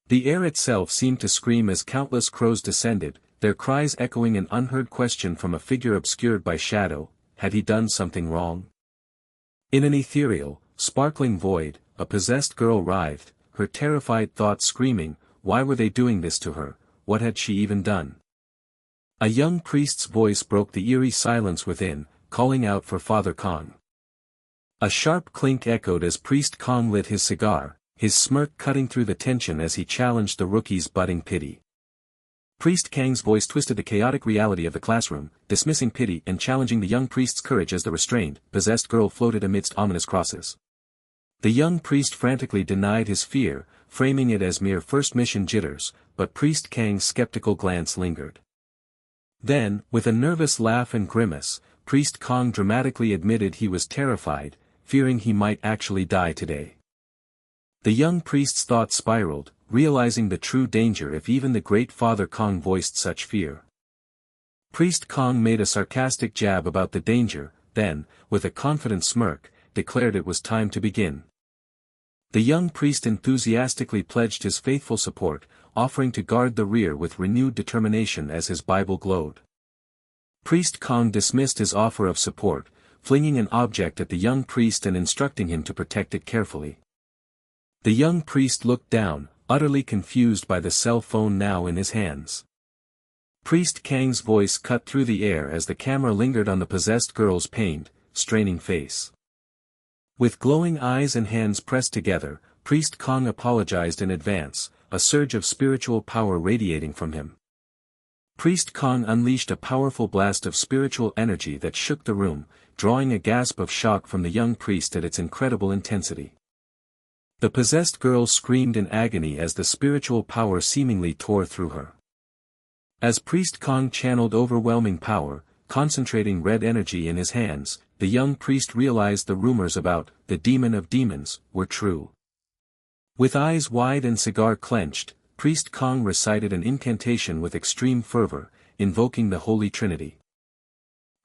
The air itself seemed to scream as countless crows descended, their cries echoing an unheard question from a figure obscured by shadow: had he done something wrong? In an ethereal, sparkling void, a possessed girl writhed, her terrified thoughts screaming, why were they doing this to her, what had she even done? A young priest's voice broke the eerie silence within, calling out for Father Kong. A sharp clink echoed as Priest Kong lit his cigar, his smirk cutting through the tension as he challenged the rookie's budding pity. Priest Kang's voice twisted the chaotic reality of the classroom, dismissing pity and challenging the young priest's courage as the restrained, possessed girl floated amidst ominous crosses. The young priest frantically denied his fear, framing it as mere first mission jitters, but Priest Kang's skeptical glance lingered. Then, with a nervous laugh and grimace, Priest Kong dramatically admitted he was terrified, fearing he might actually die today. The young priest's thoughts spiraled, realizing the true danger if even the great Father Kong voiced such fear. Priest Kong made a sarcastic jab about the danger, then, with a confident smirk, declared it was time to begin. The young priest enthusiastically pledged his faithful support, offering to guard the rear with renewed determination as his Bible glowed. Priest Kong dismissed his offer of support, flinging an object at the young priest and instructing him to protect it carefully. The young priest looked down, utterly confused by the cell phone now in his hands. Priest Kang's voice cut through the air as the camera lingered on the possessed girl's pained, straining face. With glowing eyes and hands pressed together, Priest Kong apologized in advance, a surge of spiritual power radiating from him. Priest Kong unleashed a powerful blast of spiritual energy that shook the room, drawing a gasp of shock from the young priest at its incredible intensity. The possessed girl screamed in agony as the spiritual power seemingly tore through her. As Priest Kong channeled overwhelming power, concentrating red energy in his hands, the young priest realized the rumors about the demon of demons were true. With eyes wide and cigar clenched, Priest Kong recited an incantation with extreme fervor, invoking the Holy Trinity.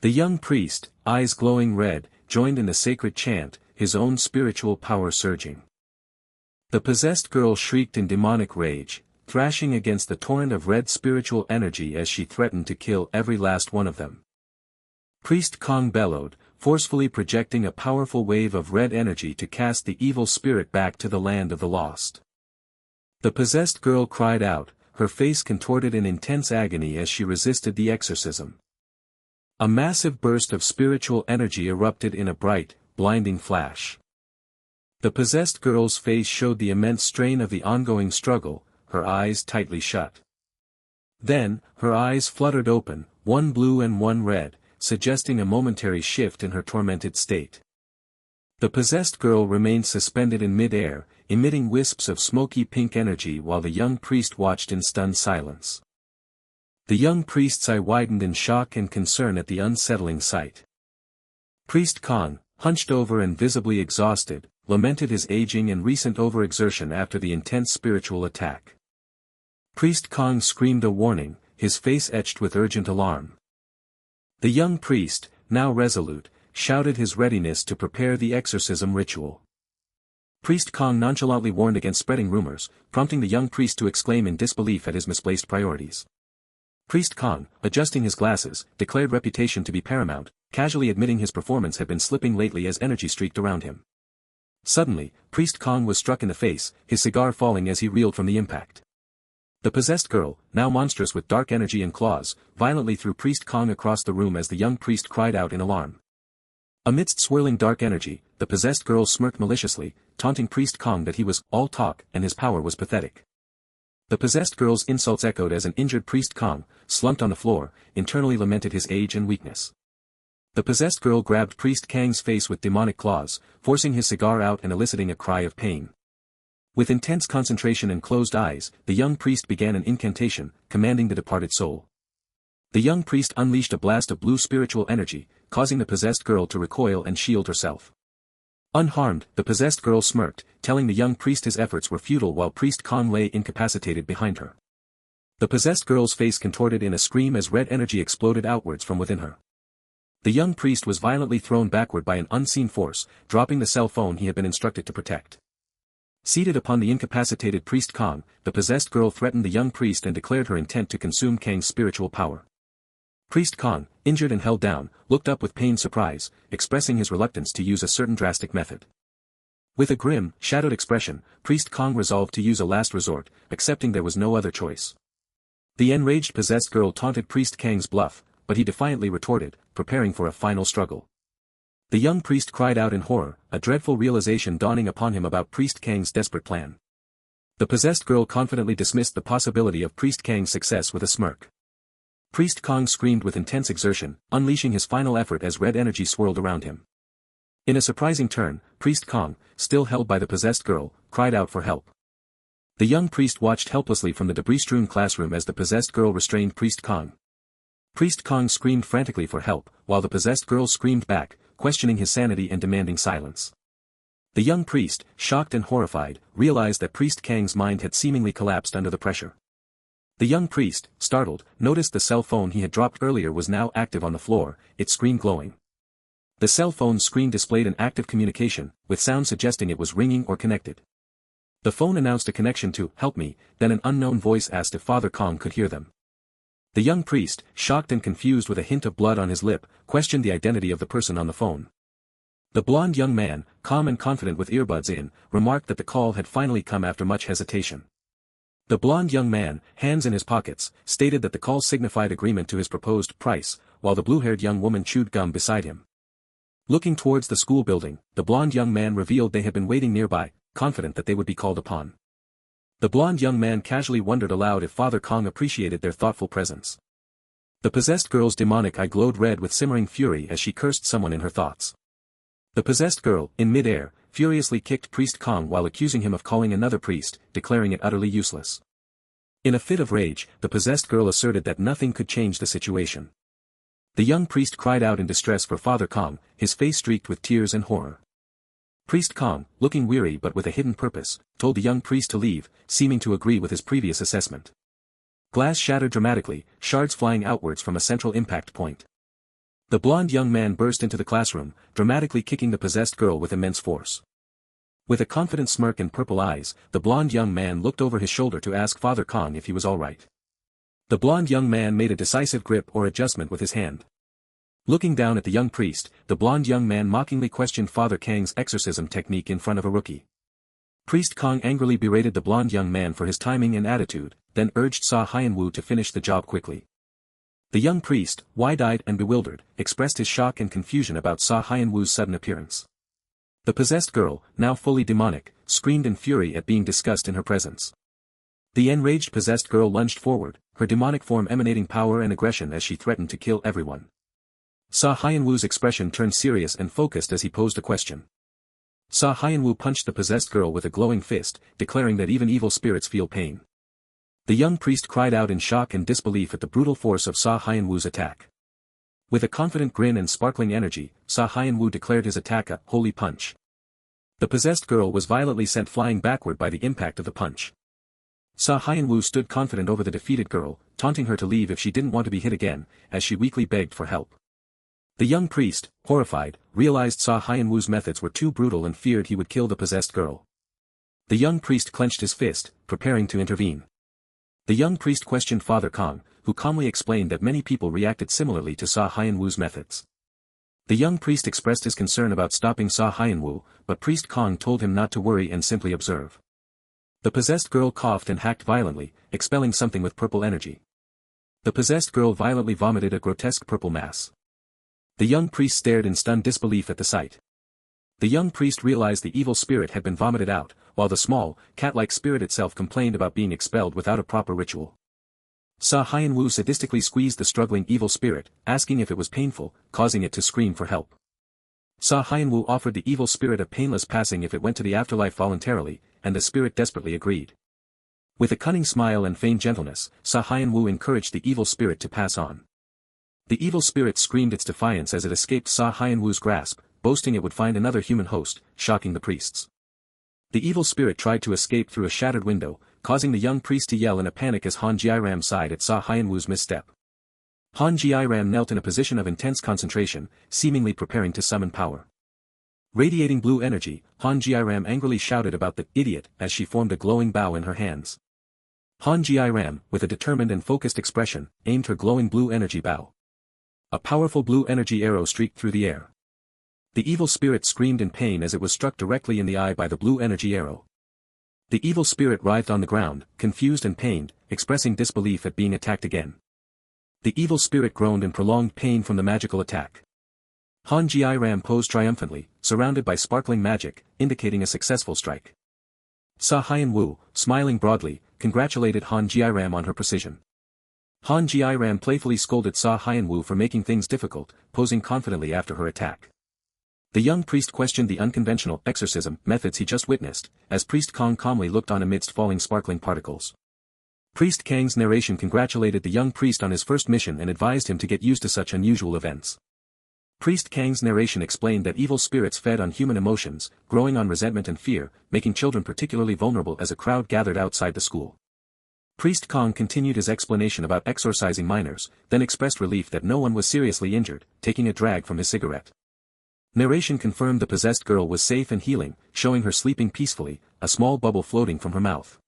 The young priest, eyes glowing red, joined in the sacred chant, his own spiritual power surging. The possessed girl shrieked in demonic rage, thrashing against the torrent of red spiritual energy as she threatened to kill every last one of them. Priest Kong bellowed, forcefully projecting a powerful wave of red energy to cast the evil spirit back to the land of the lost. The possessed girl cried out, her face contorted in intense agony as she resisted the exorcism. A massive burst of spiritual energy erupted in a bright, blinding flash. The possessed girl's face showed the immense strain of the ongoing struggle, her eyes tightly shut. Then, her eyes fluttered open, one blue and one red, suggesting a momentary shift in her tormented state. The possessed girl remained suspended in mid-air, emitting wisps of smoky pink energy while the young priest watched in stunned silence. The young priest's eye widened in shock and concern at the unsettling sight. Priest Kong, hunched over and visibly exhausted, lamented his aging and recent overexertion after the intense spiritual attack. Priest Kong screamed a warning, his face etched with urgent alarm. The young priest, now resolute, shouted his readiness to prepare the exorcism ritual. Priest Kong nonchalantly warned against spreading rumors, prompting the young priest to exclaim in disbelief at his misplaced priorities. Priest Kong, adjusting his glasses, declared reputation to be paramount, casually admitting his performance had been slipping lately as energy streaked around him. Suddenly, Priest Kong was struck in the face, his cigar falling as he reeled from the impact. The possessed girl, now monstrous with dark energy and claws, violently threw Priest Kong across the room as the young priest cried out in alarm. Amidst swirling dark energy, the possessed girl smirked maliciously, taunting Priest Kong that he was all talk and his power was pathetic. The possessed girl's insults echoed as an injured Priest Kong, slumped on the floor, internally lamented his age and weakness. The possessed girl grabbed Priest Kang's face with demonic claws, forcing his cigar out and eliciting a cry of pain. With intense concentration and closed eyes, the young priest began an incantation, commanding the departed soul. The young priest unleashed a blast of blue spiritual energy, causing the possessed girl to recoil and shield herself. Unharmed, the possessed girl smirked, telling the young priest his efforts were futile while Priest Kong lay incapacitated behind her. The possessed girl's face contorted in a scream as red energy exploded outwards from within her. The young priest was violently thrown backward by an unseen force, dropping the cell phone he had been instructed to protect. Seated upon the incapacitated priest Kong, the possessed girl threatened the young priest and declared her intent to consume Kang's spiritual power. Priest Kong, injured and held down, looked up with pained surprise, expressing his reluctance to use a certain drastic method. With a grim, shadowed expression, Priest Kong resolved to use a last resort, accepting there was no other choice. The enraged possessed girl taunted Priest Kang's bluff, but he defiantly retorted, preparing for a final struggle. The young priest cried out in horror, a dreadful realization dawning upon him about Priest Kang's desperate plan. The possessed girl confidently dismissed the possibility of Priest Kang's success with a smirk. Priest Kong screamed with intense exertion, unleashing his final effort as red energy swirled around him. In a surprising turn, Priest Kong, still held by the possessed girl, cried out for help. The young priest watched helplessly from the debris-strewn classroom as the possessed girl restrained Priest Kong. Priest Kong screamed frantically for help, while the possessed girl screamed back, questioning his sanity and demanding silence. The young priest, shocked and horrified, realized that Priest Kang's mind had seemingly collapsed under the pressure. The young priest, startled, noticed the cell phone he had dropped earlier was now active on the floor, its screen glowing. The cell phone's screen displayed an active communication, with sound suggesting it was ringing or connected. The phone announced a connection to "Help Me," then an unknown voice asked if Father Kong could hear them. The young priest, shocked and confused with a hint of blood on his lip, questioned the identity of the person on the phone. The blond young man, calm and confident with earbuds in, remarked that the call had finally come after much hesitation. The blond young man, hands in his pockets, stated that the call signified agreement to his proposed price, while the blue-haired young woman chewed gum beside him. Looking towards the school building, the blond young man revealed they had been waiting nearby, confident that they would be called upon. The blond young man casually wondered aloud if Father Kong appreciated their thoughtful presence. The possessed girl's demonic eye glowed red with simmering fury as she cursed someone in her thoughts. The possessed girl, in mid-air, furiously kicked Priest Kong while accusing him of calling another priest, declaring it utterly useless. In a fit of rage, the possessed girl asserted that nothing could change the situation. The young priest cried out in distress for Father Kong, his face streaked with tears and horror. Priest Kong, looking weary but with a hidden purpose, told the young priest to leave, seeming to agree with his previous assessment. Glass shattered dramatically, shards flying outwards from a central impact point. The blond young man burst into the classroom, dramatically kicking the possessed girl with immense force. With a confident smirk and purple eyes, the blond young man looked over his shoulder to ask Father Kong if he was all right. The blond young man made a decisive grip or adjustment with his hand. Looking down at the young priest, the blond young man mockingly questioned Father Kang's exorcism technique in front of a rookie. Priest Kong angrily berated the blond young man for his timing and attitude, then urged Hyeon-woo to finish the job quickly. The young priest, wide-eyed and bewildered, expressed his shock and confusion about Hyeon-woo's sudden appearance. The possessed girl, now fully demonic, screamed in fury at being discussed in her presence. The enraged possessed girl lunged forward, her demonic form emanating power and aggression as she threatened to kill everyone. Hyeon-woo's expression turned serious and focused as he posed a question. Hyeon-woo punched the possessed girl with a glowing fist, declaring that even evil spirits feel pain. The young priest cried out in shock and disbelief at the brutal force of Hyeon-woo's attack. With a confident grin and sparkling energy, Hyeon-woo declared his attack a holy punch. The possessed girl was violently sent flying backward by the impact of the punch. Hyeon-woo stood confident over the defeated girl, taunting her to leave if she didn't want to be hit again, as she weakly begged for help. The young priest, horrified, realized Hyeon-woo's methods were too brutal and feared he would kill the possessed girl. The young priest clenched his fist, preparing to intervene. The young priest questioned Father Kong, who calmly explained that many people reacted similarly to Hyeon-woo's methods. The young priest expressed his concern about stopping Hyeon-woo, but Priest Kong told him not to worry and simply observe. The possessed girl coughed and hacked violently, expelling something with purple energy. The possessed girl violently vomited a grotesque purple mass. The young priest stared in stunned disbelief at the sight. The young priest realized the evil spirit had been vomited out, while the small, cat-like spirit itself complained about being expelled without a proper ritual. Hyeon-woo sadistically squeezed the struggling evil spirit, asking if it was painful, causing it to scream for help. Hyeon-woo offered the evil spirit a painless passing if it went to the afterlife voluntarily, and the spirit desperately agreed. With a cunning smile and feigned gentleness, Hyeon-woo encouraged the evil spirit to pass on. The evil spirit screamed its defiance as it escaped Hyeon-woo's grasp, boasting it would find another human host, shocking the priests. The evil spirit tried to escape through a shattered window, causing the young priest to yell in a panic as Han Ji-ram sighed at Hyeon-woo's misstep. Han Ji-ram knelt in a position of intense concentration, seemingly preparing to summon power. Radiating blue energy, Han Ji-ram angrily shouted about the idiot as she formed a glowing bow in her hands. Han Ji-ram, with a determined and focused expression, aimed her glowing blue energy bow. A powerful blue energy arrow streaked through the air. The evil spirit screamed in pain as it was struck directly in the eye by the blue energy arrow. The evil spirit writhed on the ground, confused and pained, expressing disbelief at being attacked again. The evil spirit groaned in prolonged pain from the magical attack. Han Ji-ram posed triumphantly, surrounded by sparkling magic, indicating a successful strike. Hyeon-woo, smiling broadly, congratulated Han Ji-ram on her precision. Han Ji-ram playfully scolded Hyeon-woo for making things difficult, posing confidently after her attack. The young priest questioned the unconventional exorcism methods he just witnessed, as Priest Kong calmly looked on amidst falling sparkling particles. Priest Kang's narration congratulated the young priest on his first mission and advised him to get used to such unusual events. Priest Kang's narration explained that evil spirits fed on human emotions, growing on resentment and fear, making children particularly vulnerable as a crowd gathered outside the school. Priest Kong continued his explanation about exorcising minors, then expressed relief that no one was seriously injured, taking a drag from his cigarette. Narration confirmed the possessed girl was safe and healing, showing her sleeping peacefully, a small bubble floating from her mouth.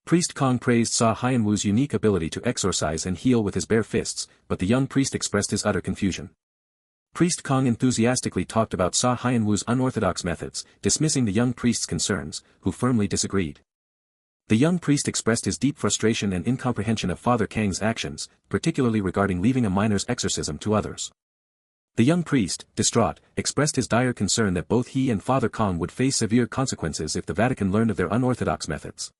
Priest Kong praised Hyeon-woo's unique ability to exorcise and heal with his bare fists, but the young priest expressed his utter confusion. Priest Kong enthusiastically talked about Hyeon-woo's unorthodox methods, dismissing the young priest's concerns, who firmly disagreed. The young priest expressed his deep frustration and incomprehension of Father Kang's actions, particularly regarding leaving a minor's exorcism to others. The young priest, distraught, expressed his dire concern that both he and Father Kong would face severe consequences if the Vatican learned of their unorthodox methods.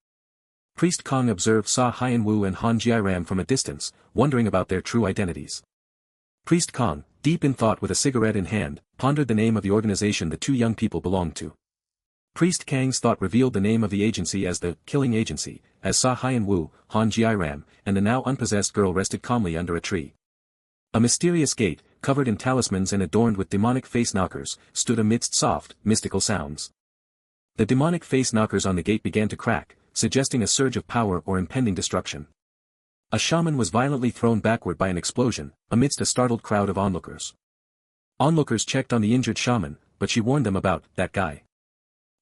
Priest Kong observed Hyeon-woo and Han Ji-ram from a distance, wondering about their true identities. Priest Kong, deep in thought with a cigarette in hand, pondered the name of the organization the two young people belonged to. Priest Kang's thought revealed the name of the agency as the Killing Agency, as Hyeon-woo, Han Ji-ram, and the now unpossessed girl rested calmly under a tree. A mysterious gate, covered in talismans and adorned with demonic face knockers, stood amidst soft, mystical sounds. The demonic face knockers on the gate began to crack, suggesting a surge of power or impending destruction. A shaman was violently thrown backward by an explosion, amidst a startled crowd of onlookers. Onlookers checked on the injured shaman, but she warned them about that guy.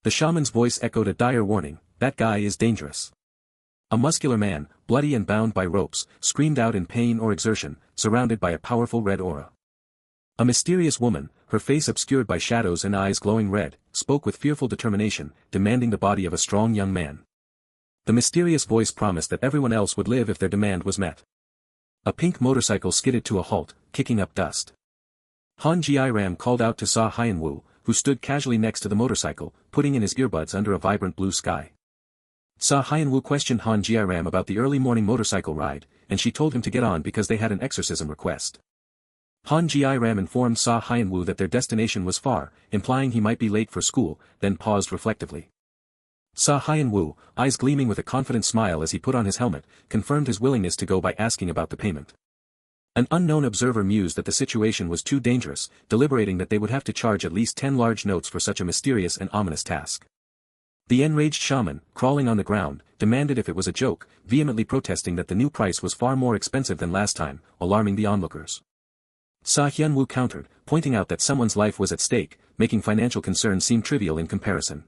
The shaman's voice echoed a dire warning, "That guy is dangerous." A muscular man, bloody and bound by ropes, screamed out in pain or exertion, surrounded by a powerful red aura. A mysterious woman, her face obscured by shadows and eyes glowing red, spoke with fearful determination, demanding the body of a strong young man. The mysterious voice promised that everyone else would live if their demand was met. A pink motorcycle skidded to a halt, kicking up dust. Han Ji-ram called out to Hyeon-woo, who stood casually next to the motorcycle, putting in his earbuds under a vibrant blue sky. Hyeon-woo questioned Han Ji-ram about the early morning motorcycle ride, and she told him to get on because they had an exorcism request. Han Ji-ram informed Hyeon-woo that their destination was far, implying he might be late for school, then paused reflectively. Hyeon-woo, eyes gleaming with a confident smile as he put on his helmet, confirmed his willingness to go by asking about the payment. An unknown observer mused that the situation was too dangerous, deliberating that they would have to charge at least 10 large notes for such a mysterious and ominous task. The enraged shaman, crawling on the ground, demanded if it was a joke, vehemently protesting that the new price was far more expensive than last time, alarming the onlookers. Hyeon-woo countered, pointing out that someone's life was at stake, making financial concerns seem trivial in comparison.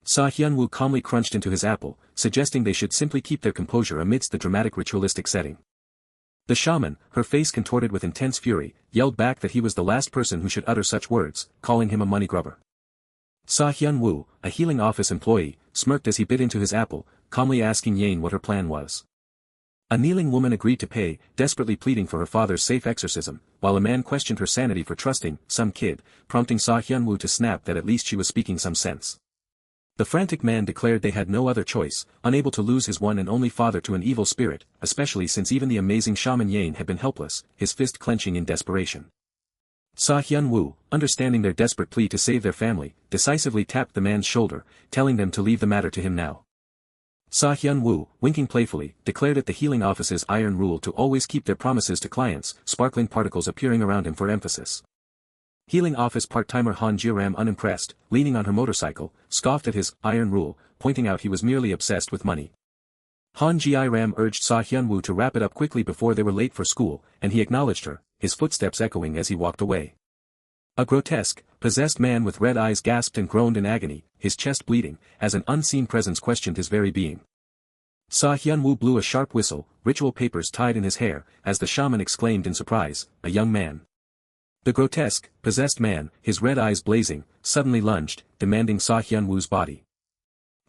Hyeon-woo calmly crunched into his apple, suggesting they should simply keep their composure amidst the dramatic ritualistic setting. The shaman, her face contorted with intense fury, yelled back that he was the last person who should utter such words, calling him a money grubber. Hyeon-woo, a healing office employee, smirked as he bit into his apple, calmly asking Yane what her plan was. A kneeling woman agreed to pay, desperately pleading for her father's safe exorcism, while a man questioned her sanity for trusting some kid, prompting Hyeon-woo to snap that at least she was speaking some sense. The frantic man declared they had no other choice, unable to lose his one and only father to an evil spirit, especially since even the amazing shaman Yane had been helpless, his fist clenching in desperation. Hyeon-woo, understanding their desperate plea to save their family, decisively tapped the man's shoulder, telling them to leave the matter to him now. Hyeon-woo, winking playfully, declared it the healing office's iron rule to always keep their promises to clients, sparkling particles appearing around him for emphasis. Healing office part-timer Han Ji-ram, unimpressed, leaning on her motorcycle, scoffed at his iron rule, pointing out he was merely obsessed with money. Han Ji-ram urged Hyeon-woo to wrap it up quickly before they were late for school, and he acknowledged her, his footsteps echoing as he walked away. A grotesque, possessed man with red eyes gasped and groaned in agony, his chest bleeding, as an unseen presence questioned his very being. Hyeon-woo blew a sharp whistle, ritual papers tied in his hair, as the shaman exclaimed in surprise, "A young man." The grotesque, possessed man, his red eyes blazing, suddenly lunged, demanding Hyeon-woo's body.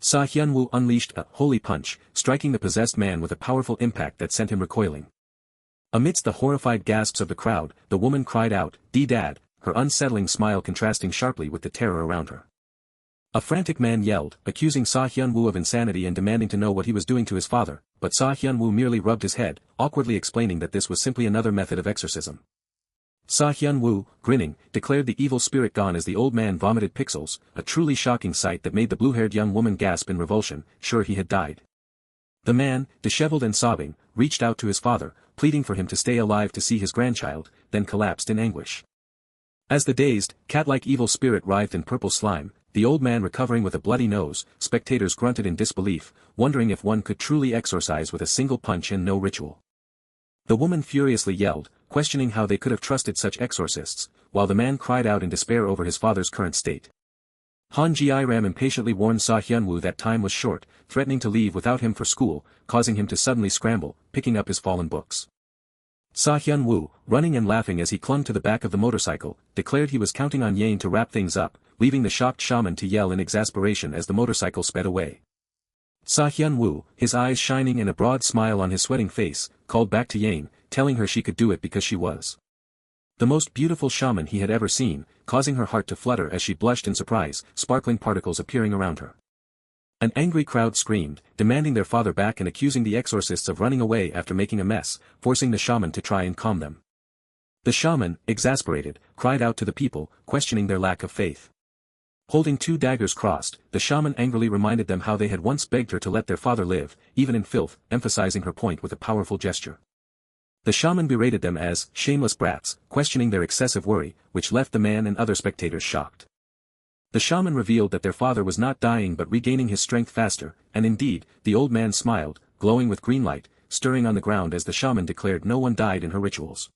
Hyeon-woo unleashed a holy punch, striking the possessed man with a powerful impact that sent him recoiling. Amidst the horrified gasps of the crowd, the woman cried out, "D-Dad," her unsettling smile contrasting sharply with the terror around her. A frantic man yelled, accusing Hyeon-woo of insanity and demanding to know what he was doing to his father, but Hyeon-woo merely rubbed his head, awkwardly explaining that this was simply another method of exorcism. Hyeon-woo, grinning, declared the evil spirit gone as the old man vomited pixels, a truly shocking sight that made the blue-haired young woman gasp in revulsion, sure he had died. The man, disheveled and sobbing, reached out to his father, pleading for him to stay alive to see his grandchild, then collapsed in anguish. As the dazed, cat-like evil spirit writhed in purple slime, the old man recovering with a bloody nose, spectators grunted in disbelief, wondering if one could truly exorcise with a single punch and no ritual. The woman furiously yelled, questioning how they could have trusted such exorcists, while the man cried out in despair over his father's current state. Han Ji-ram impatiently warned Hyeon-woo that time was short, threatening to leave without him for school, causing him to suddenly scramble, picking up his fallen books. Hyeon-woo, running and laughing as he clung to the back of the motorcycle, declared he was counting on Yane to wrap things up, leaving the shocked shaman to yell in exasperation as the motorcycle sped away. Hyeon-woo, his eyes shining and a broad smile on his sweating face, called back to Yane, telling her she could do it because she was the most beautiful shaman he had ever seen, causing her heart to flutter as she blushed in surprise, sparkling particles appearing around her. An angry crowd screamed, demanding their father back and accusing the exorcists of running away after making a mess, forcing the shaman to try and calm them. The shaman, exasperated, cried out to the people, questioning their lack of faith. Holding two daggers crossed, the shaman angrily reminded them how they had once begged her to let their father live, even in filth, emphasizing her point with a powerful gesture. The shaman berated them as shameless brats, questioning their excessive worry, which left the man and other spectators shocked. The shaman revealed that their father was not dying but regaining his strength faster, and indeed, the old man smiled, glowing with green light, stirring on the ground as the shaman declared no one died in her rituals.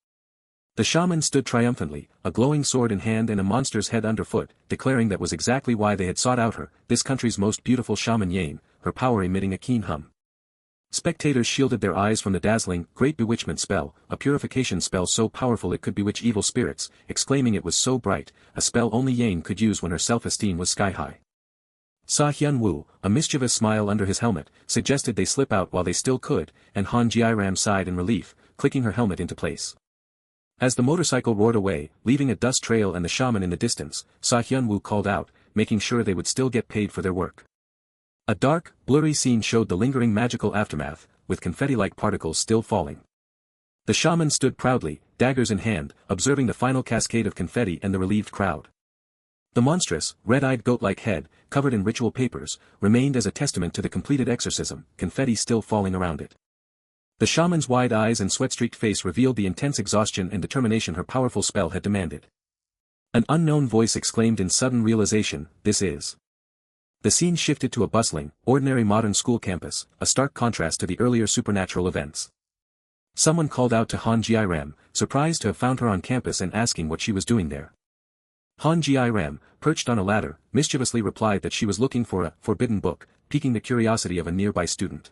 The shaman stood triumphantly, a glowing sword in hand and a monster's head underfoot, declaring that was exactly why they had sought out her, this country's most beautiful shaman Yane, her power emitting a keen hum. Spectators shielded their eyes from the dazzling, great bewitchment spell, a purification spell so powerful it could bewitch evil spirits, exclaiming it was so bright, a spell only Yane could use when her self-esteem was sky-high. Hyeon-woo, a mischievous smile under his helmet, suggested they slip out while they still could, and Han Ji-ram sighed in relief, clicking her helmet into place. As the motorcycle roared away, leaving a dust trail and the shaman in the distance, Hyeon-woo called out, making sure they would still get paid for their work. A dark, blurry scene showed the lingering magical aftermath, with confetti-like particles still falling. The shaman stood proudly, daggers in hand, observing the final cascade of confetti and the relieved crowd. The monstrous, red-eyed goat-like head, covered in ritual papers, remained as a testament to the completed exorcism, confetti still falling around it. The shaman's wide eyes and sweat-streaked face revealed the intense exhaustion and determination her powerful spell had demanded. An unknown voice exclaimed in sudden realization, "This is..." The scene shifted to a bustling, ordinary modern school campus, a stark contrast to the earlier supernatural events. Someone called out to Han Ji-ram, surprised to have found her on campus and asking what she was doing there. Han Ji-ram, perched on a ladder, mischievously replied that she was looking for a forbidden book, piquing the curiosity of a nearby student.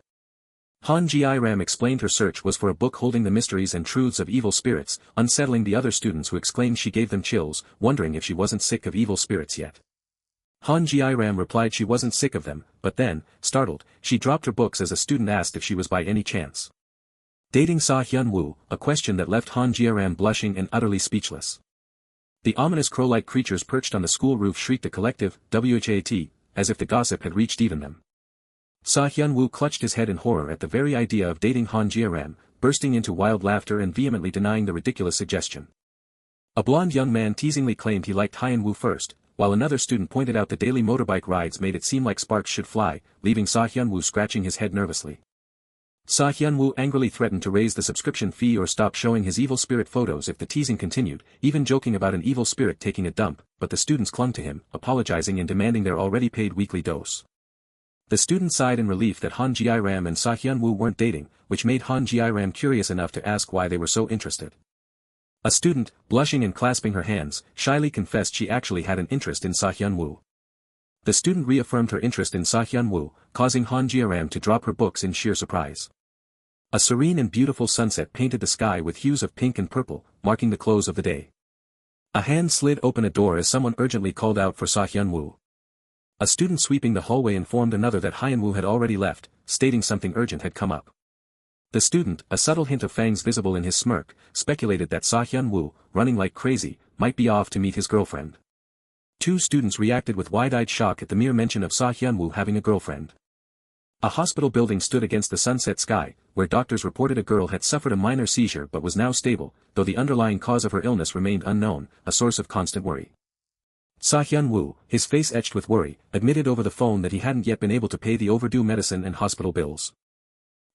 Han Ji-ram explained her search was for a book holding the mysteries and truths of evil spirits, unsettling the other students who exclaimed she gave them chills, wondering if she wasn't sick of evil spirits yet. Han Ji-ram replied she wasn't sick of them, but then, startled, she dropped her books as a student asked if she was by any chance dating Hyeon-woo, a question that left Han Ji-ram blushing and utterly speechless. The ominous crow-like creatures perched on the school roof shrieked a collective, "WHAT," as if the gossip had reached even them. Hyeon-woo clutched his head in horror at the very idea of dating Han Ji-ram, bursting into wild laughter and vehemently denying the ridiculous suggestion. A blonde young man teasingly claimed he liked Hyeon-woo first, while another student pointed out the daily motorbike rides made it seem like sparks should fly, leaving Hyeon-woo scratching his head nervously. Hyeon-woo angrily threatened to raise the subscription fee or stop showing his evil spirit photos if the teasing continued, even joking about an evil spirit taking a dump, but the students clung to him, apologizing and demanding their already paid weekly dose. The student sighed in relief that Han Ji-ram and Hyeon-woo weren't dating, which made Han Ji-ram curious enough to ask why they were so interested. A student, blushing and clasping her hands, shyly confessed she actually had an interest in Hyeon-woo. The student reaffirmed her interest in Hyeon-woo, causing Han Ji-ram to drop her books in sheer surprise. A serene and beautiful sunset painted the sky with hues of pink and purple, marking the close of the day. A hand slid open a door as someone urgently called out for Hyeon-woo. A student sweeping the hallway informed another that Hyeon-woo had already left, stating something urgent had come up. The student, a subtle hint of fangs visible in his smirk, speculated that Hyeon-woo, running like crazy, might be off to meet his girlfriend. Two students reacted with wide-eyed shock at the mere mention of Hyeon-woo having a girlfriend. A hospital building stood against the sunset sky, where doctors reported a girl had suffered a minor seizure but was now stable, though the underlying cause of her illness remained unknown, a source of constant worry. Hyeon-woo, his face etched with worry, admitted over the phone that he hadn't yet been able to pay the overdue medicine and hospital bills.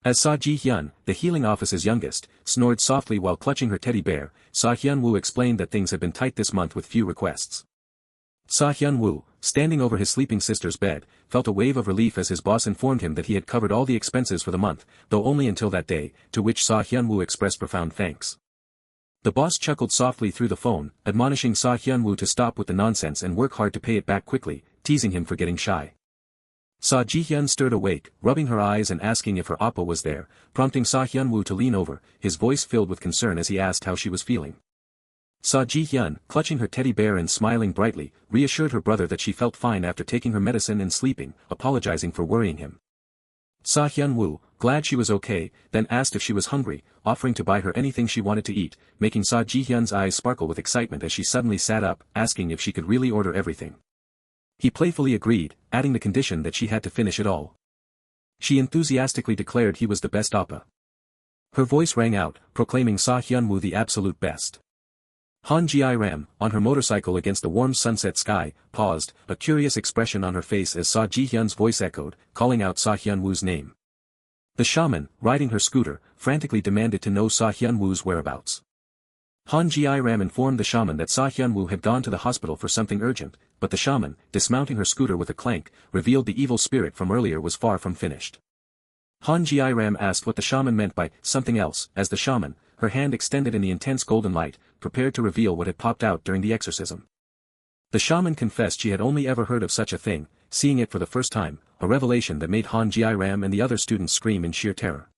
As Ji-hyun, the healing office's youngest, snored softly while clutching her teddy bear, Hyeon-woo explained that things had been tight this month with few requests. Hyeon-woo, standing over his sleeping sister's bed, felt a wave of relief as his boss informed him that he had covered all the expenses for the month, though only until that day, to which Hyeon-woo expressed profound thanks. The boss chuckled softly through the phone, admonishing Hyeon-woo to stop with the nonsense and work hard to pay it back quickly, teasing him for getting shy. Ji-hyun stirred awake, rubbing her eyes and asking if her appa was there, prompting Hyeon-woo to lean over, his voice filled with concern as he asked how she was feeling. Ji-hyun, clutching her teddy bear and smiling brightly, reassured her brother that she felt fine after taking her medicine and sleeping, apologizing for worrying him. Hyeon-woo, glad she was okay, then asked if she was hungry, offering to buy her anything she wanted to eat, making Ji-hyun's eyes sparkle with excitement as she suddenly sat up, asking if she could really order everything. He playfully agreed, adding the condition that she had to finish it all. She enthusiastically declared he was the best appa. Her voice rang out, proclaiming Hyeon-woo the absolute best. Han Ji-ram, on her motorcycle against the warm sunset sky, paused, a curious expression on her face as Ji-hyun's voice echoed, calling out Hyeon-woo's name. The shaman, riding her scooter, frantically demanded to know Hyeon-woo's whereabouts. Han Ji-ram informed the shaman that Hyeon-woo had gone to the hospital for something urgent, but the shaman, dismounting her scooter with a clank, revealed the evil spirit from earlier was far from finished. Han Ji-ram asked what the shaman meant by something else, as the shaman, her hand extended in the intense golden light, prepared to reveal what had popped out during the exorcism. The shaman confessed she had only ever heard of such a thing, seeing it for the first time, a revelation that made Han Ji-ram and the other students scream in sheer terror.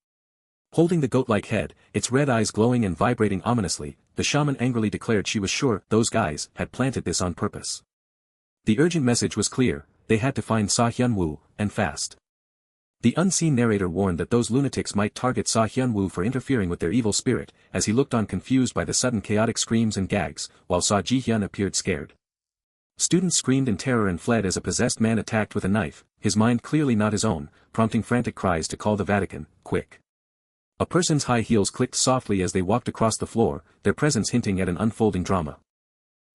Holding the goat-like head, its red eyes glowing and vibrating ominously, the shaman angrily declared she was sure those guys had planted this on purpose. The urgent message was clear, they had to find Hyeon-woo, and fast. The unseen narrator warned that those lunatics might target Hyeon-woo for interfering with their evil spirit, as he looked on confused by the sudden chaotic screams and gags, while Ji-hyun appeared scared. Students screamed in terror and fled as a possessed man attacked with a knife, his mind clearly not his own, prompting frantic cries to call the Vatican, quick. A person's high heels clicked softly as they walked across the floor, their presence hinting at an unfolding drama.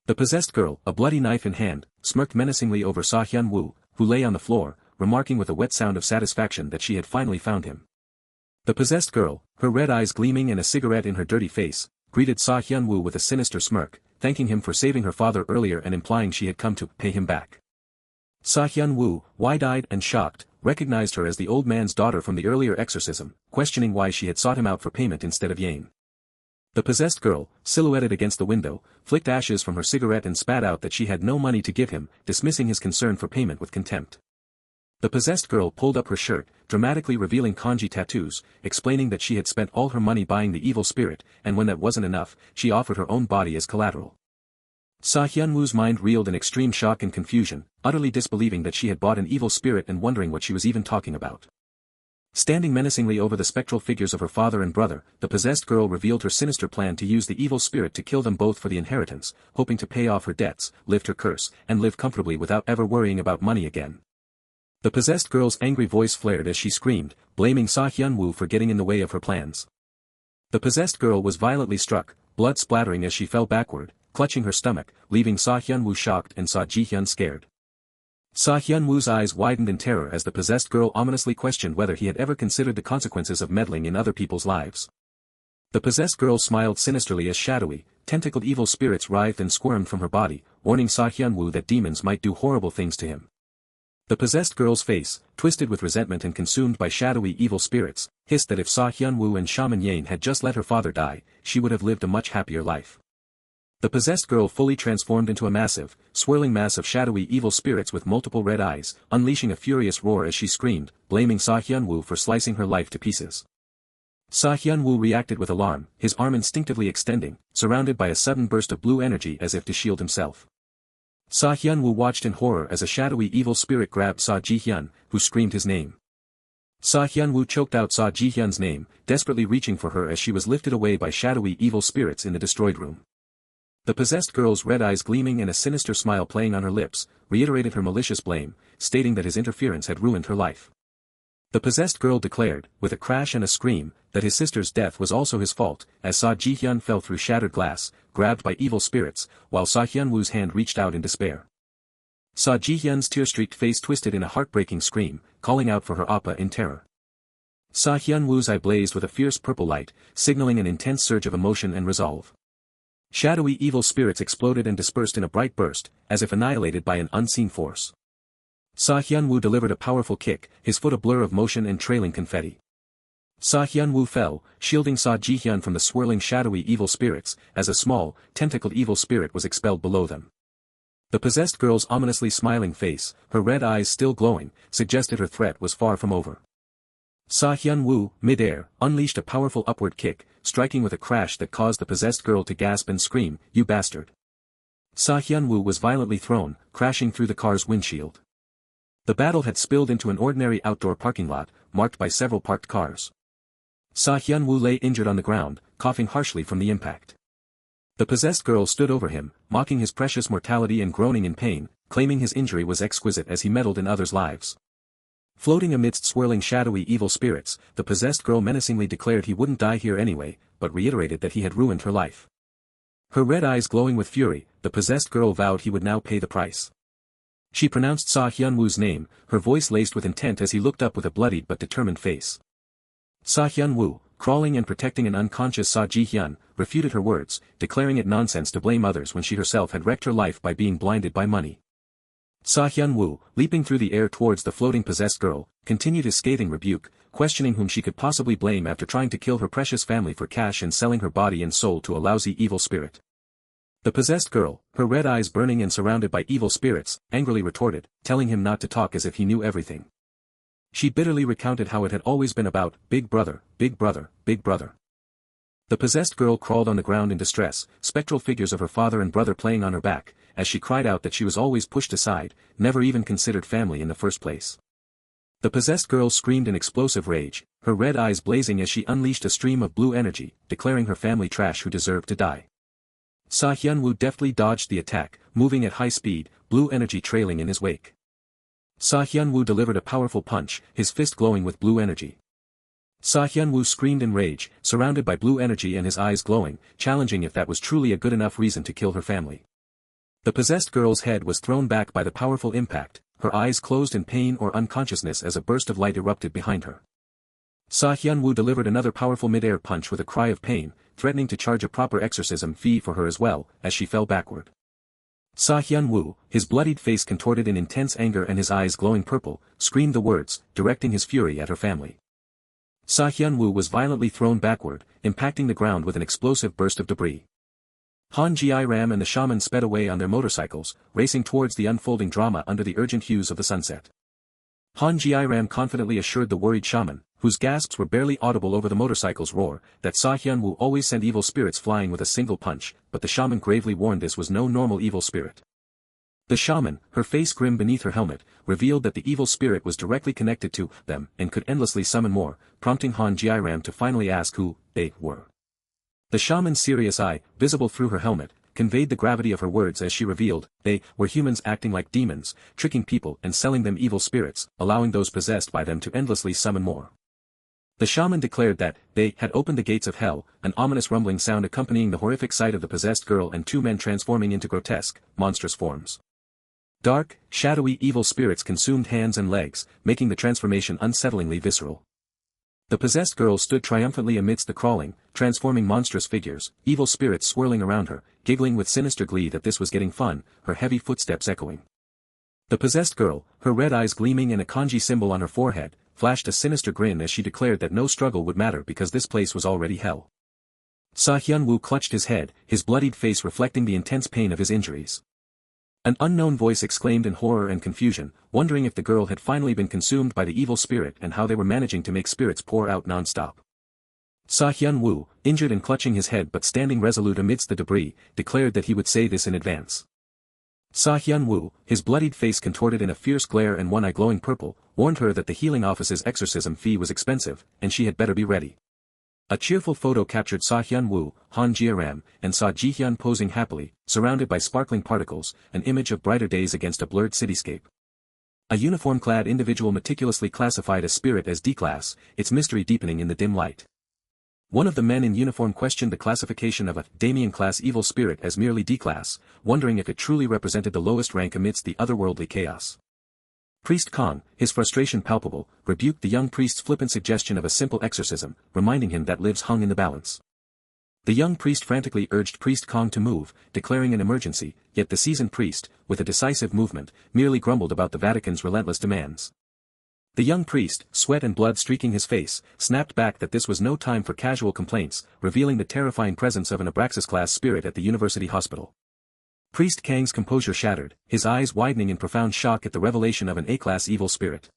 The possessed girl, a bloody knife in hand, smirked menacingly over Hyeon-woo, who lay on the floor, remarking with a wet sound of satisfaction that she had finally found him. The possessed girl, her red eyes gleaming and a cigarette in her dirty face, greeted Hyeon-woo with a sinister smirk, thanking him for saving her father earlier and implying she had come to pay him back. Hyeon-woo, wide-eyed and shocked, recognized her as the old man's daughter from the earlier exorcism, questioning why she had sought him out for payment instead of Yane. The possessed girl, silhouetted against the window, flicked ashes from her cigarette and spat out that she had no money to give him, dismissing his concern for payment with contempt. The possessed girl pulled up her shirt, dramatically revealing kanji tattoos, explaining that she had spent all her money buying the evil spirit, and when that wasn't enough, she offered her own body as collateral. Hyeon-woo's mind reeled in extreme shock and confusion, utterly disbelieving that she had bought an evil spirit and wondering what she was even talking about. Standing menacingly over the spectral figures of her father and brother, the possessed girl revealed her sinister plan to use the evil spirit to kill them both for the inheritance, hoping to pay off her debts, lift her curse, and live comfortably without ever worrying about money again. The possessed girl's angry voice flared as she screamed, blaming Hyeon-woo for getting in the way of her plans. The possessed girl was violently struck, blood splattering as she fell backward, clutching her stomach, leaving Hyeon-woo shocked and Ji-hyun scared. Hyeon-woo's eyes widened in terror as the possessed girl ominously questioned whether he had ever considered the consequences of meddling in other people's lives. The possessed girl smiled sinisterly as shadowy, tentacled evil spirits writhed and squirmed from her body, warning Hyeon-woo that demons might do horrible things to him. The possessed girl's face, twisted with resentment and consumed by shadowy evil spirits, hissed that if Hyeon-woo and Shaman Yane had just let her father die, she would have lived a much happier life. The possessed girl fully transformed into a massive, swirling mass of shadowy evil spirits with multiple red eyes, unleashing a furious roar as she screamed, blaming Hyeon-woo for slicing her life to pieces. Hyeon-woo reacted with alarm, his arm instinctively extending, surrounded by a sudden burst of blue energy as if to shield himself. Hyeon-woo watched in horror as a shadowy evil spirit grabbed Ji-hyun, who screamed his name. Hyeon-woo choked out Ji-hyun's name, desperately reaching for her as she was lifted away by shadowy evil spirits in the destroyed room. The possessed girl's red eyes gleaming and a sinister smile playing on her lips, reiterated her malicious blame, stating that his interference had ruined her life. The possessed girl declared, with a crash and a scream, that his sister's death was also his fault, as Ji-hyun fell through shattered glass, grabbed by evil spirits, while Hyeon-woo's hand reached out in despair. Ji-hyun's tear-streaked face twisted in a heartbreaking scream, calling out for her appa in terror. Hyeon-woo's eye blazed with a fierce purple light, signaling an intense surge of emotion and resolve. Shadowy evil spirits exploded and dispersed in a bright burst, as if annihilated by an unseen force. Hyeon-woo delivered a powerful kick, his foot a blur of motion and trailing confetti. Hyeon-woo fell, shielding Ji-hyun from the swirling shadowy evil spirits, as a small, tentacled evil spirit was expelled below them. The possessed girl's ominously smiling face, her red eyes still glowing, suggested her threat was far from over. Hyeon-woo, mid-air, unleashed a powerful upward kick, striking with a crash that caused the possessed girl to gasp and scream, "You bastard!" Hyeon-woo was violently thrown, crashing through the car's windshield. The battle had spilled into an ordinary outdoor parking lot, marked by several parked cars. Hyeon-woo lay injured on the ground, coughing harshly from the impact. The possessed girl stood over him, mocking his precious mortality and groaning in pain, claiming his injury was exquisite as he meddled in others' lives. Floating amidst swirling shadowy evil spirits, the possessed girl menacingly declared he wouldn't die here anyway, but reiterated that he had ruined her life. Her red eyes glowing with fury, the possessed girl vowed he would now pay the price. She pronounced Hyeon-woo's name, her voice laced with intent as he looked up with a bloodied but determined face. Hyeon-woo, crawling and protecting an unconscious Ji-hyun, refuted her words, declaring it nonsense to blame others when she herself had wrecked her life by being blinded by money. Hyeon-woo, leaping through the air towards the floating possessed girl, continued his scathing rebuke, questioning whom she could possibly blame after trying to kill her precious family for cash and selling her body and soul to a lousy evil spirit. The possessed girl, her red eyes burning and surrounded by evil spirits, angrily retorted, telling him not to talk as if he knew everything. She bitterly recounted how it had always been about, Big Brother, Big Brother, Big Brother. The possessed girl crawled on the ground in distress, spectral figures of her father and brother playing on her back, as she cried out that she was always pushed aside, never even considered family in the first place. The possessed girl screamed in explosive rage, her red eyes blazing as she unleashed a stream of blue energy, declaring her family trash who deserved to die. Hyeon-woo deftly dodged the attack, moving at high speed, blue energy trailing in his wake. Hyeon-woo delivered a powerful punch, his fist glowing with blue energy. Hyeon-woo screamed in rage, surrounded by blue energy and his eyes glowing, challenging if that was truly a good enough reason to kill her family. The possessed girl's head was thrown back by the powerful impact, her eyes closed in pain or unconsciousness as a burst of light erupted behind her. Hyeon-woo delivered another powerful mid-air punch with a cry of pain, threatening to charge a proper exorcism fee for her as well, as she fell backward. Hyeon-woo, his bloodied face contorted in intense anger and his eyes glowing purple, screamed the words, directing his fury at her family. Hyeon-woo was violently thrown backward, impacting the ground with an explosive burst of debris. Han Ji-ram and the shaman sped away on their motorcycles, racing towards the unfolding drama under the urgent hues of the sunset. Han Ji-ram confidently assured the worried shaman, whose gasps were barely audible over the motorcycle's roar, that Hyeon-woo always sent evil spirits flying with a single punch, but the shaman gravely warned this was no normal evil spirit. The shaman, her face grim beneath her helmet, revealed that the evil spirit was directly connected to them and could endlessly summon more, prompting Han Ji-ram to finally ask who they were. The shaman's serious eye, visible through her helmet, conveyed the gravity of her words as she revealed, they were humans acting like demons, tricking people and selling them evil spirits, allowing those possessed by them to endlessly summon more. The shaman declared that they had opened the gates of hell, an ominous rumbling sound accompanying the horrific sight of the possessed girl and two men transforming into grotesque, monstrous forms. Dark, shadowy evil spirits consumed hands and legs, making the transformation unsettlingly visceral. The possessed girl stood triumphantly amidst the crawling, transforming monstrous figures, evil spirits swirling around her, giggling with sinister glee that this was getting fun, her heavy footsteps echoing. The possessed girl, her red eyes gleaming and a kanji symbol on her forehead, flashed a sinister grin as she declared that no struggle would matter because this place was already hell. Hyeon-woo clutched his head, his bloodied face reflecting the intense pain of his injuries. An unknown voice exclaimed in horror and confusion, wondering if the girl had finally been consumed by the evil spirit and how they were managing to make spirits pour out non-stop. Hyeon-woo, injured and clutching his head but standing resolute amidst the debris, declared that he would say this in advance. Hyeon-woo, his bloodied face contorted in a fierce glare and one eye glowing purple, warned her that the healing office's exorcism fee was expensive, and she had better be ready. A cheerful photo captured Hyeon-woo, Han Ji-ram, and Ji-hyun posing happily, surrounded by sparkling particles, an image of brighter days against a blurred cityscape. A uniform-clad individual meticulously classified a spirit as D-class, its mystery deepening in the dim light. One of the men in uniform questioned the classification of a Damien-class evil spirit as merely D-class, wondering if it truly represented the lowest rank amidst the otherworldly chaos. Priest Kong, his frustration palpable, rebuked the young priest's flippant suggestion of a simple exorcism, reminding him that lives hung in the balance. The young priest frantically urged Priest Kong to move, declaring an emergency, yet the seasoned priest, with a decisive movement, merely grumbled about the Vatican's relentless demands. The young priest, sweat and blood streaking his face, snapped back that this was no time for casual complaints, revealing the terrifying presence of an Abraxas-class spirit at the university hospital. Priest Kang's composure shattered, his eyes widening in profound shock at the revelation of an A-class evil spirit.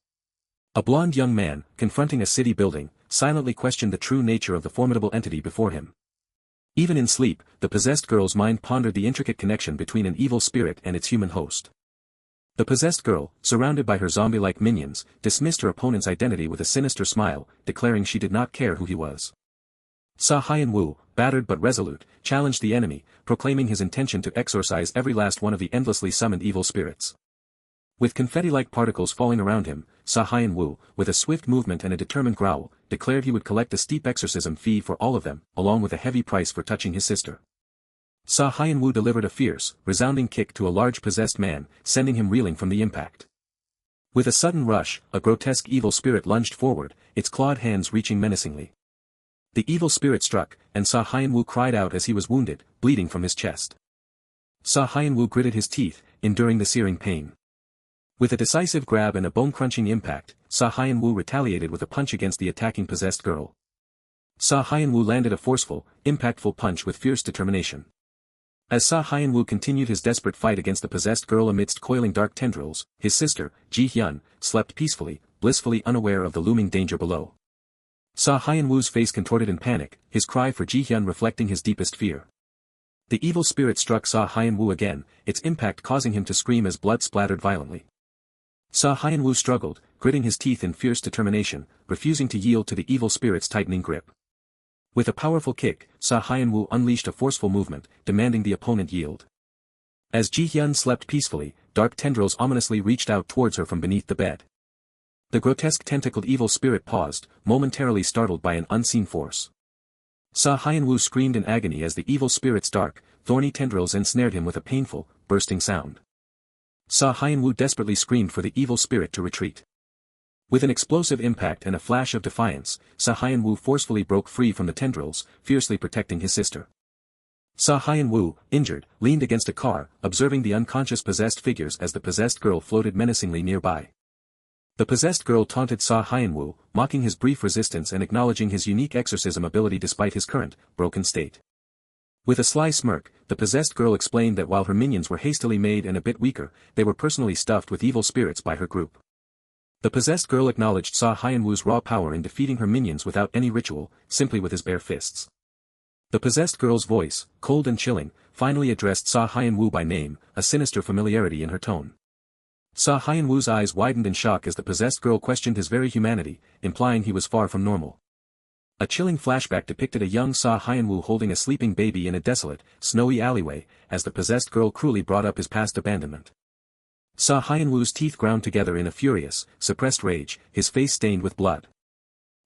A blond young man, confronting a city building, silently questioned the true nature of the formidable entity before him. Even in sleep, the possessed girl's mind pondered the intricate connection between an evil spirit and its human host. The possessed girl, surrounded by her zombie-like minions, dismissed her opponent's identity with a sinister smile, declaring she did not care who he was. Hyeon-woo, battered but resolute, challenged the enemy, proclaiming his intention to exorcise every last one of the endlessly summoned evil spirits. With confetti-like particles falling around him, Hyeon-woo, with a swift movement and a determined growl, declared he would collect a steep exorcism fee for all of them, along with a heavy price for touching his sister. Hyeon-woo delivered a fierce, resounding kick to a large possessed man, sending him reeling from the impact. With a sudden rush, a grotesque evil spirit lunged forward, its clawed hands reaching menacingly. The evil spirit struck, and Hyeon-woo cried out as he was wounded, bleeding from his chest. Hyeon-woo gritted his teeth, enduring the searing pain. With a decisive grab and a bone-crunching impact, Hyeon-woo retaliated with a punch against the attacking possessed girl. Hyeon-woo landed a forceful, impactful punch with fierce determination. As Hyeon-woo continued his desperate fight against the possessed girl amidst coiling dark tendrils, his sister, Ji-hyun, slept peacefully, blissfully unaware of the looming danger below. Hyeon-woo's face contorted in panic, his cry for Ji-hyun reflecting his deepest fear. The evil spirit struck Hyeon-woo again, its impact causing him to scream as blood splattered violently. Hyeon-woo struggled, gritting his teeth in fierce determination, refusing to yield to the evil spirit's tightening grip. With a powerful kick, Hyeon-woo unleashed a forceful movement, demanding the opponent yield. As Ji-hyun slept peacefully, dark tendrils ominously reached out towards her from beneath the bed. The grotesque tentacled evil spirit paused, momentarily startled by an unseen force. Hyeon-woo screamed in agony as the evil spirit's dark, thorny tendrils ensnared him with a painful, bursting sound. Hyeon-woo desperately screamed for the evil spirit to retreat. With an explosive impact and a flash of defiance, Hyeon-woo forcefully broke free from the tendrils, fiercely protecting his sister. Hyeon-woo, injured, leaned against a car, observing the unconscious possessed figures as the possessed girl floated menacingly nearby. The possessed girl taunted Hyeon-woo, mocking his brief resistance and acknowledging his unique exorcism ability despite his current, broken state. With a sly smirk, the possessed girl explained that while her minions were hastily made and a bit weaker, they were personally stuffed with evil spirits by her group. The possessed girl acknowledged Hyeon-woo's raw power in defeating her minions without any ritual, simply with his bare fists. The possessed girl's voice, cold and chilling, finally addressed Hyeon-woo by name, a sinister familiarity in her tone. Hyeon-woo's eyes widened in shock as the possessed girl questioned his very humanity, implying he was far from normal. A chilling flashback depicted a young Hyeon-woo holding a sleeping baby in a desolate, snowy alleyway, as the possessed girl cruelly brought up his past abandonment. Hyeon-woo's teeth ground together in a furious, suppressed rage, his face stained with blood.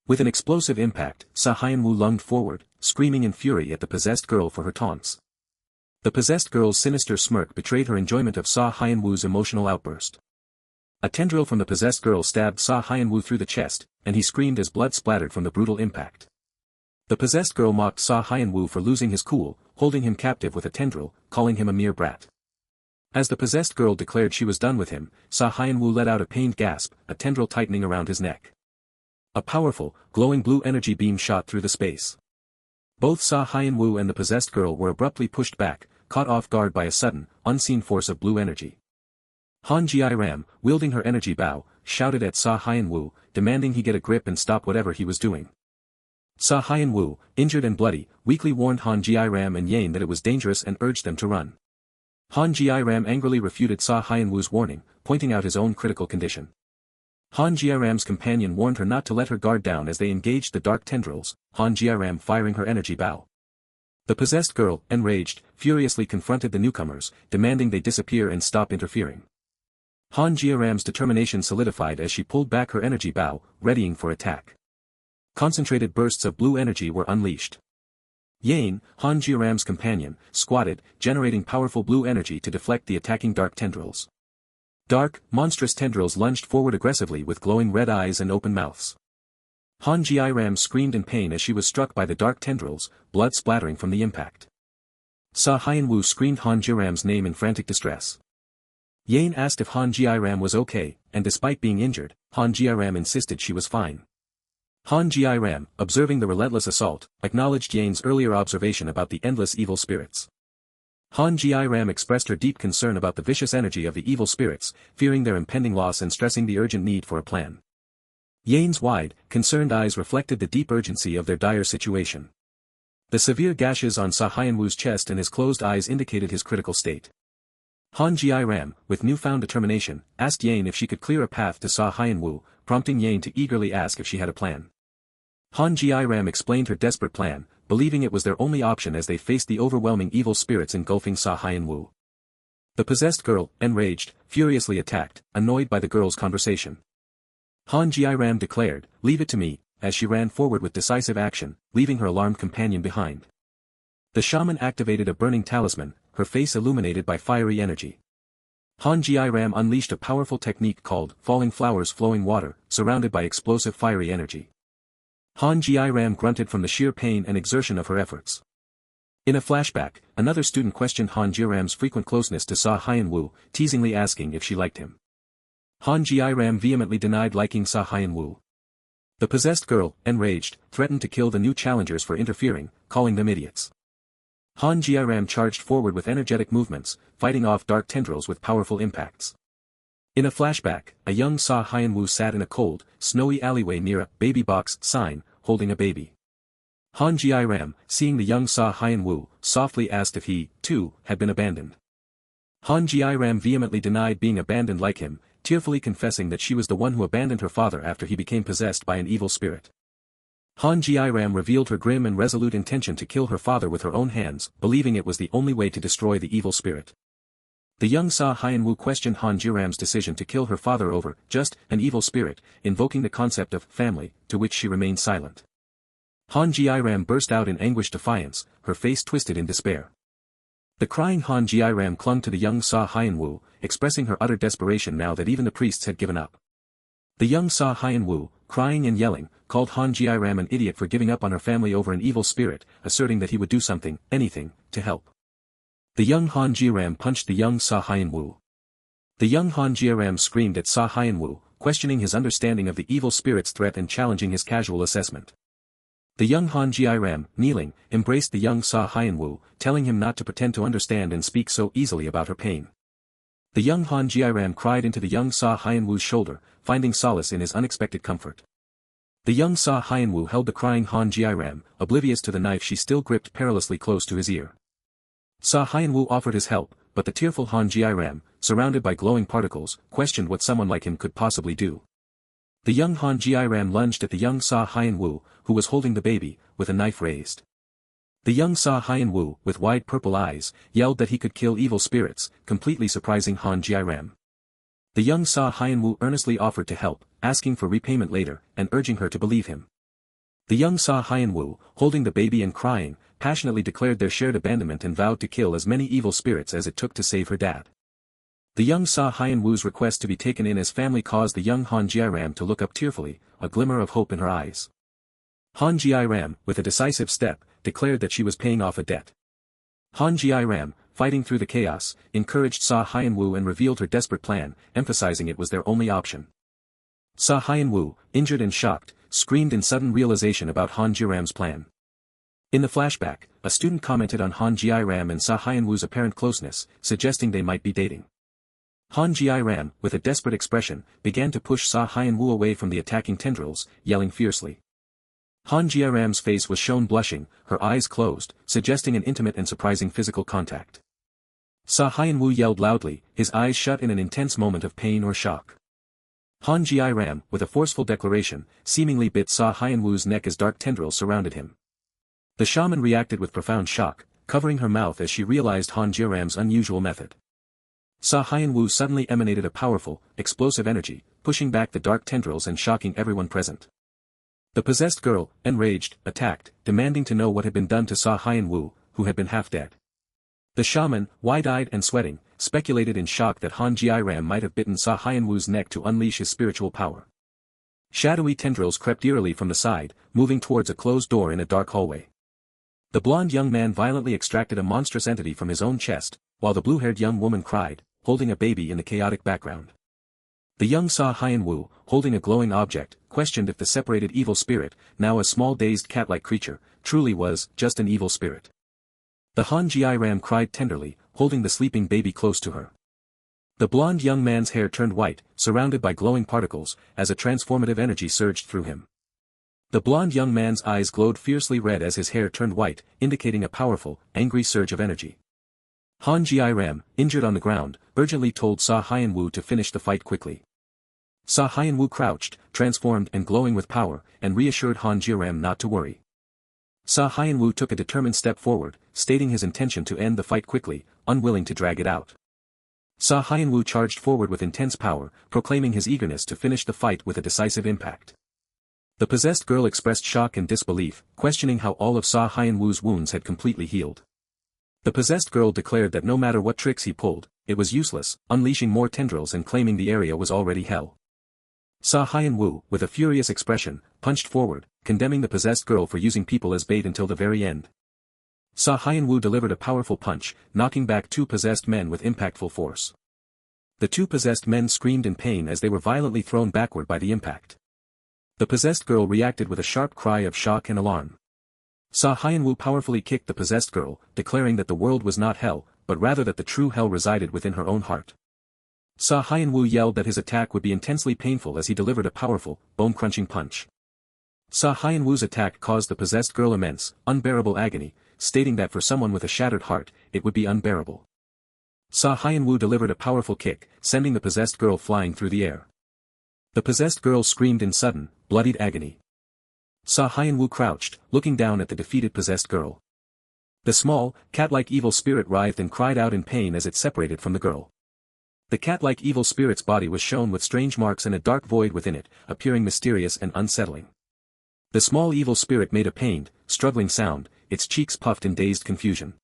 With an explosive impact, Hyeon-woo lunged forward, screaming in fury at the possessed girl for her taunts. The possessed girl's sinister smirk betrayed her enjoyment of Hyeon-woo's emotional outburst. A tendril from the possessed girl stabbed Hyeon-woo through the chest, and he screamed as blood splattered from the brutal impact. The possessed girl mocked Hyeon-woo for losing his cool, holding him captive with a tendril, calling him a mere brat. As the possessed girl declared she was done with him, Hyeon-woo let out a pained gasp, a tendril tightening around his neck. A powerful, glowing blue energy beam shot through the space. Both Hyeon-woo and the possessed girl were abruptly pushed back, caught off guard by a sudden, unseen force of blue energy. Han Ji-ram, wielding her energy bow, shouted at Hyeon-woo, demanding he get a grip and stop whatever he was doing. Hyeon-woo, injured and bloody, weakly warned Han Ji-ram and Yain that it was dangerous and urged them to run. Han Ji-ram angrily refuted Hyeon-woo's warning, pointing out his own critical condition. Han Ji-ram's companion warned her not to let her guard down as they engaged the dark tendrils, Han Ji-ram firing her energy bow. The possessed girl, enraged, furiously confronted the newcomers, demanding they disappear and stop interfering. Han Ji-ram's determination solidified as she pulled back her energy bow, readying for attack. Concentrated bursts of blue energy were unleashed. Yain, Han Ji-ram's companion, squatted, generating powerful blue energy to deflect the attacking dark tendrils. Dark, monstrous tendrils lunged forward aggressively with glowing red eyes and open mouths. Han Ji-ram screamed in pain as she was struck by the dark tendrils, blood splattering from the impact. Hyeon-woo screamed Han Ji-ram's name in frantic distress. Yain asked if Han Ji-ram was okay, and despite being injured, Han Ji-ram insisted she was fine. Han Ji-ram, observing the relentless assault, acknowledged Yain's earlier observation about the endless evil spirits. Han Ji-ram expressed her deep concern about the vicious energy of the evil spirits, fearing their impending loss and stressing the urgent need for a plan. Yain's wide, concerned eyes reflected the deep urgency of their dire situation. The severe gashes on Hyeon-woo's chest and his closed eyes indicated his critical state. Han Ji-ram, with newfound determination, asked Yain if she could clear a path to Hyeon-woo, prompting Yain to eagerly ask if she had a plan. Han Ji-ram explained her desperate plan, believing it was their only option as they faced the overwhelming evil spirits engulfing Hyeon-woo. The possessed girl, enraged, furiously attacked, annoyed by the girl's conversation. Han Ji-ram declared, "Leave it to me," as she ran forward with decisive action, leaving her alarmed companion behind. The shaman activated a burning talisman, her face illuminated by fiery energy. Han Ji-ram unleashed a powerful technique called Falling Flowers Flowing Water, surrounded by explosive fiery energy. Han Ji-ram grunted from the sheer pain and exertion of her efforts. In a flashback, another student questioned Han Ji-ram's frequent closeness to Hyeon-woo, teasingly asking if she liked him. Han Ji-ram vehemently denied liking Hyeon-woo. The possessed girl, enraged, threatened to kill the new challengers for interfering, calling them idiots. Han Ji-ram charged forward with energetic movements, fighting off dark tendrils with powerful impacts. In a flashback, a young Hyeon-woo sat in a cold, snowy alleyway near a baby box sign, holding a baby. Han Ji-ram, seeing the young Hyeon-woo, softly asked if he, too, had been abandoned. Han Ji-ram vehemently denied being abandoned like him, tearfully confessing that she was the one who abandoned her father after he became possessed by an evil spirit. Han Ji-ram revealed her grim and resolute intention to kill her father with her own hands, believing it was the only way to destroy the evil spirit. The young Hyeon-woo questioned Han Ji-ram's decision to kill her father over, just, an evil spirit, invoking the concept of family, to which she remained silent. Han Ji-ram burst out in anguished defiance, her face twisted in despair. The crying Han Ji-ram clung to the young Hyeon-woo, expressing her utter desperation now that even the priests had given up. The young Hyeon-woo, crying and yelling, called Han Ji-ram an idiot for giving up on her family over an evil spirit, asserting that he would do something, anything, to help. The young Han Ji-ram punched the young Hyeon-woo. The young Han Ji-ram screamed at Hyeon-woo, questioning his understanding of the evil spirit's threat and challenging his casual assessment. The young Han Ji-ram, kneeling, embraced the young Hyeon-woo, telling him not to pretend to understand and speak so easily about her pain. The young Han Ji-ram cried into the young Hyeon-woo's shoulder, finding solace in his unexpected comfort. The young Hyeon-woo held the crying Han Ji-ram, oblivious to the knife she still gripped perilously close to his ear. Hyeon-woo offered his help, but the tearful Han Ji-ram, surrounded by glowing particles, questioned what someone like him could possibly do. The young Han Ji-ram lunged at the young Hyeon-woo, who was holding the baby, with a knife raised. The young Hyeon-woo, with wide purple eyes, yelled that he could kill evil spirits, completely surprising Han Ji-ram. The young Hyeon-woo earnestly offered to help, asking for repayment later, and urging her to believe him. The young Hyeon-woo, holding the baby and crying, passionately declared their shared abandonment and vowed to kill as many evil spirits as it took to save her dad. The young Hyeon-woo's request to be taken in as family caused the young Han Ji-ram to look up tearfully, a glimmer of hope in her eyes. Han Ji-ram, with a decisive step, declared that she was paying off a debt. Han Ji-ram, fighting through the chaos, encouraged Hyeon-woo and revealed her desperate plan, emphasizing it was their only option. Hyeon-woo, injured and shocked, screamed in sudden realization about Han Ji-ram's plan. In the flashback, a student commented on Han Ji-ram and Seo Hyun-woo's apparent closeness, suggesting they might be dating. Han Ji-ram, with a desperate expression, began to push Seo Hyun-woo away from the attacking tendrils, yelling fiercely. Han Ji-ram's face was shown blushing, her eyes closed, suggesting an intimate and surprising physical contact. Seo Hyun-woo yelled loudly, his eyes shut in an intense moment of pain or shock. Han Ji-ram, with a forceful declaration, seemingly bit Seo Hyun-woo's neck as dark tendrils surrounded him. The shaman reacted with profound shock, covering her mouth as she realized Han Ji-ram's unusual method. Seo Hyun-woo suddenly emanated a powerful, explosive energy, pushing back the dark tendrils and shocking everyone present. The possessed girl, enraged, attacked, demanding to know what had been done to Seo Hyun-woo, who had been half dead. The shaman, wide-eyed and sweating, speculated in shock that Han Ji-ram might have bitten Seo Hyun-woo's neck to unleash his spiritual power. Shadowy tendrils crept eerily from the side, moving towards a closed door in a dark hallway. The blonde young man violently extracted a monstrous entity from his own chest, while the blue-haired young woman cried, holding a baby in the chaotic background. The young Seo Hyun-woo, holding a glowing object, questioned if the separated evil spirit, now a small dazed cat-like creature, truly was just an evil spirit. The Han Ji-ram cried tenderly, holding the sleeping baby close to her. The blonde young man's hair turned white, surrounded by glowing particles, as a transformative energy surged through him. The blonde young man's eyes glowed fiercely red as his hair turned white, indicating a powerful, angry surge of energy. Han Ji-ram, injured on the ground, urgently told Seo Hyun-woo to finish the fight quickly. Seo Hyun-woo crouched, transformed and glowing with power, and reassured Han Ji-ram not to worry. Seo Hyun-woo took a determined step forward, stating his intention to end the fight quickly, unwilling to drag it out. Seo Hyun-woo charged forward with intense power, proclaiming his eagerness to finish the fight with a decisive impact. The possessed girl expressed shock and disbelief, questioning how all of Seo Hyun-woo's wounds had completely healed. The possessed girl declared that no matter what tricks he pulled, it was useless, unleashing more tendrils and claiming the area was already hell. Seo Hyun-woo, with a furious expression, punched forward, condemning the possessed girl for using people as bait until the very end. Seo Hyun-woo delivered a powerful punch, knocking back two possessed men with impactful force. The two possessed men screamed in pain as they were violently thrown backward by the impact. The possessed girl reacted with a sharp cry of shock and alarm. Seo Hyun-woo powerfully kicked the possessed girl, declaring that the world was not hell, but rather that the true hell resided within her own heart. Seo Hyun-woo yelled that his attack would be intensely painful as he delivered a powerful, bone-crunching punch. Seo Hyun-woo's attack caused the possessed girl immense, unbearable agony, stating that for someone with a shattered heart, it would be unbearable. Seo Hyun-woo delivered a powerful kick, sending the possessed girl flying through the air. The possessed girl screamed in sudden, bloodied agony. Seo Hyun-woo crouched, looking down at the defeated possessed girl. The small, cat-like evil spirit writhed and cried out in pain as it separated from the girl. The cat-like evil spirit's body was shown with strange marks and a dark void within it, appearing mysterious and unsettling. The small evil spirit made a pained, struggling sound, its cheeks puffed in dazed confusion.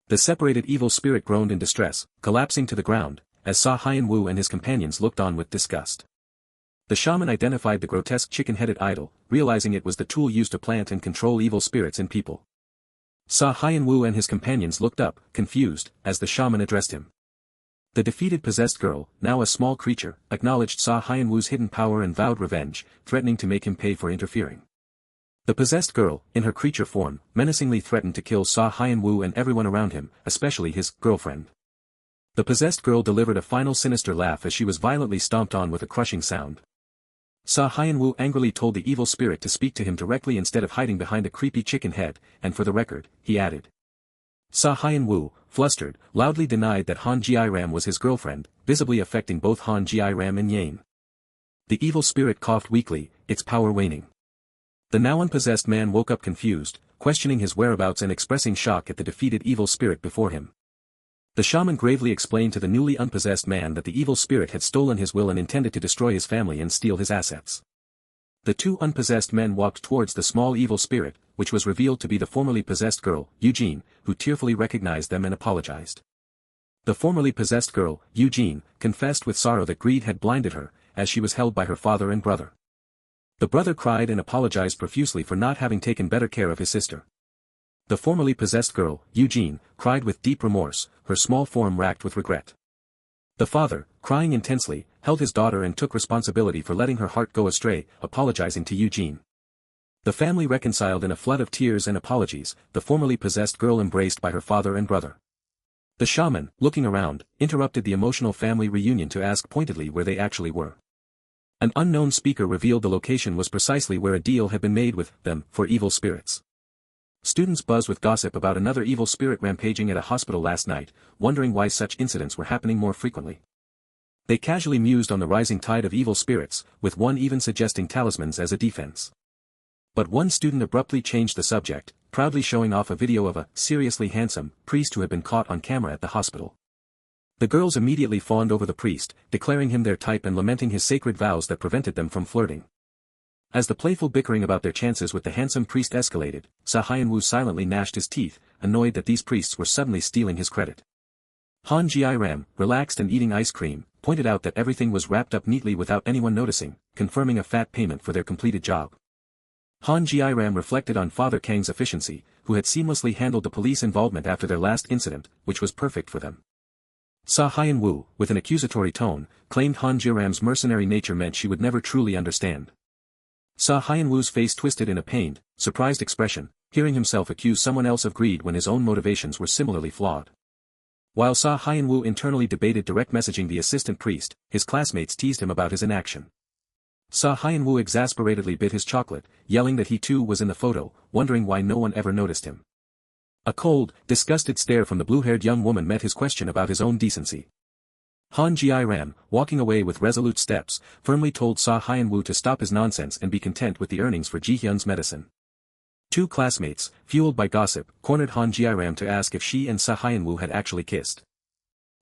The separated evil spirit groaned in distress, collapsing to the ground, as Seo Hyun-woo and his companions looked on with disgust. The shaman identified the grotesque chicken-headed idol, realizing it was the tool used to plant and control evil spirits in people. Seo Hyun-woo and his companions looked up, confused, as the shaman addressed him. The defeated possessed girl, now a small creature, acknowledged Seo Hyun-woo's hidden power and vowed revenge, threatening to make him pay for interfering. The possessed girl, in her creature form, menacingly threatened to kill Seo Hyun-woo and everyone around him, especially his girlfriend. The possessed girl delivered a final sinister laugh as she was violently stomped on with a crushing sound. Seo Hyun-woo angrily told the evil spirit to speak to him directly instead of hiding behind a creepy chicken head, and for the record, he added. Seo Hyun-woo, flustered, loudly denied that Han Ji-ram was his girlfriend, visibly affecting both Han Ji-ram and Yane. The evil spirit coughed weakly, its power waning. The now unpossessed man woke up confused, questioning his whereabouts and expressing shock at the defeated evil spirit before him. The shaman gravely explained to the newly unpossessed man that the evil spirit had stolen his will and intended to destroy his family and steal his assets. The two unpossessed men walked towards the small evil spirit, which was revealed to be the formerly possessed girl, Eugene, who tearfully recognized them and apologized. The formerly possessed girl, Eugene, confessed with sorrow that greed had blinded her, as she was held by her father and brother. The brother cried and apologized profusely for not having taken better care of his sister. The formerly possessed girl, Eugene, cried with deep remorse, her small form racked with regret. The father, crying intensely, held his daughter and took responsibility for letting her heart go astray, apologizing to Eugene. The family reconciled in a flood of tears and apologies, the formerly possessed girl embraced by her father and brother. The shaman, looking around, interrupted the emotional family reunion to ask pointedly where they actually were. An unknown speaker revealed the location was precisely where a deal had been made with them for evil spirits. Students buzzed with gossip about another evil spirit rampaging at a hospital last night, wondering why such incidents were happening more frequently. They casually mused on the rising tide of evil spirits, with one even suggesting talismans as a defense. But one student abruptly changed the subject, proudly showing off a video of a seriously handsome priest who had been caught on camera at the hospital. The girls immediately fawned over the priest, declaring him their type and lamenting his sacred vows that prevented them from flirting. As the playful bickering about their chances with the handsome priest escalated, Hyeon-woo silently gnashed his teeth, annoyed that these priests were suddenly stealing his credit. Han Ji-ram, relaxed and eating ice cream, pointed out that everything was wrapped up neatly without anyone noticing, confirming a fat payment for their completed job. Han Ji-ram reflected on Father Kang's efficiency, who had seamlessly handled the police involvement after their last incident, which was perfect for them. Hyeon-woo, with an accusatory tone, claimed Han Ji-ram's mercenary nature meant she would never truly understand. Hyeon-woo's face twisted in a pained, surprised expression, hearing himself accuse someone else of greed when his own motivations were similarly flawed. While Hyeon-woo internally debated direct messaging the assistant priest, his classmates teased him about his inaction. Hyeon-woo exasperatedly bit his chocolate, yelling that he too was in the photo, wondering why no one ever noticed him. A cold, disgusted stare from the blue-haired young woman met his question about his own decency. Han Ji-ram, walking away with resolute steps, firmly told Hyeon-woo to stop his nonsense and be content with the earnings for Ji-hyun's medicine. Two classmates, fueled by gossip, cornered Han Ji-ram to ask if she and Hyeon-woo had actually kissed.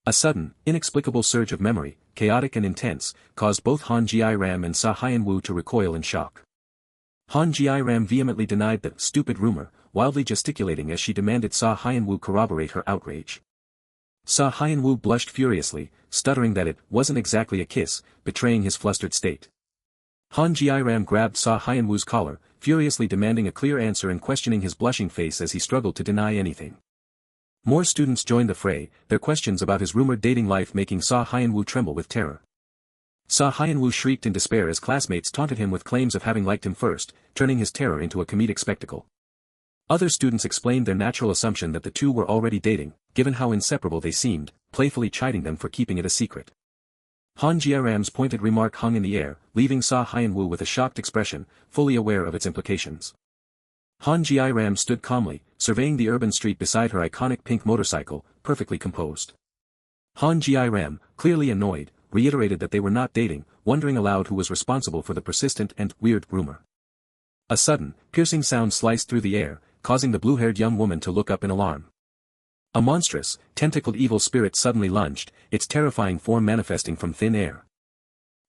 A sudden, inexplicable surge of memory, chaotic and intense, caused both Han Ji-ram and Hyeon-woo to recoil in shock. Han Ji-ram vehemently denied the stupid rumor, wildly gesticulating as she demanded Hyeon-woo corroborate her outrage. Hyeon-woo blushed furiously, stuttering that it wasn't exactly a kiss, betraying his flustered state. Han Ji-ram grabbed Hyeon-woo's collar, furiously demanding a clear answer and questioning his blushing face as he struggled to deny anything. More students joined the fray, their questions about his rumored dating life making Hyeon-woo tremble with terror. Hyeon-woo shrieked in despair as classmates taunted him with claims of having liked him first, turning his terror into a comedic spectacle. Other students explained their natural assumption that the two were already dating, given how inseparable they seemed, playfully chiding them for keeping it a secret. Han Ji-ram's pointed remark hung in the air, leaving Hyeon-woo with a shocked expression, fully aware of its implications. Han Ji-ram stood calmly, surveying the urban street beside her iconic pink motorcycle, perfectly composed. Han Ji-ram, clearly annoyed, reiterated that they were not dating, wondering aloud who was responsible for the persistent and weird rumor. A sudden, piercing sound sliced through the air, causing the blue-haired young woman to look up in alarm. A monstrous, tentacled evil spirit suddenly lunged, its terrifying form manifesting from thin air.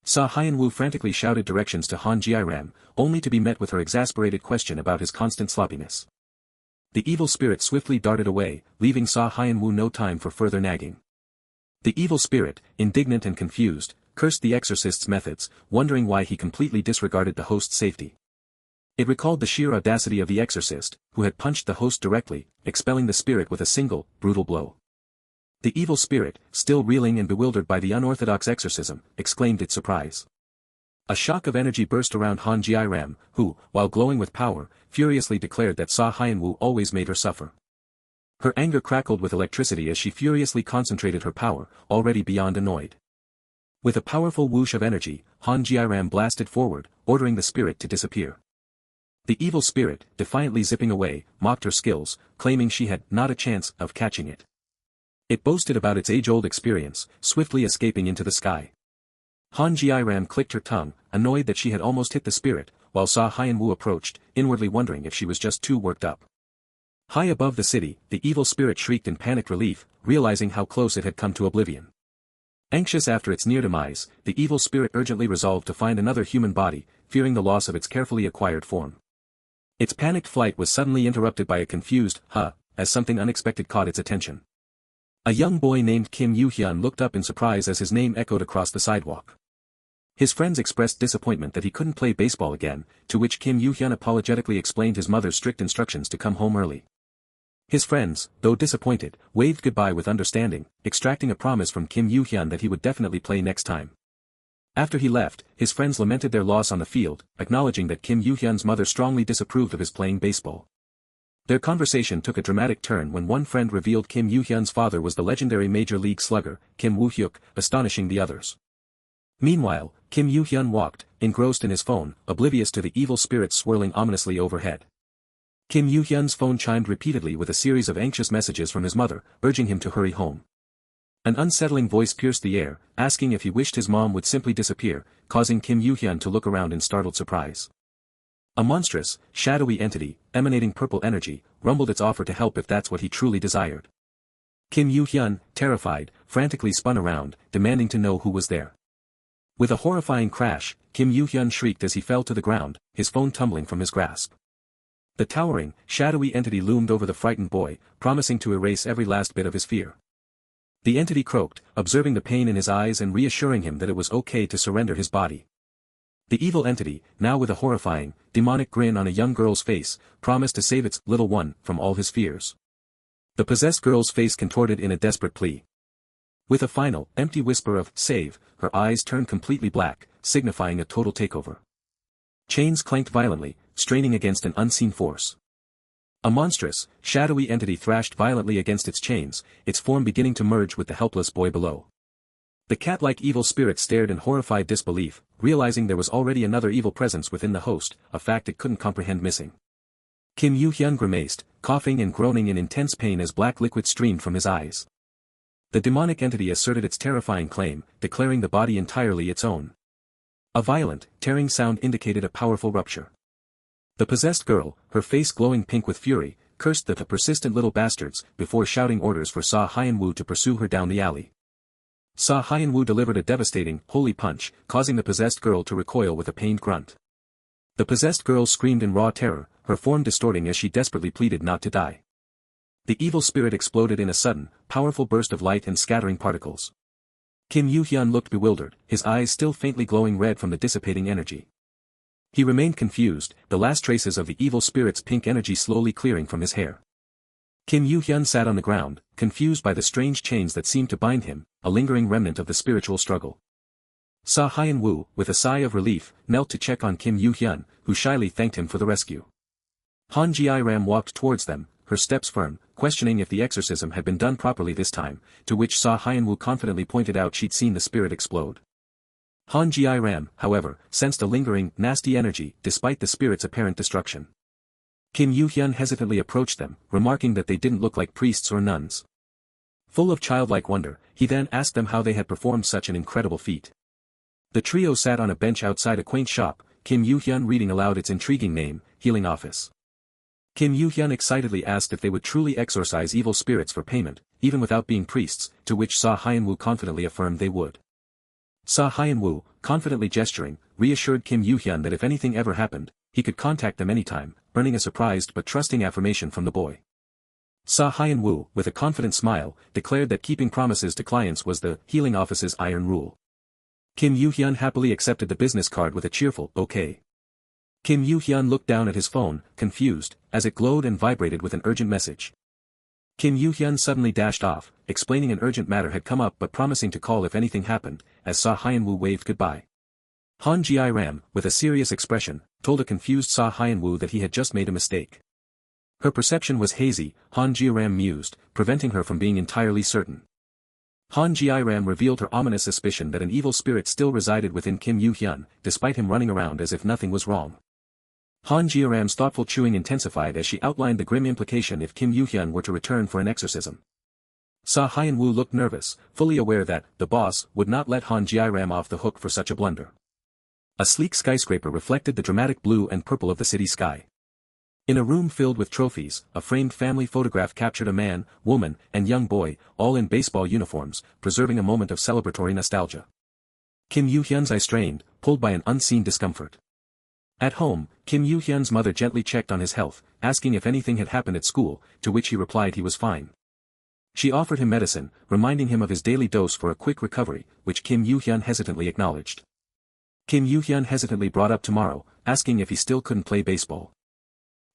Hyeon-woo frantically shouted directions to Han Ji-ram, only to be met with her exasperated question about his constant sloppiness. The evil spirit swiftly darted away, leaving Hyeon-woo no time for further nagging. The evil spirit, indignant and confused, cursed the exorcist's methods, wondering why he completely disregarded the host's safety. It recalled the sheer audacity of the exorcist, who had punched the host directly, expelling the spirit with a single, brutal blow. The evil spirit, still reeling and bewildered by the unorthodox exorcism, exclaimed its surprise. A shock of energy burst around Han Ji-ram, who, while glowing with power, furiously declared that Hyeon-woo always made her suffer. Her anger crackled with electricity as she furiously concentrated her power, already beyond annoyed. With a powerful whoosh of energy, Han Ji-ram blasted forward, ordering the spirit to disappear. The evil spirit, defiantly zipping away, mocked her skills, claiming she had not a chance of catching it. It boasted about its age-old experience, swiftly escaping into the sky. Han Ji-ram clicked her tongue, annoyed that she had almost hit the spirit, while Hyeon-woo approached, inwardly wondering if she was just too worked up. High above the city, the evil spirit shrieked in panicked relief, realizing how close it had come to oblivion. Anxious after its near demise, the evil spirit urgently resolved to find another human body, fearing the loss of its carefully acquired form. Its panicked flight was suddenly interrupted by a confused, "huh," as something unexpected caught its attention. A young boy named Kim Yoo-hyun looked up in surprise as his name echoed across the sidewalk. His friends expressed disappointment that he couldn't play baseball again, to which Kim Yoo-hyun apologetically explained his mother's strict instructions to come home early. His friends, though disappointed, waved goodbye with understanding, extracting a promise from Kim Yoo-hyun that he would definitely play next time. After he left, his friends lamented their loss on the field, acknowledging that Kim Yoo-hyun's mother strongly disapproved of his playing baseball. Their conversation took a dramatic turn when one friend revealed Kim Yoo-hyun's father was the legendary major league slugger, Kim Woo-hyuk, astonishing the others. Meanwhile, Kim Yoo-hyun walked, engrossed in his phone, oblivious to the evil spirits swirling ominously overhead. Kim Yoo-hyun's phone chimed repeatedly with a series of anxious messages from his mother, urging him to hurry home. An unsettling voice pierced the air, asking if he wished his mom would simply disappear, causing Kim Yoo-hyun to look around in startled surprise. A monstrous, shadowy entity, emanating purple energy, rumbled its offer to help if that's what he truly desired. Kim Yoo-hyun, terrified, frantically spun around, demanding to know who was there. With a horrifying crash, Kim Yoo-hyun shrieked as he fell to the ground, his phone tumbling from his grasp. The towering, shadowy entity loomed over the frightened boy, promising to erase every last bit of his fear. The entity croaked, observing the pain in his eyes and reassuring him that it was okay to surrender his body. The evil entity, now with a horrifying, demonic grin on a young girl's face, promised to save its little one from all his fears. The possessed girl's face contorted in a desperate plea. With a final, empty whisper of "save," her eyes turned completely black, signifying a total takeover. Chains clanked violently, straining against an unseen force. A monstrous, shadowy entity thrashed violently against its chains, its form beginning to merge with the helpless boy below. The cat-like evil spirit stared in horrified disbelief, realizing there was already another evil presence within the host, a fact it couldn't comprehend missing. Kim Yoo-hyun grimaced, coughing and groaning in intense pain as black liquid streamed from his eyes. The demonic entity asserted its terrifying claim, declaring the body entirely its own. A violent, tearing sound indicated a powerful rupture. The possessed girl, her face glowing pink with fury, cursed the persistent little bastards, before shouting orders for Hyeon-woo to pursue her down the alley. Hyeon-woo delivered a devastating, holy punch, causing the possessed girl to recoil with a pained grunt. The possessed girl screamed in raw terror, her form distorting as she desperately pleaded not to die. The evil spirit exploded in a sudden, powerful burst of light and scattering particles. Kim Yoo-hyun looked bewildered, his eyes still faintly glowing red from the dissipating energy. He remained confused, the last traces of the evil spirit's pink energy slowly clearing from his hair. Kim Yoo-hyun sat on the ground, confused by the strange chains that seemed to bind him, a lingering remnant of the spiritual struggle. Hyeon-woo, with a sigh of relief, knelt to check on Kim Yoo-hyun, who shyly thanked him for the rescue. Han Ji-ram walked towards them, her steps firm, questioning if the exorcism had been done properly this time, to which Hyeon-woo confidently pointed out she'd seen the spirit explode. Han Ji-ram, however, sensed a lingering, nasty energy, despite the spirit's apparent destruction. Kim Yoo-hyun hesitantly approached them, remarking that they didn't look like priests or nuns. Full of childlike wonder, he then asked them how they had performed such an incredible feat. The trio sat on a bench outside a quaint shop, Kim Yoo-hyun reading aloud its intriguing name, Healing Office. Kim Yoo-hyun excitedly asked if they would truly exorcise evil spirits for payment, even without being priests, to which Hyeon-woo confidently affirmed they would. Hyeon-woo, confidently gesturing, reassured Kim Yoo-hyun that if anything ever happened, he could contact them anytime, earning a surprised but trusting affirmation from the boy. Hyeon-woo, with a confident smile, declared that keeping promises to clients was the healing office's iron rule. Kim Yoo-hyun happily accepted the business card with a cheerful "okay." Kim Yoo-hyun looked down at his phone, confused, as it glowed and vibrated with an urgent message. Kim Yoo-hyun suddenly dashed off, explaining an urgent matter had come up but promising to call if anything happened, as Hyeon-woo waved goodbye. Han Ji-ram, with a serious expression, told a confused Hyeon-woo that he had just made a mistake. Her perception was hazy, Han Ji-ram mused, preventing her from being entirely certain. Han Ji-ram revealed her ominous suspicion that an evil spirit still resided within Kim Yoo-hyun, despite him running around as if nothing was wrong. Han Ji-ram's thoughtful chewing intensified as she outlined the grim implication if Kim Yoo-hyun were to return for an exorcism. Hyeon-woo looked nervous, fully aware that the boss would not let Han Ji-ram off the hook for such a blunder. A sleek skyscraper reflected the dramatic blue and purple of the city sky. In a room filled with trophies, a framed family photograph captured a man, woman, and young boy, all in baseball uniforms, preserving a moment of celebratory nostalgia. Kim Yoo-hyun's eye strained, pulled by an unseen discomfort. At home, Kim Yoo-hyun's mother gently checked on his health, asking if anything had happened at school, to which he replied he was fine. She offered him medicine, reminding him of his daily dose for a quick recovery, which Kim Yoo-hyun hesitantly acknowledged. Kim Yoo-hyun hesitantly brought up tomorrow, asking if he still couldn't play baseball.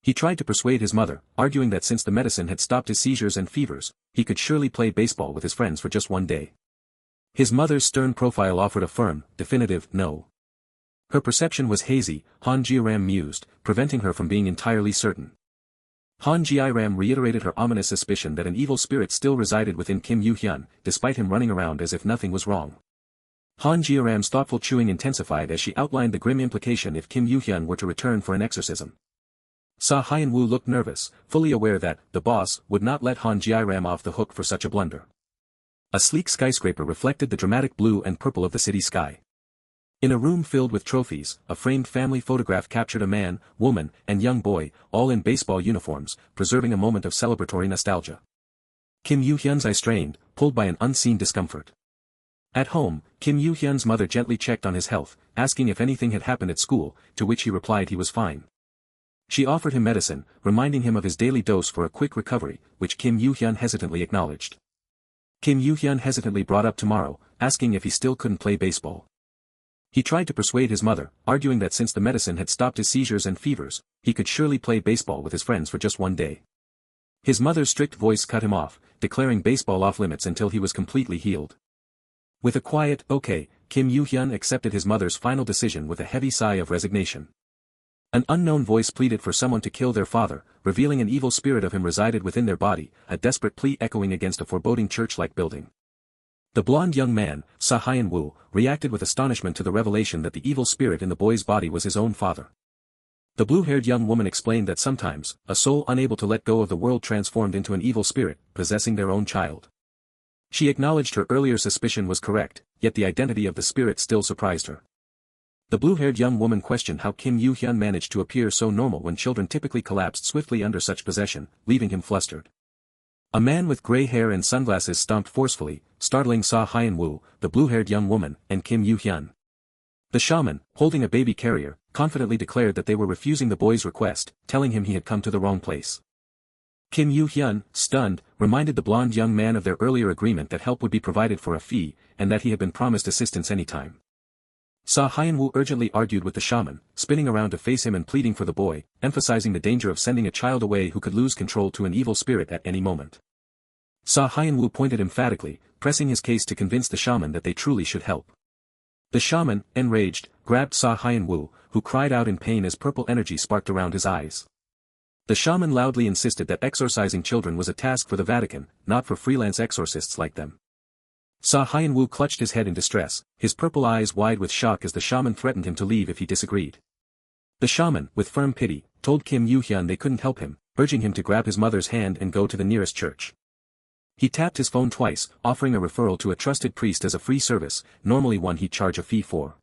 He tried to persuade his mother, arguing that since the medicine had stopped his seizures and fevers, he could surely play baseball with his friends for just one day. His mother's stern profile offered a firm, definitive no. Her perception was hazy, Han Ji-ram mused, preventing her from being entirely certain. Han Ji-ram reiterated her ominous suspicion that an evil spirit still resided within Kim Yoo-hyun, despite him running around as if nothing was wrong. Han Ji-ram's thoughtful chewing intensified as she outlined the grim implication if Kim Yoo-hyun were to return for an exorcism. Hyeon-woo looked nervous, fully aware that the boss would not let Han Ji-ram off the hook for such a blunder. A sleek skyscraper reflected the dramatic blue and purple of the city sky. In a room filled with trophies, a framed family photograph captured a man, woman, and young boy, all in baseball uniforms, preserving a moment of celebratory nostalgia. Kim Yoo-hyun's eyes strained, pulled by an unseen discomfort. At home, Kim Yoo-hyun's mother gently checked on his health, asking if anything had happened at school, to which he replied he was fine. She offered him medicine, reminding him of his daily dose for a quick recovery, which Kim Yoo-hyun hesitantly acknowledged. Kim Yoo-hyun hesitantly brought up tomorrow, asking if he still couldn't play baseball. He tried to persuade his mother, arguing that since the medicine had stopped his seizures and fevers, he could surely play baseball with his friends for just one day. His mother's strict voice cut him off, declaring baseball off limits until he was completely healed. With a quiet, okay, Kim Yoo-hyun accepted his mother's final decision with a heavy sigh of resignation. An unknown voice pleaded for someone to kill their father, revealing an evil spirit of him resided within their body, a desperate plea echoing against a foreboding church-like building. The blonde young man, Hyeon-woo, reacted with astonishment to the revelation that the evil spirit in the boy's body was his own father. The blue-haired young woman explained that sometimes, a soul unable to let go of the world transformed into an evil spirit, possessing their own child. She acknowledged her earlier suspicion was correct, yet the identity of the spirit still surprised her. The blue-haired young woman questioned how Kim Yoo-hyun managed to appear so normal when children typically collapsed swiftly under such possession, leaving him flustered. A man with gray hair and sunglasses stomped forcefully, startling Hyeon-woo, the blue-haired young woman, and Kim Yoo-hyun. The shaman, holding a baby carrier, confidently declared that they were refusing the boy's request, telling him he had come to the wrong place. Kim Yoo-hyun, stunned, reminded the blonde young man of their earlier agreement that help would be provided for a fee, and that he had been promised assistance anytime. Hyeon-woo urgently argued with the shaman, spinning around to face him and pleading for the boy, emphasizing the danger of sending a child away who could lose control to an evil spirit at any moment. Hyeon-woo pointed emphatically, pressing his case to convince the shaman that they truly should help. The shaman, enraged, grabbed Hyeon-woo, who cried out in pain as purple energy sparked around his eyes. The shaman loudly insisted that exorcising children was a task for the Vatican, not for freelance exorcists like them. Hyeon-woo clutched his head in distress, his purple eyes wide with shock as the shaman threatened him to leave if he disagreed. The shaman, with firm pity, told Kim Yoo-hyun they couldn't help him, urging him to grab his mother's hand and go to the nearest church. He tapped his phone twice, offering a referral to a trusted priest as a free service, normally one he'd charge a fee for.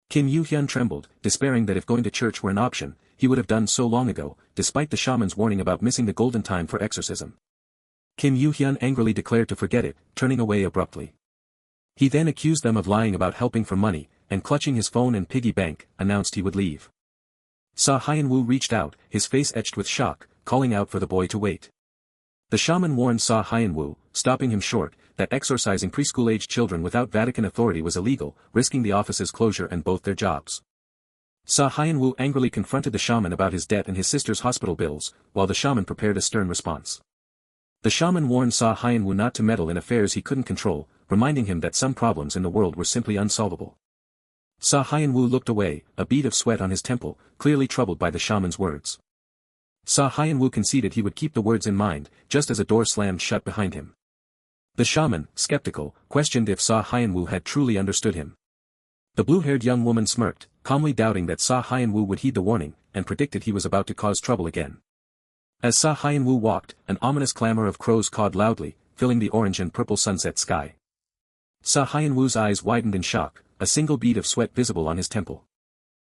Kim Yoo-hyun trembled, despairing that if going to church were an option, he would have done so long ago, despite the shaman's warning about missing the golden time for exorcism. Kim Yoo-hyun angrily declared to forget it, turning away abruptly. He then accused them of lying about helping for money, and clutching his phone and piggy bank, announced he would leave. Hyeon-woo reached out, his face etched with shock, calling out for the boy to wait. The shaman warned Hyeon-woo, stopping him short, that exorcising preschool-aged children without Vatican authority was illegal, risking the office's closure and both their jobs. Hyeon-woo angrily confronted the shaman about his debt and his sister's hospital bills, while the shaman prepared a stern response. The shaman warned Hyeon-woo not to meddle in affairs he couldn't control, reminding him that some problems in the world were simply unsolvable. Hyeon-woo looked away, a bead of sweat on his temple, clearly troubled by the shaman's words. Hyeon-woo conceded he would keep the words in mind, just as a door slammed shut behind him. The shaman, skeptical, questioned if Hyeon-woo had truly understood him. The blue-haired young woman smirked, calmly doubting that Hyeon-woo would heed the warning, and predicted he was about to cause trouble again. As Hyeon-woo walked, an ominous clamor of crows cawed loudly, filling the orange and purple sunset sky. Hyeon-woo's eyes widened in shock, a single bead of sweat visible on his temple.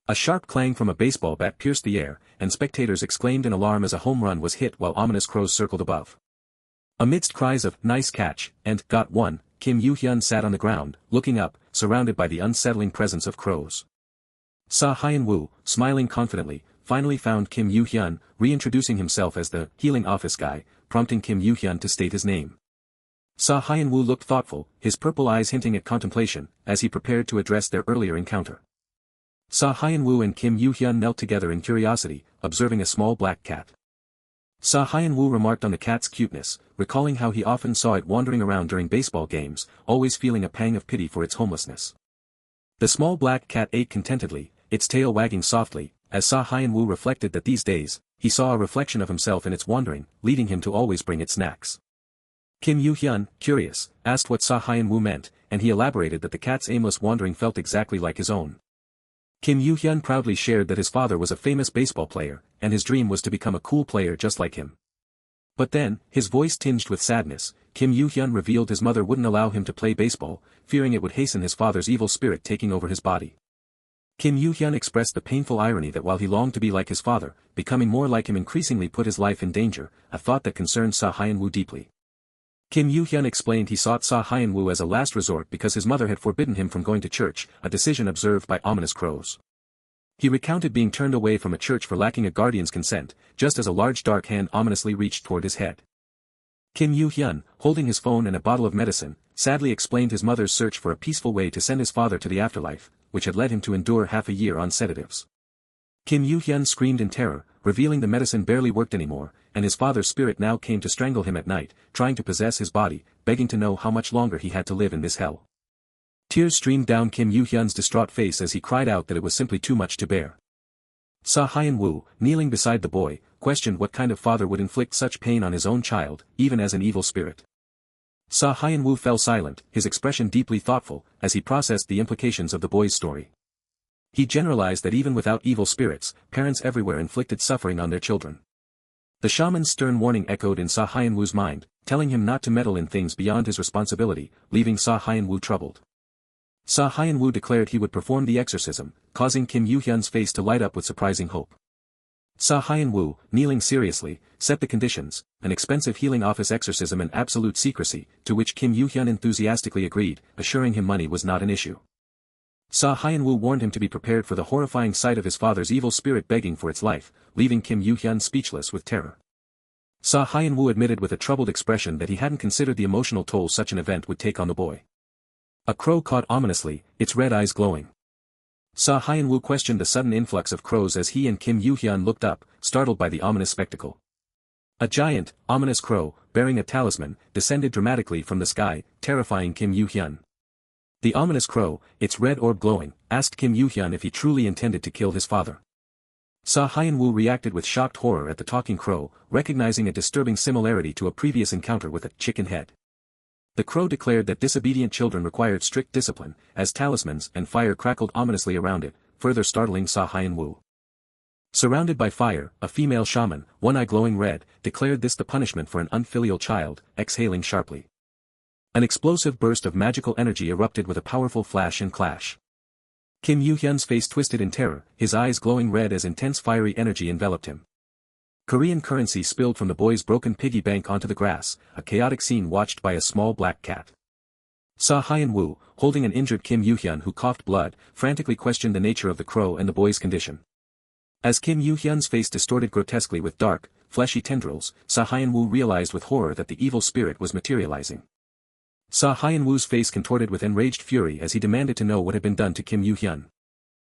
A sharp clang from a baseball bat pierced the air, and spectators exclaimed in alarm as a home run was hit while ominous crows circled above. Amidst cries of "nice catch" and "got one," Kim Yoo-hyun sat on the ground, looking up, surrounded by the unsettling presence of crows. Hyeon-woo, smiling confidently, finally found Kim Yoo-hyun, reintroducing himself as the healing office guy, prompting Kim Yoo-hyun to state his name. Hyeon-woo looked thoughtful, his purple eyes hinting at contemplation, as he prepared to address their earlier encounter. Hyeon-woo and Kim Yoo-hyun knelt together in curiosity, observing a small black cat. Hyeon-woo remarked on the cat's cuteness, recalling how he often saw it wandering around during baseball games, always feeling a pang of pity for its homelessness. The small black cat ate contentedly, its tail wagging softly, as Hyeon-woo reflected that these days, he saw a reflection of himself in its wandering, leading him to always bring it snacks. Kim Yoo-hyun, curious, asked what Hyeon-woo meant, and he elaborated that the cat's aimless wandering felt exactly like his own. Kim Yoo-hyun proudly shared that his father was a famous baseball player, and his dream was to become a cool player just like him. But then, his voice tinged with sadness, Kim Yoo-hyun revealed his mother wouldn't allow him to play baseball, fearing it would hasten his father's evil spirit taking over his body. Kim Yoo-hyun expressed the painful irony that while he longed to be like his father, becoming more like him increasingly put his life in danger, a thought that concerned Hyeon-woo deeply. Kim Yoo-hyun explained he sought Hyeon-woo as a last resort because his mother had forbidden him from going to church, a decision observed by ominous crows. He recounted being turned away from a church for lacking a guardian's consent, just as a large dark hand ominously reached toward his head. Kim Yoo-hyun, holding his phone and a bottle of medicine, sadly explained his mother's search for a peaceful way to send his father to the afterlife, which had led him to endure half a year on sedatives. Kim Yoo-hyun screamed in terror, revealing the medicine barely worked anymore, and his father's spirit now came to strangle him at night, trying to possess his body, begging to know how much longer he had to live in this hell. Tears streamed down Kim Yoo-hyun's distraught face as he cried out that it was simply too much to bear. Hyeon-woo, kneeling beside the boy, questioned what kind of father would inflict such pain on his own child, even as an evil spirit. Hyeon-woo fell silent, his expression deeply thoughtful, as he processed the implications of the boy's story. He generalized that even without evil spirits, parents everywhere inflicted suffering on their children. The shaman's stern warning echoed in Hyeon-woo's mind, telling him not to meddle in things beyond his responsibility, leaving Hyeon-woo troubled. Hyeon-woo declared he would perform the exorcism, causing Kim Yoo-hyun's face to light up with surprising hope. Hyeon-woo, kneeling seriously, set the conditions, an expensive healing office exorcism and absolute secrecy, to which Kim Yoo-hyun enthusiastically agreed, assuring him money was not an issue. Hyeon-woo warned him to be prepared for the horrifying sight of his father's evil spirit begging for its life, leaving Kim Yoo-hyun speechless with terror. Hyeon-woo admitted with a troubled expression that he hadn't considered the emotional toll such an event would take on the boy. A crow cawed ominously, its red eyes glowing. Hyeon-woo questioned the sudden influx of crows as he and Kim Yoo-hyun looked up, startled by the ominous spectacle. A giant, ominous crow, bearing a talisman, descended dramatically from the sky, terrifying Kim Yoo-hyun. The ominous crow, its red orb glowing, asked Kim Yoo-hyun if he truly intended to kill his father. Hyeon-woo reacted with shocked horror at the talking crow, recognizing a disturbing similarity to a previous encounter with a chicken head. The crow declared that disobedient children required strict discipline, as talismans and fire crackled ominously around it, further startling Hyeon-woo. Surrounded by fire, a female shaman, one eye glowing red, declared this the punishment for an unfilial child, exhaling sharply. An explosive burst of magical energy erupted with a powerful flash and clash. Kim Yoo-hyun's face twisted in terror, his eyes glowing red as intense fiery energy enveloped him. Korean currency spilled from the boy's broken piggy bank onto the grass, a chaotic scene watched by a small black cat. Hyeon-woo, holding an injured Kim Yoo-hyun who coughed blood, frantically questioned the nature of the crow and the boy's condition. As Kim Yoo-hyun's face distorted grotesquely with dark, fleshy tendrils, Hyeon-woo realized with horror that the evil spirit was materializing. Hyeon-woo's face contorted with enraged fury as he demanded to know what had been done to Kim Yoo-hyun.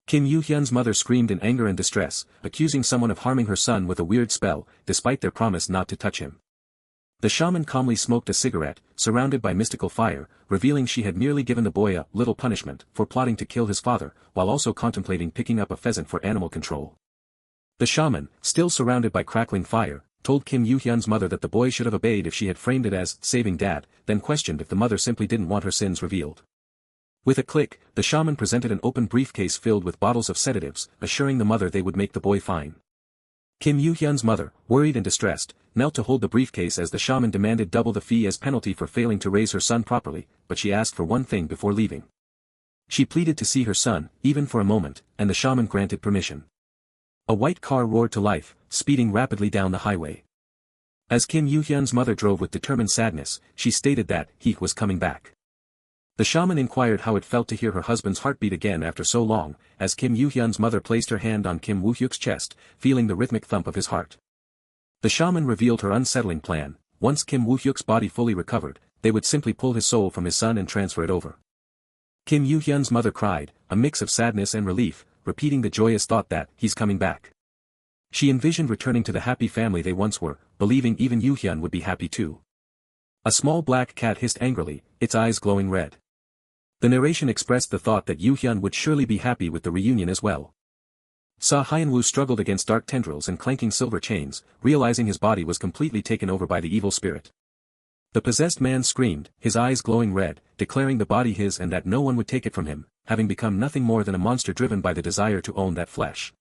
Kim Yoo-hyun's mother screamed in anger and distress, accusing someone of harming her son with a weird spell, despite their promise not to touch him. The shaman calmly smoked a cigarette, surrounded by mystical fire, revealing she had merely given the boy a little punishment for plotting to kill his father, while also contemplating picking up a pheasant for animal control. The shaman, still surrounded by crackling fire, told Kim Yoo-hyun's mother that the boy should have obeyed if she had framed it as saving dad, then questioned if the mother simply didn't want her sins revealed. With a click, the shaman presented an open briefcase filled with bottles of sedatives, assuring the mother they would make the boy fine. Kim Yoo-hyun's mother, worried and distressed, knelt to hold the briefcase as the shaman demanded double the fee as penalty for failing to raise her son properly, but she asked for one thing before leaving. She pleaded to see her son, even for a moment, and the shaman granted permission. A white car roared to life, speeding rapidly down the highway. As Kim Yoo-hyun's mother drove with determined sadness, she stated that he was coming back. The shaman inquired how it felt to hear her husband's heartbeat again after so long, as Kim Yoo-hyun's mother placed her hand on Kim Woo-hyuk's chest, feeling the rhythmic thump of his heart. The shaman revealed her unsettling plan: once Kim Woo-hyuk's body fully recovered, they would simply pull his soul from his son and transfer it over. Kim Yoo-hyun's mother cried, a mix of sadness and relief, repeating the joyous thought that he's coming back. She envisioned returning to the happy family they once were, believing even Yoo-hyun would be happy too. A small black cat hissed angrily, its eyes glowing red. The narration expressed the thought that Yoo-hyun would surely be happy with the reunion as well. Hyeon-woo struggled against dark tendrils and clanking silver chains, realizing his body was completely taken over by the evil spirit. The possessed man screamed, his eyes glowing red, declaring the body his and that no one would take it from him, having become nothing more than a monster driven by the desire to own that flesh.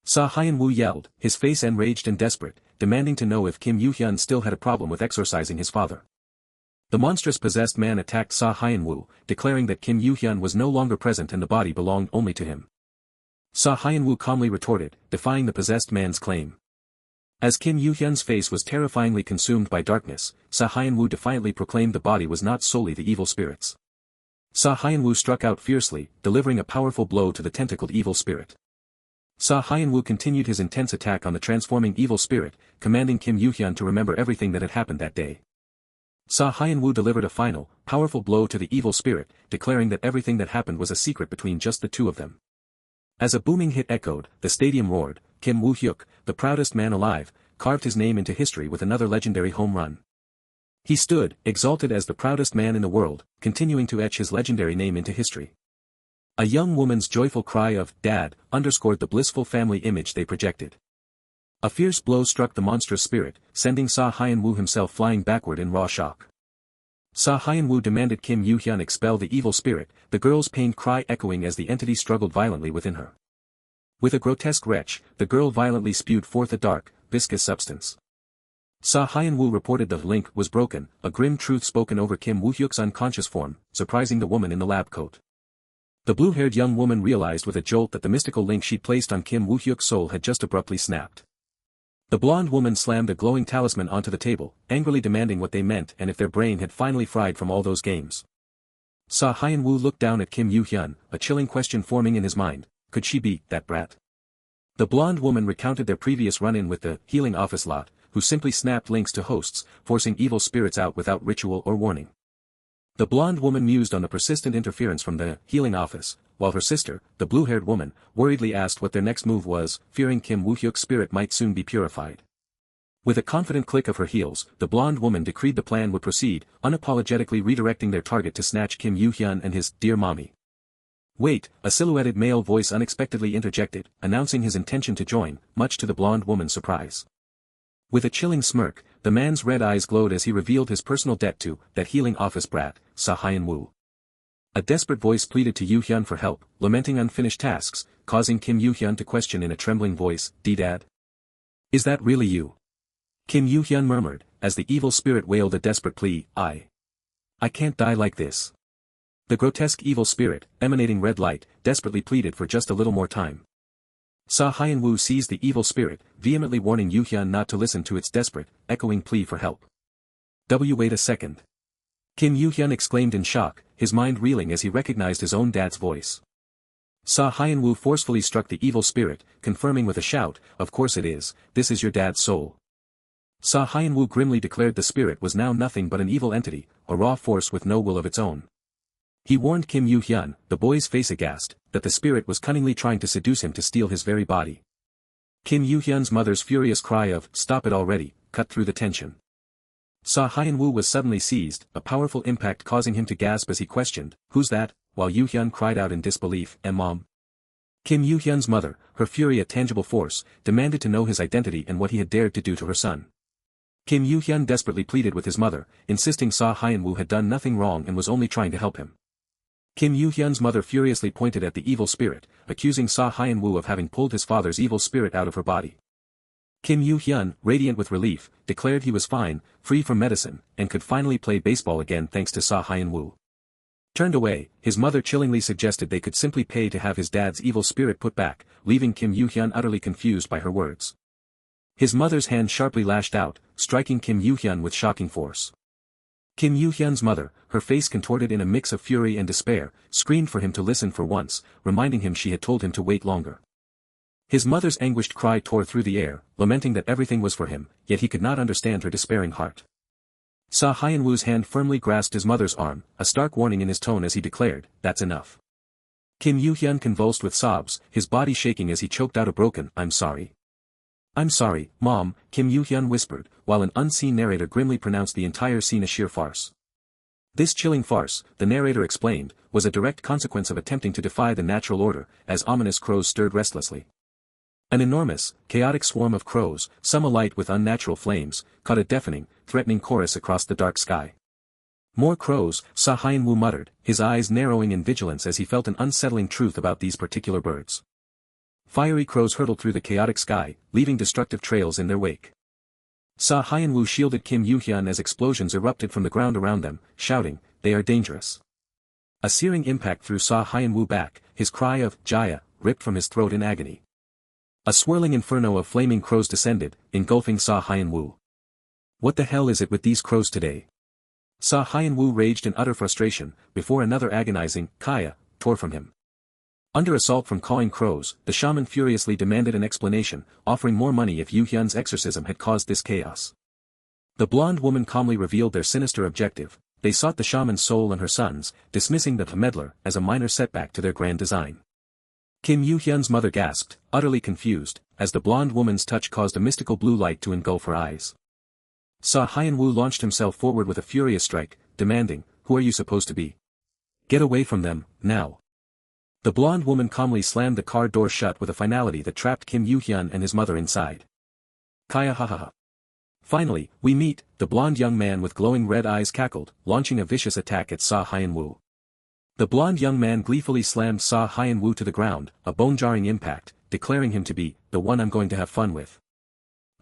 Hyeon-woo yelled, his face enraged and desperate, demanding to know if Kim Yoo-hyun still had a problem with exorcising his father. The monstrous possessed man attacked Hyeon-woo, declaring that Kim Yoo-hyun was no longer present and the body belonged only to him. Hyeon-woo calmly retorted, defying the possessed man's claim. As Kim Yoo-hyun's face was terrifyingly consumed by darkness, Hyeon-woo defiantly proclaimed the body was not solely the evil spirit's. Hyeon-woo struck out fiercely, delivering a powerful blow to the tentacled evil spirit. Hyeon-woo continued his intense attack on the transforming evil spirit, commanding Kim Yoo-hyun to remember everything that had happened that day. Hyeon-woo delivered a final, powerful blow to the evil spirit, declaring that everything that happened was a secret between just the two of them. As a booming hit echoed, the stadium roared, Kim Woo-hyuk, the proudest man alive, carved his name into history with another legendary home run. He stood, exalted as the proudest man in the world, continuing to etch his legendary name into history. A young woman's joyful cry of, "Dad," underscored the blissful family image they projected. A fierce blow struck the monstrous spirit, sending Hyeon-woo himself flying backward in raw shock. Hyeon-woo demanded Kim Yoo-hyun expel the evil spirit, the girl's pained cry echoing as the entity struggled violently within her. With a grotesque retch, the girl violently spewed forth a dark, viscous substance. Hyeon-woo reported the link was broken, a grim truth spoken over Kim Woo-hyuk's unconscious form, surprising the woman in the lab coat. The blue-haired young woman realized with a jolt that the mystical link she'd placed on Kim Woo-hyuk's soul had just abruptly snapped. The blonde woman slammed a glowing talisman onto the table, angrily demanding what they meant and if their brain had finally fried from all those games. Hyeon-woo looked down at Kim Yoo-hyun, a chilling question forming in his mind, could she be that brat? The blonde woman recounted their previous run-in with the healing office lot, who simply snapped links to hosts, forcing evil spirits out without ritual or warning. The blonde woman mused on the persistent interference from the healing office, while her sister, the blue-haired woman, worriedly asked what their next move was, fearing Kim Woo-hyuk's spirit might soon be purified. With a confident click of her heels, the blonde woman decreed the plan would proceed, unapologetically redirecting their target to snatch Kim Yoo-hyun and his dear mommy. Wait, a silhouetted male voice unexpectedly interjected, announcing his intention to join, much to the blonde woman's surprise. With a chilling smirk, the man's red eyes glowed as he revealed his personal debt to that healing office brat, Hyeon-woo. A desperate voice pleaded to Yoo-hyun for help, lamenting unfinished tasks, causing Kim Yoo-hyun to question in a trembling voice, "Dad? Is that really you?" Kim Yoo-hyun murmured, as the evil spirit wailed a desperate plea, I can't die like this." The grotesque evil spirit, emanating red light, desperately pleaded for just a little more time. Hyeon-woo seized the evil spirit, vehemently warning Yoo-hyun not to listen to its desperate, echoing plea for help. Wait a second. Kim Yoo-hyun exclaimed in shock, his mind reeling as he recognized his own dad's voice. Hyeon-woo forcefully struck the evil spirit, confirming with a shout, "Of course it is, this is your dad's soul." Hyeon-woo grimly declared the spirit was now nothing but an evil entity, a raw force with no will of its own. He warned Kim Yoo-hyun, the boy's face aghast, that the spirit was cunningly trying to seduce him to steal his very body. Kim Yoo-hyun's mother's furious cry of, "Stop it already," cut through the tension. Hyeon-woo was suddenly seized, a powerful impact causing him to gasp as he questioned, "Who's that?" while Yoo-hyun cried out in disbelief, "Mom." Kim Yoo-hyun's mother, her fury a tangible force, demanded to know his identity and what he had dared to do to her son. Kim Yoo-hyun desperately pleaded with his mother, insisting Hyeon-woo had done nothing wrong and was only trying to help him. Kim Yoo-hyun's mother furiously pointed at the evil spirit, accusing Hyeon-woo of having pulled his father's evil spirit out of her body. Kim Yoo-hyun, radiant with relief, declared he was fine, free from medicine, and could finally play baseball again thanks to Hyeon-woo. Turned away, his mother chillingly suggested they could simply pay to have his dad's evil spirit put back, leaving Kim Yoo-hyun utterly confused by her words. His mother's hand sharply lashed out, striking Kim Yoo-hyun with shocking force. Kim Yoo-hyun's mother, her face contorted in a mix of fury and despair, screamed for him to listen for once, reminding him she had told him to wait longer. His mother's anguished cry tore through the air, lamenting that everything was for him, yet he could not understand her despairing heart. Hyeon-woo's hand firmly grasped his mother's arm, a stark warning in his tone as he declared, "That's enough." Kim Yoo-hyun convulsed with sobs, his body shaking as he choked out a broken, "I'm sorry." I'm sorry, Mom, Kim Yoo-hyun whispered, while an unseen narrator grimly pronounced the entire scene a sheer farce. This chilling farce, the narrator explained, was a direct consequence of attempting to defy the natural order, as ominous crows stirred restlessly. An enormous, chaotic swarm of crows, some alight with unnatural flames, caught a deafening, threatening chorus across the dark sky. More crows, Hyeon-woo muttered, his eyes narrowing in vigilance as he felt an unsettling truth about these particular birds. Fiery crows hurtled through the chaotic sky, leaving destructive trails in their wake. Hyeon-woo shielded Kim Yoo-hyun as explosions erupted from the ground around them, shouting, "They are dangerous." A searing impact threw Hyeon-woo back, his cry of "Jaya" ripped from his throat in agony. A swirling inferno of flaming crows descended, engulfing Hyeon-woo. What the hell is it with these crows today? Hyeon-woo raged in utter frustration, before another agonizing "Kaya" tore from him. Under assault from cawing crows, the shaman furiously demanded an explanation, offering more money if Yoo-hyun's exorcism had caused this chaos. The blonde woman calmly revealed their sinister objective. They sought the shaman's soul and her son's, dismissing the meddler as a minor setback to their grand design. Kim Yoo-hyun's mother gasped, utterly confused, as the blonde woman's touch caused a mystical blue light to engulf her eyes. Hyeon-woo launched himself forward with a furious strike, demanding, "Who are you supposed to be? Get away from them, now." The blonde woman calmly slammed the car door shut with a finality that trapped Kim Yoo-hyun and his mother inside. Kaya ha ha ha. Finally, we meet, the blonde young man with glowing red eyes cackled, launching a vicious attack at Hyeon-woo. The blonde young man gleefully slammed Hyeon-woo to the ground, a bone-jarring impact, declaring him to be, "the one I'm going to have fun with."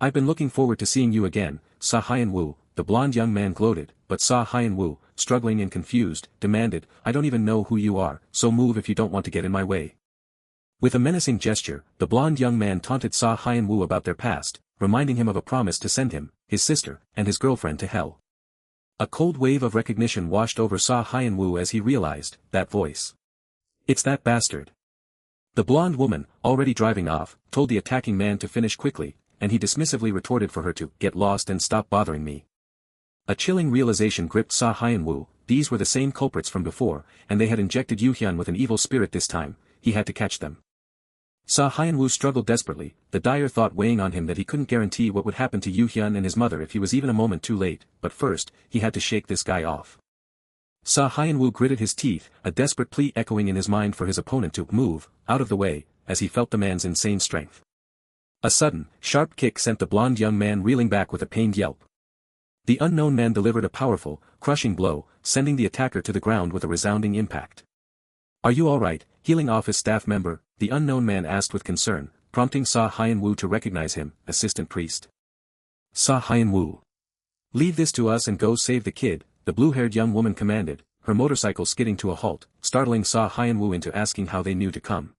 "I've been looking forward to seeing you again, Hyeon-woo," the blonde young man gloated, but Hyeon-woo, struggling and confused, demanded, "I don't even know who you are, so move if you don't want to get in my way." With a menacing gesture, the blonde young man taunted Hyeon-woo about their past, reminding him of a promise to send him, his sister, and his girlfriend to hell. A cold wave of recognition washed over Hyeon-woo as he realized, that voice. "It's that bastard." The blonde woman, already driving off, told the attacking man to finish quickly, and he dismissively retorted for her to "get lost and stop bothering me." A chilling realization gripped Hyeon-woo. These were the same culprits from before, and they had injected Yoo-hyun with an evil spirit this time. He had to catch them. Hyeon-woo struggled desperately, the dire thought weighing on him that he couldn't guarantee what would happen to Yoo-hyun and his mother if he was even a moment too late, but first, he had to shake this guy off. Hyeon-woo gritted his teeth, a desperate plea echoing in his mind for his opponent to "move" out of the way, as he felt the man's insane strength. A sudden, sharp kick sent the blonde young man reeling back with a pained yelp. The unknown man delivered a powerful, crushing blow, sending the attacker to the ground with a resounding impact. "Are you alright, healing office staff member?" the unknown man asked with concern, prompting Hyeon-woo to recognize him, assistant priest. Hyeon-woo. "Leave this to us and go save the kid," the blue-haired young woman commanded, her motorcycle skidding to a halt, startling Hyeon-woo into asking how they knew to come.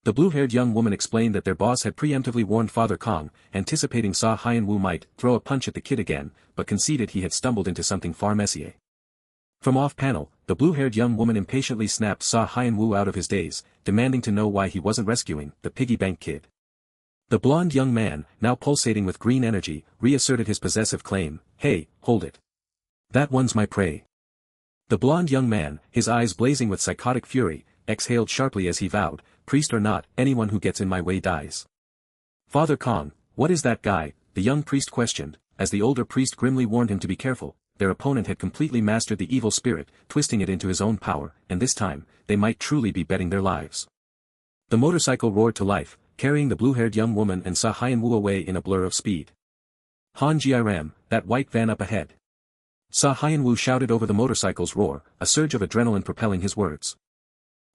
The blue-haired young woman explained that their boss had preemptively warned Father Kong, anticipating Hyeon-woo might throw a punch at the kid again, but conceded he had stumbled into something far messier. From off-panel, the blue-haired young woman impatiently snapped Hyeon-woo out of his daze, demanding to know why he wasn't rescuing the piggy bank kid. The blonde young man, now pulsating with green energy, reasserted his possessive claim, "Hey, hold it. That one's my prey." The blonde young man, his eyes blazing with psychotic fury, exhaled sharply as he vowed, "Priest or not, anyone who gets in my way dies." "Father Kong, what is that guy?" the young priest questioned, as the older priest grimly warned him to be careful. Their opponent had completely mastered the evil spirit, twisting it into his own power, and this time, they might truly be betting their lives. The motorcycle roared to life, carrying the blue-haired young woman and Hyeon-woo away in a blur of speed. "Han-ji-ram, that white van up ahead." Hyeon-woo shouted over the motorcycle's roar, a surge of adrenaline propelling his words.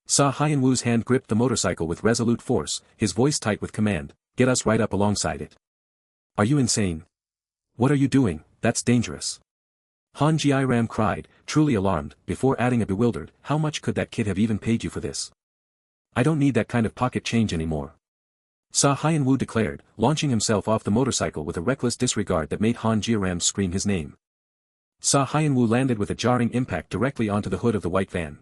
Hyeon-woo's hand gripped the motorcycle with resolute force, his voice tight with command, "Get us right up alongside it." "Are you insane? What are you doing? That's dangerous." Han-ji-ram cried, truly alarmed, before adding a bewildered, "How much could that kid have even paid you for this? I don't need that kind of pocket change anymore." Hyeon-woo declared, launching himself off the motorcycle with a reckless disregard that made Han-ji-ram scream his name. Hyeon-woo landed with a jarring impact directly onto the hood of the white van.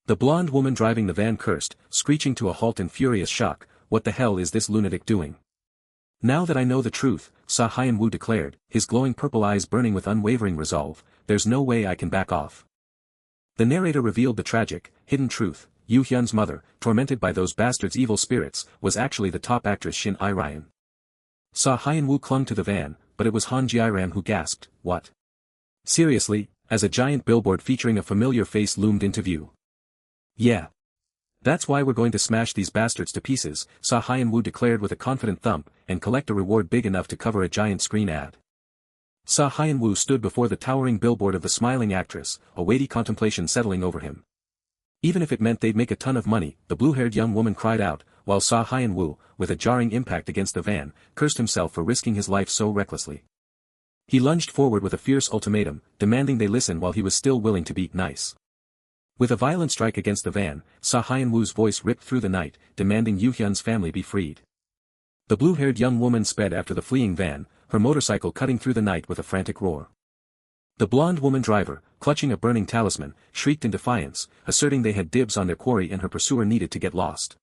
The blonde woman driving the van cursed, screeching to a halt in furious shock, "What the hell is this lunatic doing?" "Now that I know the truth," Hyeon-woo declared, his glowing purple eyes burning with unwavering resolve, "there's no way I can back off." The narrator revealed the tragic, hidden truth. Yoo-hyun's mother, tormented by those bastards' evil spirits, was actually the top actress Shin I-ryan. Hyeon-woo clung to the van, but it was Han Ji-ram who gasped, "What?" Seriously, as a giant billboard featuring a familiar face loomed into view. "Yeah. That's why we're going to smash these bastards to pieces," Hyeon-woo declared with a confident thump, "and collect a reward big enough to cover a giant screen ad." Hyeon-woo stood before the towering billboard of the smiling actress, a weighty contemplation settling over him. Even if it meant they'd make a ton of money, the blue-haired young woman cried out, while Hyeon-woo, with a jarring impact against the van, cursed himself for risking his life so recklessly. He lunged forward with a fierce ultimatum, demanding they listen while he was still willing to be nice. With a violent strike against the van, Hyeon-woo's voice ripped through the night, demanding Yoo-hyun's family be freed. The blue-haired young woman sped after the fleeing van, her motorcycle cutting through the night with a frantic roar. The blonde woman driver, clutching a burning talisman, shrieked in defiance, asserting they had dibs on their quarry and her pursuer needed to get lost.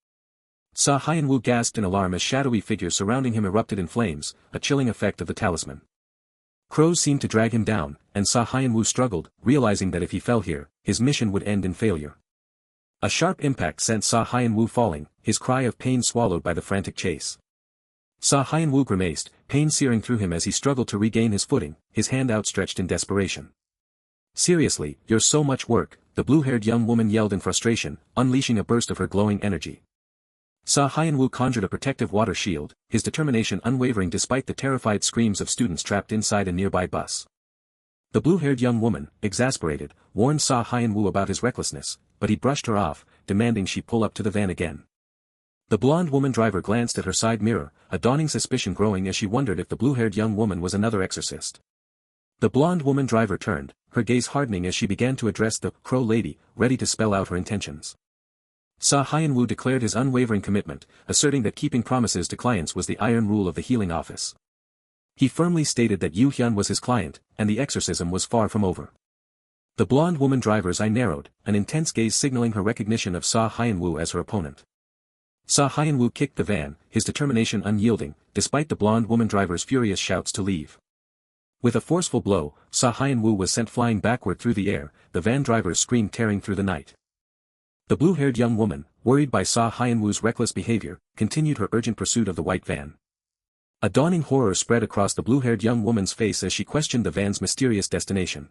Hyeon-woo gasped in alarm as shadowy figures surrounding him erupted in flames, a chilling effect of the talisman. Crows seemed to drag him down, and Hyeon-woo struggled, realizing that if he fell here, his mission would end in failure. A sharp impact sent Hyeon-woo falling, his cry of pain swallowed by the frantic chase. Hyeon-woo grimaced, pain searing through him as he struggled to regain his footing, his hand outstretched in desperation. "Seriously, you're so much work," the blue-haired young woman yelled in frustration, unleashing a burst of her glowing energy. Hyeon-woo conjured a protective water shield, his determination unwavering despite the terrified screams of students trapped inside a nearby bus. The blue-haired young woman, exasperated, warned Hyeon-woo about his recklessness, but he brushed her off, demanding she pull up to the van again. The blonde woman driver glanced at her side mirror, a dawning suspicion growing as she wondered if the blue-haired young woman was another exorcist. The blonde woman driver turned, her gaze hardening as she began to address the crow lady, ready to spell out her intentions. Hyeon-woo declared his unwavering commitment, asserting that keeping promises to clients was the iron rule of the healing office. He firmly stated that Yoo-hyun was his client, and the exorcism was far from over. The blonde woman driver's eye narrowed, an intense gaze signaling her recognition of Hyeon-woo as her opponent. Hyeon-woo kicked the van, his determination unyielding, despite the blonde woman driver's furious shouts to leave. With a forceful blow, Hyeon-woo was sent flying backward through the air, the van driver's scream tearing through the night. The blue-haired young woman, worried by Hyeon-woo's reckless behavior, continued her urgent pursuit of the white van. A dawning horror spread across the blue-haired young woman's face as she questioned the van's mysterious destination.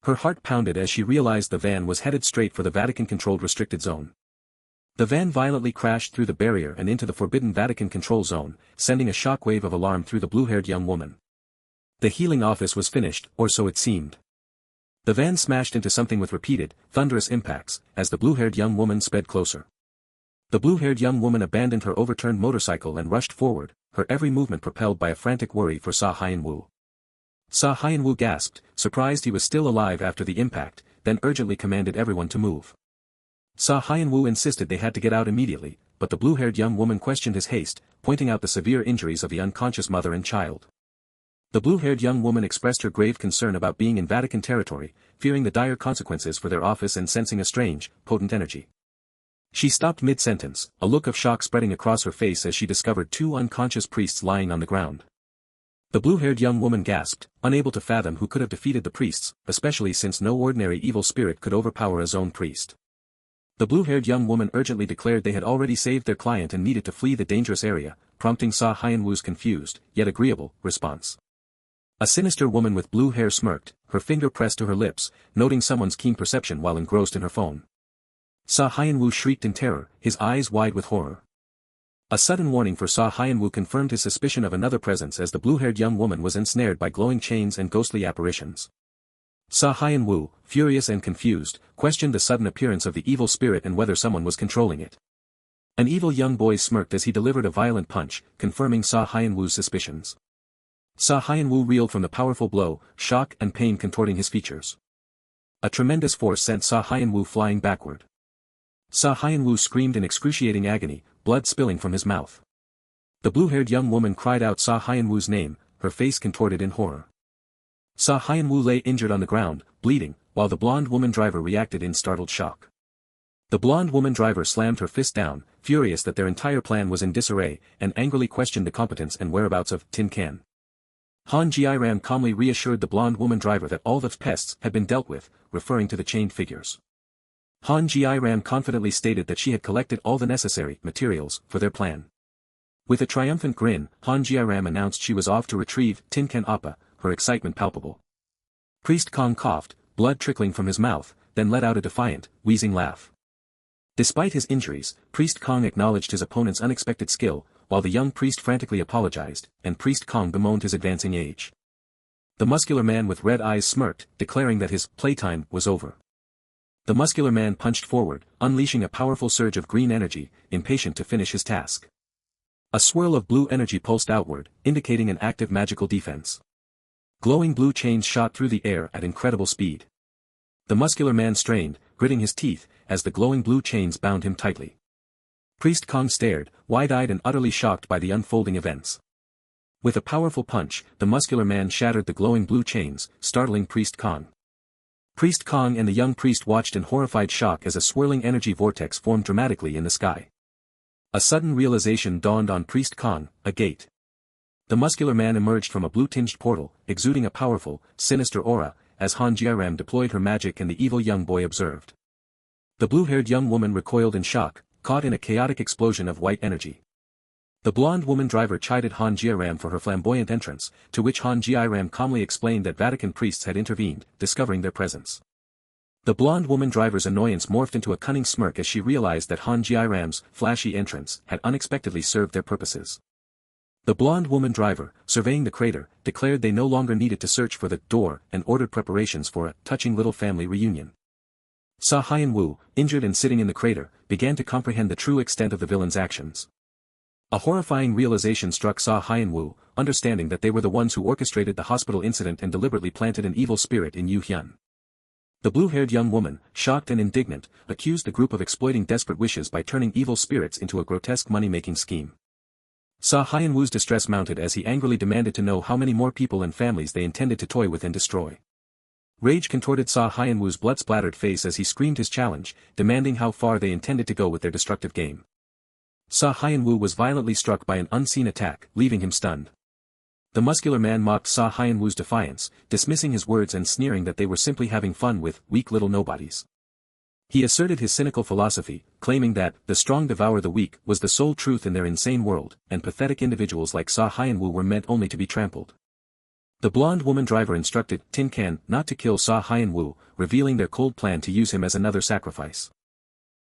Her heart pounded as she realized the van was headed straight for the Vatican-controlled restricted zone. The van violently crashed through the barrier and into the forbidden Vatican control zone, sending a shockwave of alarm through the blue-haired young woman. The healing office was finished, or so it seemed. The van smashed into something with repeated, thunderous impacts, as the blue-haired young woman sped closer. The blue-haired young woman abandoned her overturned motorcycle and rushed forward, her every movement propelled by a frantic worry for Hyeon-woo. Hyeon-woo gasped, surprised he was still alive after the impact, then urgently commanded everyone to move. Hyeon-woo insisted they had to get out immediately, but the blue-haired young woman questioned his haste, pointing out the severe injuries of the unconscious mother and child. The blue-haired young woman expressed her grave concern about being in Vatican territory, fearing the dire consequences for their office and sensing a strange, potent energy. She stopped mid-sentence, a look of shock spreading across her face as she discovered two unconscious priests lying on the ground. The blue-haired young woman gasped, unable to fathom who could have defeated the priests, especially since no ordinary evil spirit could overpower a zone priest. The blue-haired young woman urgently declared they had already saved their client and needed to flee the dangerous area, prompting Hyeon-woo's confused, yet agreeable, response. A sinister woman with blue hair smirked, her finger pressed to her lips, noting someone's keen perception while engrossed in her phone. Hyeon-woo shrieked in terror, his eyes wide with horror. A sudden warning for Hyeon-woo confirmed his suspicion of another presence as the blue-haired young woman was ensnared by glowing chains and ghostly apparitions. Hyeon-woo, furious and confused, questioned the sudden appearance of the evil spirit and whether someone was controlling it. An evil young boy smirked as he delivered a violent punch, confirming Hyeon-woo's suspicions. Hyeon-woo reeled from the powerful blow, shock and pain contorting his features. A tremendous force sent Hyeon-woo flying backward. Hyeon-woo screamed in excruciating agony, blood spilling from his mouth. The blue-haired young woman cried out Hyeon-woo's name, her face contorted in horror. Hyeon-woo lay injured on the ground, bleeding, while the blonde woman driver reacted in startled shock. The blonde woman driver slammed her fist down, furious that their entire plan was in disarray, and angrily questioned the competence and whereabouts of Tin Can. Han Ji-ram calmly reassured the blonde woman driver that all the pests had been dealt with, referring to the chained figures. Han Ji-ram confidently stated that she had collected all the necessary materials for their plan. With a triumphant grin, Han Jiaram announced she was off to retrieve Tinkan Appa, her excitement palpable. Priest Kong coughed, blood trickling from his mouth, then let out a defiant, wheezing laugh. Despite his injuries, Priest Kong acknowledged his opponent's unexpected skill, while the young priest frantically apologized, and Priest Kong bemoaned his advancing age. The muscular man with red eyes smirked, declaring that his playtime was over. The muscular man punched forward, unleashing a powerful surge of green energy, impatient to finish his task. A swirl of blue energy pulsed outward, indicating an active magical defense. Glowing blue chains shot through the air at incredible speed. The muscular man strained, gritting his teeth, as the glowing blue chains bound him tightly. Priest Kong stared, wide-eyed and utterly shocked by the unfolding events. With a powerful punch, the muscular man shattered the glowing blue chains, startling Priest Kong. Priest Kong and the young priest watched in horrified shock as a swirling energy vortex formed dramatically in the sky. A sudden realization dawned on Priest Kong, a gate. The muscular man emerged from a blue-tinged portal, exuding a powerful, sinister aura, as Han Jiaram deployed her magic and the evil young boy observed. The blue-haired young woman recoiled in shock, caught in a chaotic explosion of white energy. The blonde woman driver chided Han Jiaram for her flamboyant entrance, to which Han Jiaram calmly explained that Vatican priests had intervened, discovering their presence. The blonde woman driver's annoyance morphed into a cunning smirk as she realized that Han Jiaram's flashy entrance had unexpectedly served their purposes. The blonde woman driver, surveying the crater, declared they no longer needed to search for the door and ordered preparations for a touching little family reunion. Hyeon-woo, injured and sitting in the crater, began to comprehend the true extent of the villain's actions. A horrifying realization struck Hyeon-woo, understanding that they were the ones who orchestrated the hospital incident and deliberately planted an evil spirit in Yu-hyun. The blue-haired young woman, shocked and indignant, accused the group of exploiting desperate wishes by turning evil spirits into a grotesque money-making scheme. Hyeon-woo's distress mounted as he angrily demanded to know how many more people and families they intended to toy with and destroy. Rage contorted Hyeon-woo's blood-splattered face as he screamed his challenge, demanding how far they intended to go with their destructive game. Hyeon-woo was violently struck by an unseen attack, leaving him stunned. The muscular man mocked Hyeon-woo's defiance, dismissing his words and sneering that they were simply having fun with weak little nobodies. He asserted his cynical philosophy, claiming that the strong devour the weak was the sole truth in their insane world, and pathetic individuals like Hyeon-woo were meant only to be trampled. The blonde woman driver instructed Tin Can not to kill Hyeon-woo, revealing their cold plan to use him as another sacrifice.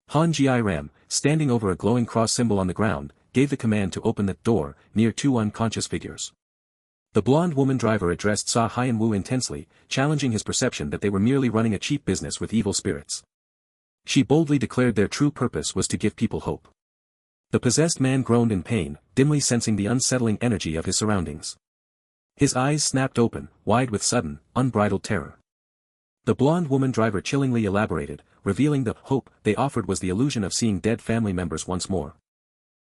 Han Jiaram, standing over a glowing cross symbol on the ground, gave the command to open the door, near two unconscious figures. The blonde woman driver addressed Hyeon-woo intensely, challenging his perception that they were merely running a cheap business with evil spirits. She boldly declared their true purpose was to give people hope. The possessed man groaned in pain, dimly sensing the unsettling energy of his surroundings. His eyes snapped open, wide with sudden, unbridled terror. The blonde woman driver chillingly elaborated, revealing the hope they offered was the illusion of seeing dead family members once more.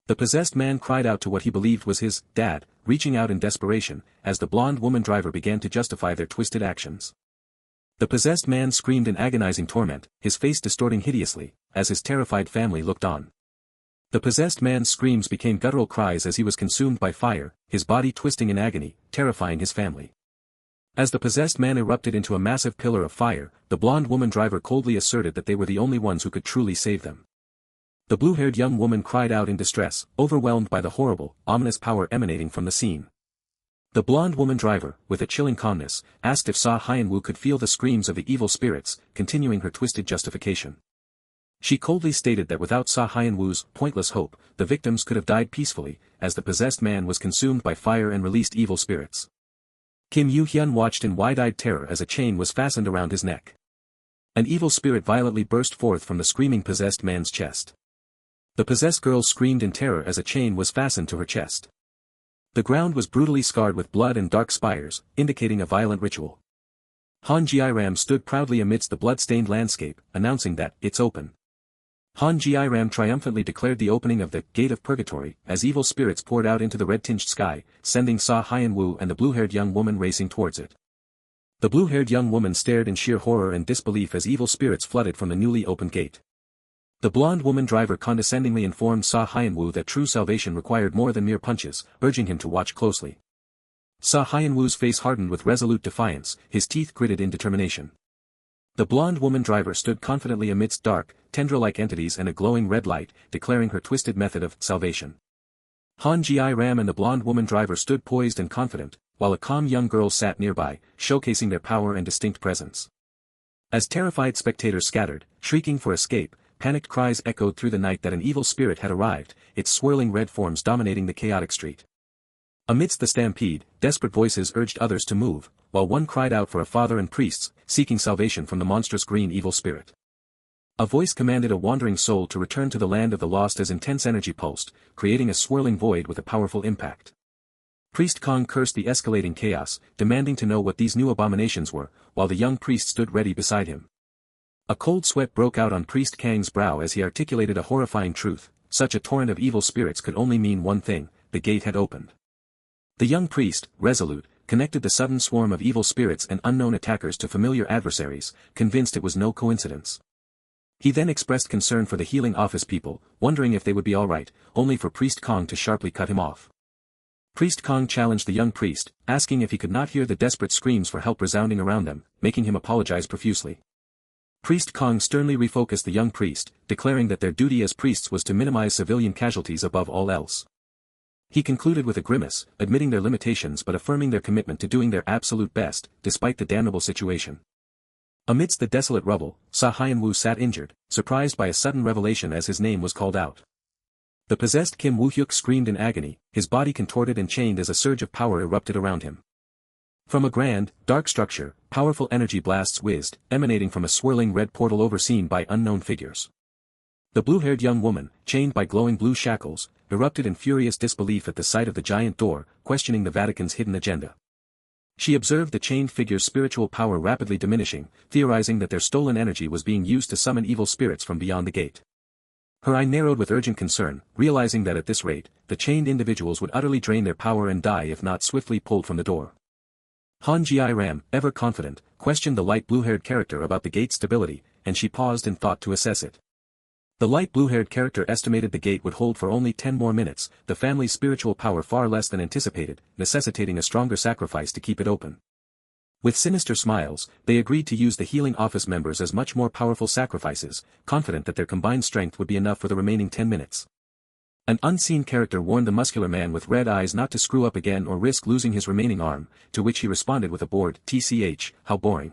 The possessed man cried out to what he believed was his dad, reaching out in desperation, as the blonde woman driver began to justify their twisted actions. The possessed man screamed in agonizing torment, his face distorting hideously, as his terrified family looked on. The possessed man's screams became guttural cries as he was consumed by fire, his body twisting in agony, terrifying his family. As the possessed man erupted into a massive pillar of fire, the blonde woman driver coldly asserted that they were the only ones who could truly save them. The blue-haired young woman cried out in distress, overwhelmed by the horrible, ominous power emanating from the scene. The blonde woman driver, with a chilling calmness, asked if Hyeon-woo could feel the screams of the evil spirits, continuing her twisted justification. She coldly stated that without Hyeon-woo's pointless hope, the victims could have died peacefully, as the possessed man was consumed by fire and released evil spirits. Kim Yu-hyun watched in wide-eyed terror as a chain was fastened around his neck. An evil spirit violently burst forth from the screaming possessed man's chest. The possessed girl screamed in terror as a chain was fastened to her chest. The ground was brutally scarred with blood and dark spires, indicating a violent ritual. Han Jiaram stood proudly amidst the blood-stained landscape, announcing that, "It's open." Han Jiaram triumphantly declared the opening of the Gate of Purgatory, as evil spirits poured out into the red-tinged sky, sending Hyeon-woo and the blue-haired young woman racing towards it. The blue-haired young woman stared in sheer horror and disbelief as evil spirits flooded from the newly opened gate. The blonde woman driver condescendingly informed Hyeon-woo that true salvation required more than mere punches, urging him to watch closely. Hyeon-woo's face hardened with resolute defiance, his teeth gritted in determination. The blonde woman driver stood confidently amidst dark, tendril-like entities and a glowing red light, declaring her twisted method of salvation. Ram and the blonde woman driver stood poised and confident, while a calm young girl sat nearby, showcasing their power and distinct presence. As terrified spectators scattered, shrieking for escape, panicked cries echoed through the night that an evil spirit had arrived, its swirling red forms dominating the chaotic street. Amidst the stampede, desperate voices urged others to move, while one cried out for a father and priests, seeking salvation from the monstrous green evil spirit. A voice commanded a wandering soul to return to the land of the lost as intense energy pulsed, creating a swirling void with a powerful impact. Priest Kong cursed the escalating chaos, demanding to know what these new abominations were, while the young priest stood ready beside him. A cold sweat broke out on Priest Kang's brow as he articulated a horrifying truth: such a torrent of evil spirits could only mean one thing: the gate had opened. The young priest, resolute, connected the sudden swarm of evil spirits and unknown attackers to familiar adversaries, convinced it was no coincidence. He then expressed concern for the healing office people, wondering if they would be alright, only for Priest Kong to sharply cut him off. Priest Kong challenged the young priest, asking if he could not hear the desperate screams for help resounding around them, making him apologize profusely. Priest Kong sternly refocused the young priest, declaring that their duty as priests was to minimize civilian casualties above all else. He concluded with a grimace, admitting their limitations but affirming their commitment to doing their absolute best, despite the damnable situation. Amidst the desolate rubble, Hyeon-woo sat injured, surprised by a sudden revelation as his name was called out. The possessed Kim Woo-hyuk screamed in agony, his body contorted and chained as a surge of power erupted around him. From a grand, dark structure, powerful energy blasts whizzed, emanating from a swirling red portal overseen by unknown figures. The blue-haired young woman, chained by glowing blue shackles, erupted in furious disbelief at the sight of the giant door, questioning the Vatican's hidden agenda. She observed the chained figure's spiritual power rapidly diminishing, theorizing that their stolen energy was being used to summon evil spirits from beyond the gate. Her eye narrowed with urgent concern, realizing that at this rate, the chained individuals would utterly drain their power and die if not swiftly pulled from the door. Ram, ever confident, questioned the light blue-haired character about the gate's stability, and she paused in thought to assess it. The light blue-haired character estimated the gate would hold for only 10 more minutes, the family's spiritual power far less than anticipated, necessitating a stronger sacrifice to keep it open. With sinister smiles, they agreed to use the healing office members as much more powerful sacrifices, confident that their combined strength would be enough for the remaining 10 minutes. An unseen character warned the muscular man with red eyes not to screw up again or risk losing his remaining arm, to which he responded with a bored "TCH, how boring."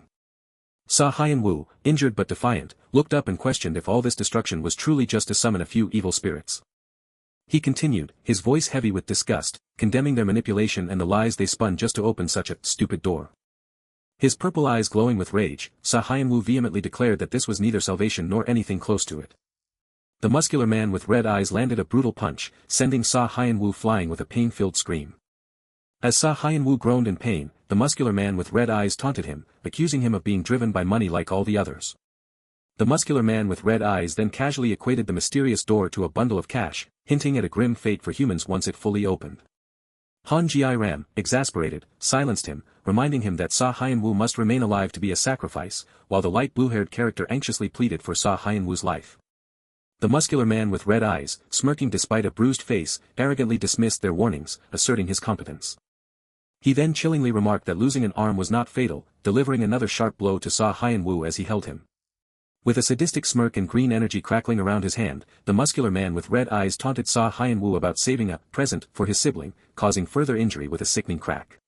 Hyeon-woo, injured but defiant, looked up and questioned if all this destruction was truly just to summon a few evil spirits. He continued, his voice heavy with disgust, condemning their manipulation and the lies they spun just to open such a stupid door. His purple eyes glowing with rage, Hyeon-woo vehemently declared that this was neither salvation nor anything close to it. The muscular man with red eyes landed a brutal punch, sending Hyeon-woo flying with a pain-filled scream. As Hyeon-woo groaned in pain, the muscular man with red eyes taunted him, accusing him of being driven by money like all the others. The muscular man with red eyes then casually equated the mysterious door to a bundle of cash, hinting at a grim fate for humans once it fully opened. Ram, exasperated, silenced him, reminding him that Hyeon-woo must remain alive to be a sacrifice, while the light blue-haired character anxiously pleaded for Hyeon-woo's life. The muscular man with red eyes, smirking despite a bruised face, arrogantly dismissed their warnings, asserting his competence. He then chillingly remarked that losing an arm was not fatal, delivering another sharp blow to Hyeon-woo as he held him. With a sadistic smirk and green energy crackling around his hand, the muscular man with red eyes taunted Hyeon-woo about saving a present for his sibling, causing further injury with a sickening crack.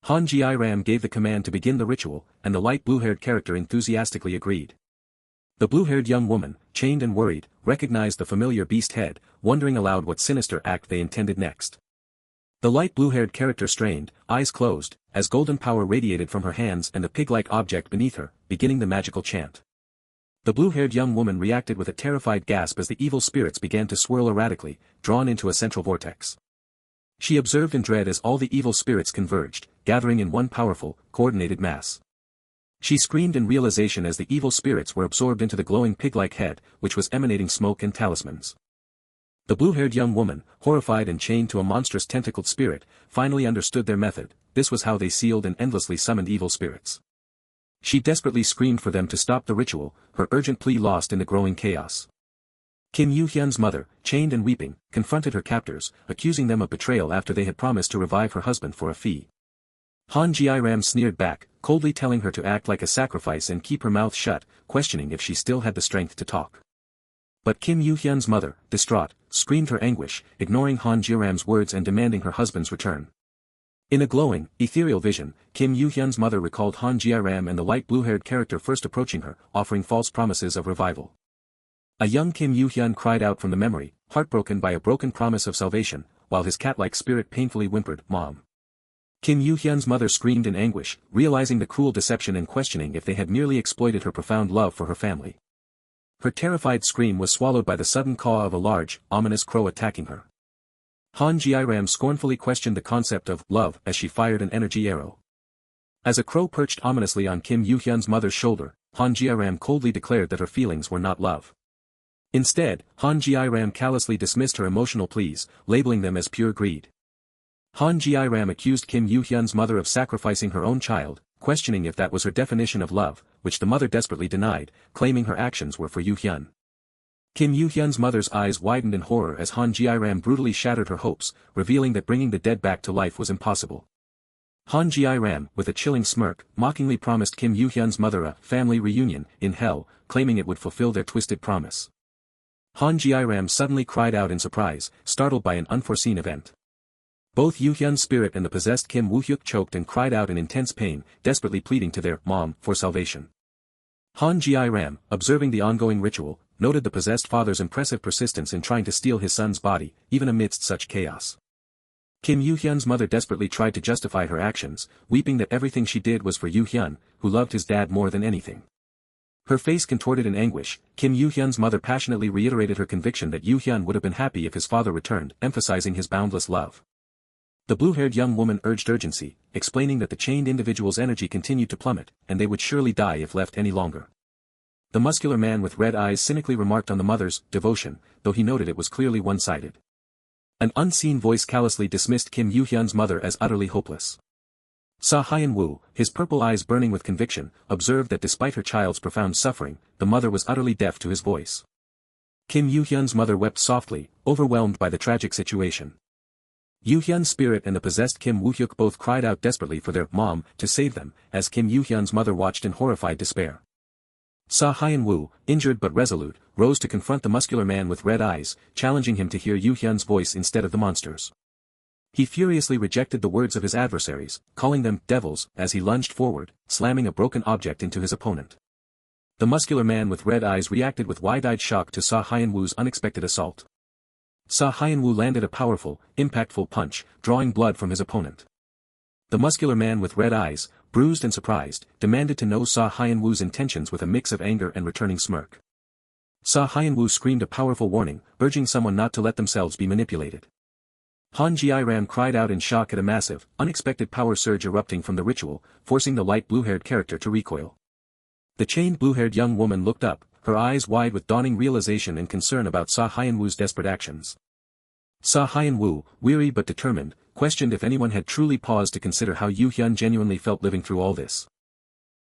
Ram gave the command to begin the ritual, and the light blue-haired character enthusiastically agreed. The blue-haired young woman, chained and worried, recognized the familiar beast head, wondering aloud what sinister act they intended next. The light blue-haired character strained, eyes closed, as golden power radiated from her hands and a pig-like object beneath her, beginning the magical chant. The blue-haired young woman reacted with a terrified gasp as the evil spirits began to swirl erratically, drawn into a central vortex. She observed in dread as all the evil spirits converged, gathering in one powerful, coordinated mass. She screamed in realization as the evil spirits were absorbed into the glowing pig-like head, which was emanating smoke and talismans. The blue-haired young woman, horrified and chained to a monstrous tentacled spirit, finally understood their method. This was how they sealed and endlessly summoned evil spirits. She desperately screamed for them to stop the ritual, her urgent plea lost in the growing chaos. Kim Yoo-hyun's mother, chained and weeping, confronted her captors, accusing them of betrayal after they had promised to revive her husband for a fee. Ram sneered back, coldly telling her to act like a sacrifice and keep her mouth shut, questioning if she still had the strength to talk. But Kim Yoo-hyun's mother, distraught, screamed her anguish, ignoring Han Ji-ram's words and demanding her husband's return. In a glowing, ethereal vision, Kim Yoo-hyun's mother recalled Han Ji-ram and the light blue-haired character first approaching her, offering false promises of revival. A young Kim Yoo-hyun cried out from the memory, heartbroken by a broken promise of salvation, while his cat-like spirit painfully whimpered, "Mom." Kim Yoo-hyun's mother screamed in anguish, realizing the cruel deception and questioning if they had merely exploited her profound love for her family. Her terrified scream was swallowed by the sudden caw of a large, ominous crow attacking her. Han Ji-ram scornfully questioned the concept of love as she fired an energy arrow. As a crow perched ominously on Kim Yoo-hyun's mother's shoulder, Han Ji-ram coldly declared that her feelings were not love. Instead, Han Ji-ram callously dismissed her emotional pleas, labeling them as pure greed. Han Ji-ram accused Kim Yoo-hyun's mother of sacrificing her own child, questioning if that was her definition of love, which the mother desperately denied, claiming her actions were for Yoo-hyun. Kim Yoo-hyun's mother's eyes widened in horror as Han Ji-ram brutally shattered her hopes, revealing that bringing the dead back to life was impossible. Han Ji-ram, with a chilling smirk, mockingly promised Kim Yoo-hyun's mother a family reunion in hell, claiming it would fulfill their twisted promise. Han Ji-ram suddenly cried out in surprise, startled by an unforeseen event. Both Yoo-hyun's spirit and the possessed Kim Woo-hyuk choked and cried out in intense pain, desperately pleading to their mom for salvation. Han Ji-ram, observing the ongoing ritual, noted the possessed father's impressive persistence in trying to steal his son's body, even amidst such chaos. Kim Yoo-hyun's mother desperately tried to justify her actions, weeping that everything she did was for Yoo-hyun, who loved his dad more than anything. Her face contorted in anguish, Kim Yoo-hyun's mother passionately reiterated her conviction that Yoo-hyun would have been happy if his father returned, emphasizing his boundless love. The blue-haired young woman urged urgency, explaining that the chained individual's energy continued to plummet, and they would surely die if left any longer. The muscular man with red eyes cynically remarked on the mother's devotion, though he noted it was clearly one-sided. An unseen voice callously dismissed Kim Yoo-hyun's mother as utterly hopeless. Hyeon-woo, his purple eyes burning with conviction, observed that despite her child's profound suffering, the mother was utterly deaf to his voice. Kim Yoo-hyun's mother wept softly, overwhelmed by the tragic situation. Yoo-hyun's spirit and the possessed Kim Woo-hyuk both cried out desperately for their mom to save them, as Kim Yoo-hyun's mother watched in horrified despair. Hyeon-woo, injured but resolute, rose to confront the muscular man with red eyes, challenging him to hear Yoo-hyun's voice instead of the monster's. He furiously rejected the words of his adversaries, calling them devils, as he lunged forward, slamming a broken object into his opponent. The muscular man with red eyes reacted with wide-eyed shock to Hyeon-woo's unexpected assault. Hyeon-woo landed a powerful, impactful punch, drawing blood from his opponent. The muscular man with red eyes, bruised and surprised, demanded to know Hyeon-woo's intentions with a mix of anger and returning smirk. Hyeon-woo screamed a powerful warning, urging someone not to let themselves be manipulated. Han Ji-ram cried out in shock at a massive, unexpected power surge erupting from the ritual, forcing the light blue-haired character to recoil. The chained blue-haired young woman looked up, her eyes wide with dawning realization and concern about Hyeon-woo's desperate actions. Hyeon-woo, weary but determined, questioned if anyone had truly paused to consider how Yoo-hyun genuinely felt living through all this.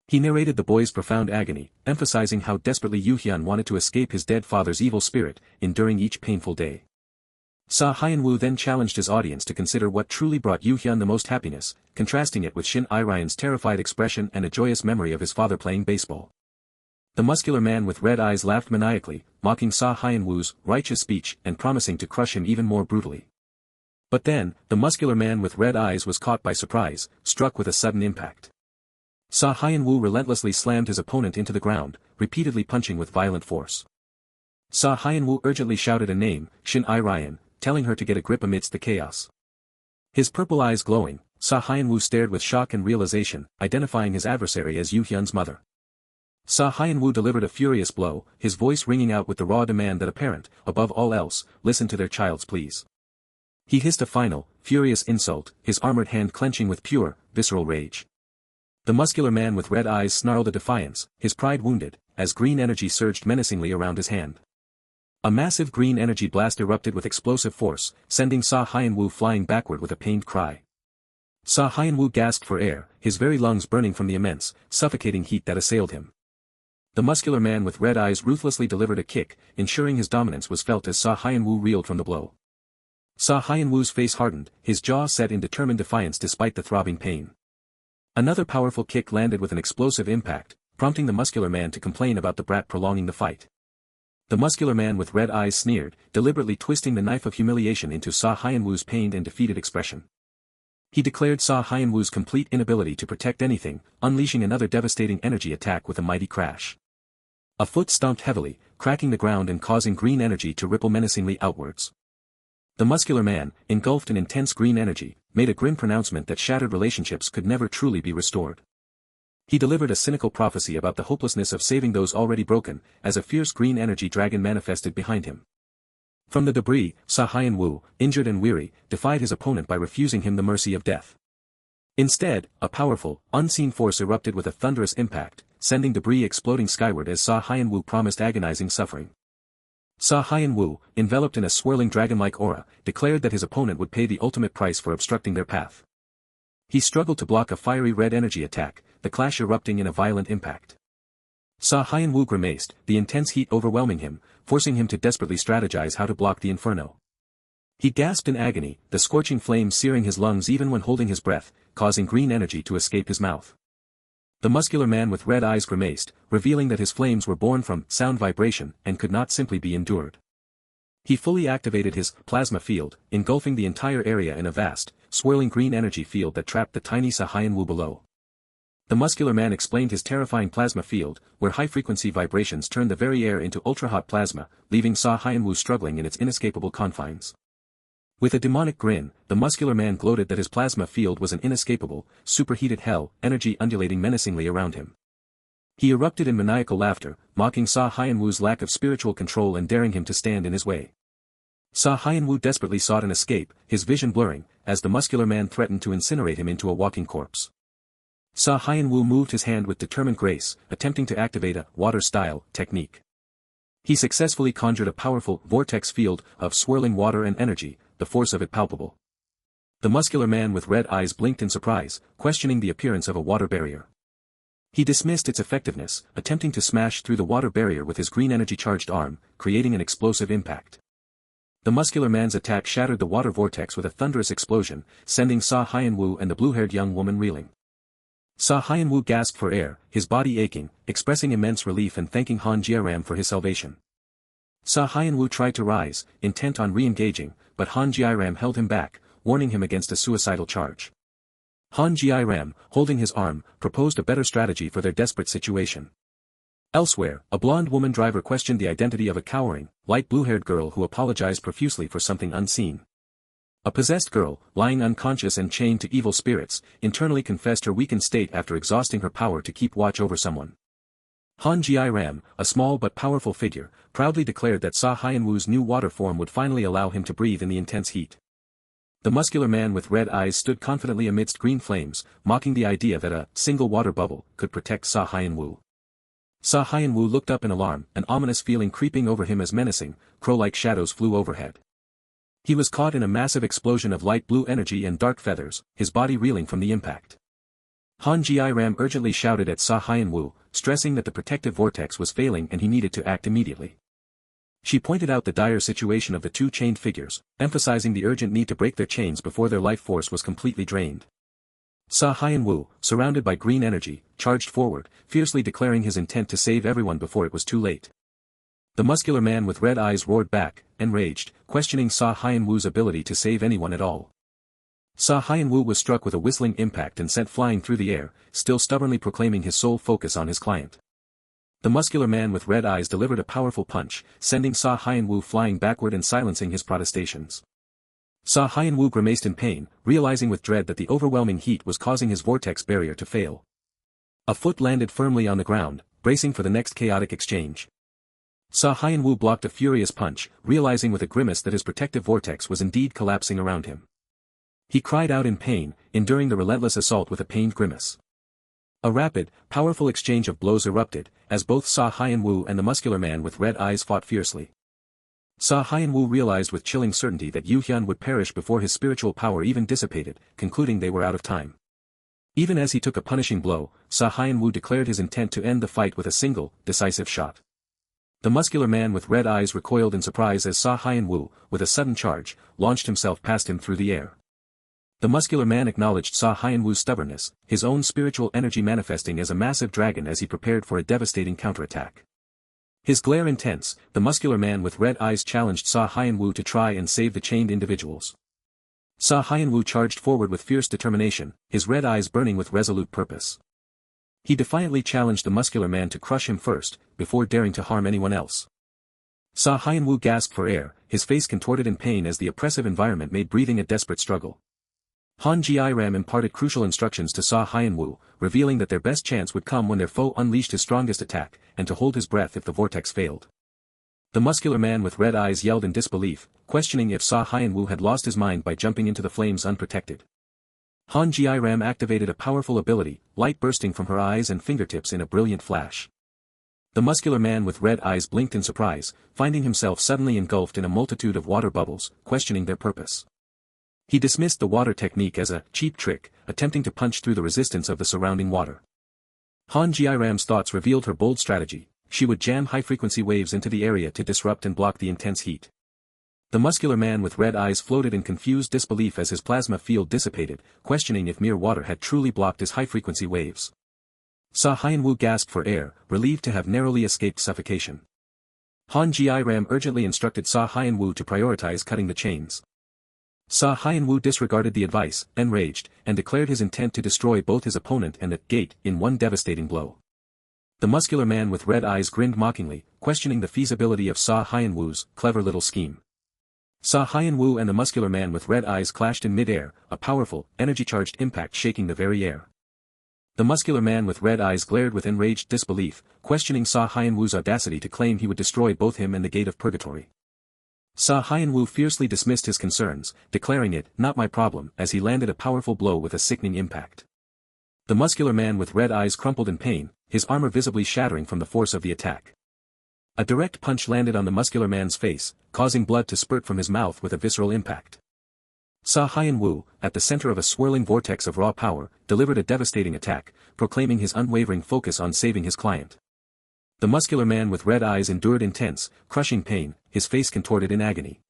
He narrated the boy's profound agony, emphasizing how desperately Yoo-hyun wanted to escape his dead father's evil spirit, enduring each painful day. Hyeon-woo then challenged his audience to consider what truly brought Yoo-hyun the most happiness, contrasting it with Shin I-ryan's terrified expression and a joyous memory of his father playing baseball. The muscular man with red eyes laughed maniacally, mocking Hyeon-woo's righteous speech and promising to crush him even more brutally. But then, the muscular man with red eyes was caught by surprise, struck with a sudden impact. Hyeon-woo relentlessly slammed his opponent into the ground, repeatedly punching with violent force. Hyeon-woo urgently shouted a name, Shin I-ryan, telling her to get a grip amidst the chaos. His purple eyes glowing, Hyeon-woo stared with shock and realization, identifying his adversary as Yoo-hyun's mother. Hyeon-woo delivered a furious blow, his voice ringing out with the raw demand that a parent, above all else, listen to their child's pleas. He hissed a final, furious insult, his armored hand clenching with pure, visceral rage. The muscular man with red eyes snarled a defiance, his pride wounded, as green energy surged menacingly around his hand. A massive green energy blast erupted with explosive force, sending Hyeon-woo flying backward with a pained cry. Hyeon-woo gasped for air, his very lungs burning from the immense, suffocating heat that assailed him. The muscular man with red eyes ruthlessly delivered a kick, ensuring his dominance was felt as Hyeon-woo reeled from the blow. Hyeon-woo's face hardened, his jaw set in determined defiance despite the throbbing pain. Another powerful kick landed with an explosive impact, prompting the muscular man to complain about the brat prolonging the fight. The muscular man with red eyes sneered, deliberately twisting the knife of humiliation into Hyeon-woo's pained and defeated expression. He declared Hyeon-woo's complete inability to protect anything, unleashing another devastating energy attack with a mighty crash. A foot stomped heavily, cracking the ground and causing green energy to ripple menacingly outwards. The muscular man, engulfed in intense green energy, made a grim pronouncement that shattered relationships could never truly be restored. He delivered a cynical prophecy about the hopelessness of saving those already broken, as a fierce green energy dragon manifested behind him. From the debris, Hyeon-woo, injured and weary, defied his opponent by refusing him the mercy of death. Instead, a powerful, unseen force erupted with a thunderous impact, sending debris exploding skyward as Hyeon-woo promised agonizing suffering. Hyeon-woo, enveloped in a swirling dragon-like aura, declared that his opponent would pay the ultimate price for obstructing their path. He struggled to block a fiery red energy attack, the clash erupting in a violent impact. Hyeon-woo grimaced, the intense heat overwhelming him, forcing him to desperately strategize how to block the inferno. He gasped in agony, the scorching flame searing his lungs even when holding his breath, causing green energy to escape his mouth. The muscular man with red eyes grimaced, revealing that his flames were born from sound vibration and could not simply be endured. He fully activated his plasma field, engulfing the entire area in a vast, swirling green energy field that trapped the tiny Hyeon-woo below. The muscular man explained his terrifying plasma field, where high-frequency vibrations turned the very air into ultra-hot plasma, leaving Hyeon-woo struggling in its inescapable confines. With a demonic grin, the muscular man gloated that his plasma field was an inescapable, superheated hell, energy undulating menacingly around him. He erupted in maniacal laughter, mocking Hyeon-woo's lack of spiritual control and daring him to stand in his way. Hyeon-woo desperately sought an escape, his vision blurring, as the muscular man threatened to incinerate him into a walking corpse. Hyeon-woo moved his hand with determined grace, attempting to activate a water-style technique. He successfully conjured a powerful vortex field of swirling water and energy, the force of it palpable. The muscular man with red eyes blinked in surprise, questioning the appearance of a water barrier. He dismissed its effectiveness, attempting to smash through the water barrier with his green energy-charged arm, creating an explosive impact. The muscular man's attack shattered the water vortex with a thunderous explosion, sending Hyeon-woo and the blue-haired young woman reeling. Hyeon-woo gasped for air, his body aching, expressing immense relief and thanking Han Ji-ram for his salvation. Hyeon-woo tried to rise, intent on re-engaging, but Han Ji-ram held him back, warning him against a suicidal charge. Han Ji-ram, holding his arm, proposed a better strategy for their desperate situation. Elsewhere, a blonde woman driver questioned the identity of a cowering, light blue-haired girl who apologized profusely for something unseen. A possessed girl, lying unconscious and chained to evil spirits, internally confessed her weakened state after exhausting her power to keep watch over someone. Han Ji-ram, a small but powerful figure, proudly declared that Hyeon-woo's new water form would finally allow him to breathe in the intense heat. The muscular man with red eyes stood confidently amidst green flames, mocking the idea that a single water bubble could protect Hyeon-woo. Hyeon-woo looked up in alarm, an ominous feeling creeping over him as menacing, crow-like shadows flew overhead. He was caught in a massive explosion of light blue energy and dark feathers, his body reeling from the impact. Han Ji-ram urgently shouted at Hyeon-woo, stressing that the protective vortex was failing and he needed to act immediately. She pointed out the dire situation of the two chained figures, emphasizing the urgent need to break their chains before their life force was completely drained. Hyeon-woo, surrounded by green energy, charged forward, fiercely declaring his intent to save everyone before it was too late. The muscular man with red eyes roared back, enraged, questioning Hyeon-woo's ability to save anyone at all. Hyeon-woo was struck with a whistling impact and sent flying through the air, still stubbornly proclaiming his sole focus on his client. The muscular man with red eyes delivered a powerful punch, sending Hyeon-woo flying backward and silencing his protestations. Hyeon-woo grimaced in pain, realizing with dread that the overwhelming heat was causing his vortex barrier to fail. A foot landed firmly on the ground, bracing for the next chaotic exchange. Hyeon-woo blocked a furious punch, realizing with a grimace that his protective vortex was indeed collapsing around him. He cried out in pain, enduring the relentless assault with a pained grimace. A rapid, powerful exchange of blows erupted, as both Hyeon-woo and the muscular man with red eyes fought fiercely. Hyeon-woo realized with chilling certainty that Yu-hyun would perish before his spiritual power even dissipated, concluding they were out of time. Even as he took a punishing blow, Hyeon-woo declared his intent to end the fight with a single, decisive shot. The muscular man with red eyes recoiled in surprise as Hyeon-woo, with a sudden charge, launched himself past him through the air. The muscular man acknowledged Hyeon-woo's stubbornness, his own spiritual energy manifesting as a massive dragon as he prepared for a devastating counterattack. His glare intense, the muscular man with red eyes challenged Hyeon-woo to try and save the chained individuals. Hyeon-woo charged forward with fierce determination, his red eyes burning with resolute purpose. He defiantly challenged the muscular man to crush him first, before daring to harm anyone else. Hyeon-woo gasped for air, his face contorted in pain as the oppressive environment made breathing a desperate struggle. Han Ji-ram imparted crucial instructions to Hyeon-woo, revealing that their best chance would come when their foe unleashed his strongest attack, and to hold his breath if the vortex failed. The muscular man with red eyes yelled in disbelief, questioning if Hyeon-woo had lost his mind by jumping into the flames unprotected. Han Ji-ram activated a powerful ability, light bursting from her eyes and fingertips in a brilliant flash. The muscular man with red eyes blinked in surprise, finding himself suddenly engulfed in a multitude of water bubbles, questioning their purpose. He dismissed the water technique as a cheap trick, attempting to punch through the resistance of the surrounding water. Han Ji-ram's thoughts revealed her bold strategy. She would jam high-frequency waves into the area to disrupt and block the intense heat. The muscular man with red eyes floated in confused disbelief as his plasma field dissipated, questioning if mere water had truly blocked his high-frequency waves. Hyeon-woo gasped for air, relieved to have narrowly escaped suffocation. Han Ji-ram urgently instructed Hyeon-woo to prioritize cutting the chains. Hyeon-woo disregarded the advice, enraged, and declared his intent to destroy both his opponent and the gate in one devastating blow. The muscular man with red eyes grinned mockingly, questioning the feasibility of Hyeon-woo's clever little scheme. Hyeon-woo and the muscular man with red eyes clashed in mid-air, a powerful, energy-charged impact shaking the very air. The muscular man with red eyes glared with enraged disbelief, questioning Hyeon-woo's audacity to claim he would destroy both him and the gate of purgatory. Hyeon-woo fiercely dismissed his concerns, declaring it not my problem as he landed a powerful blow with a sickening impact. The muscular man with red eyes crumpled in pain, his armor visibly shattering from the force of the attack. A direct punch landed on the muscular man's face, causing blood to spurt from his mouth with a visceral impact. Hyeon-woo, at the center of a swirling vortex of raw power, delivered a devastating attack, proclaiming his unwavering focus on saving his client. The muscular man with red eyes endured intense, crushing pain, his face contorted in agony.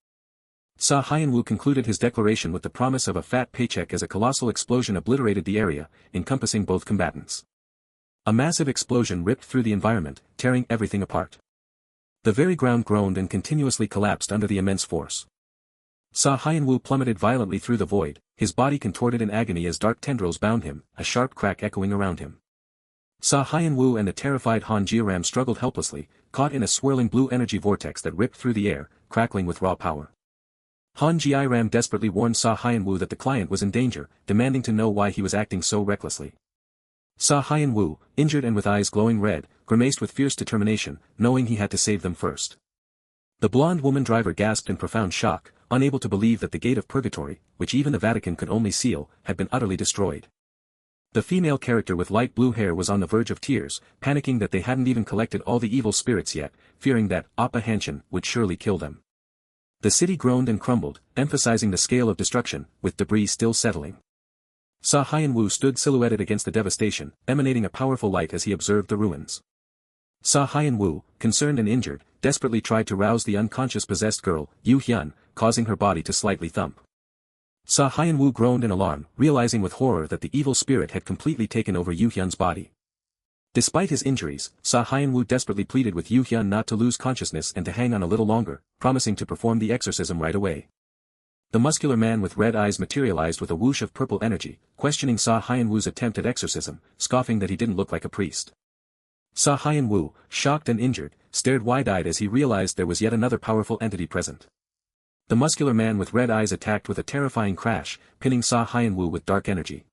Hyeon-woo concluded his declaration with the promise of a fat paycheck as a colossal explosion obliterated the area, encompassing both combatants. A massive explosion ripped through the environment, tearing everything apart. The very ground groaned and continuously collapsed under the immense force. Hyeon-woo plummeted violently through the void, his body contorted in agony as dark tendrils bound him, a sharp crack echoing around him. Hyeon-woo and the terrified Han Ji-ram struggled helplessly, caught in a swirling blue energy vortex that ripped through the air, crackling with raw power. Han Ji-ram desperately warned Hyeon-woo that the client was in danger, demanding to know why he was acting so recklessly. Hyeon-woo, injured and with eyes glowing red, grimaced with fierce determination, knowing he had to save them first. The blonde woman driver gasped in profound shock, unable to believe that the gate of purgatory, which even the Vatican could only seal, had been utterly destroyed. The female character with light blue hair was on the verge of tears, panicking that they hadn't even collected all the evil spirits yet, fearing that Appa Hanshin would surely kill them. The city groaned and crumbled, emphasizing the scale of destruction, with debris still settling. Hyeon-woo stood silhouetted against the devastation, emanating a powerful light as he observed the ruins. Hyeon-woo, concerned and injured, desperately tried to rouse the unconscious possessed girl, Yoo-hyun, causing her body to slightly thump. Hyeon-woo groaned in alarm, realizing with horror that the evil spirit had completely taken over Yoo-hyun's body. Despite his injuries, Hyeon-woo desperately pleaded with Yoo-hyun not to lose consciousness and to hang on a little longer, promising to perform the exorcism right away. The muscular man with red eyes materialized with a whoosh of purple energy, questioning Hyeon-woo's attempt at exorcism, scoffing that he didn't look like a priest. Hyeon-woo, shocked and injured, stared wide-eyed as he realized there was yet another powerful entity present. The muscular man with red eyes attacked with a terrifying crash, pinning Hyeon-woo with dark energy.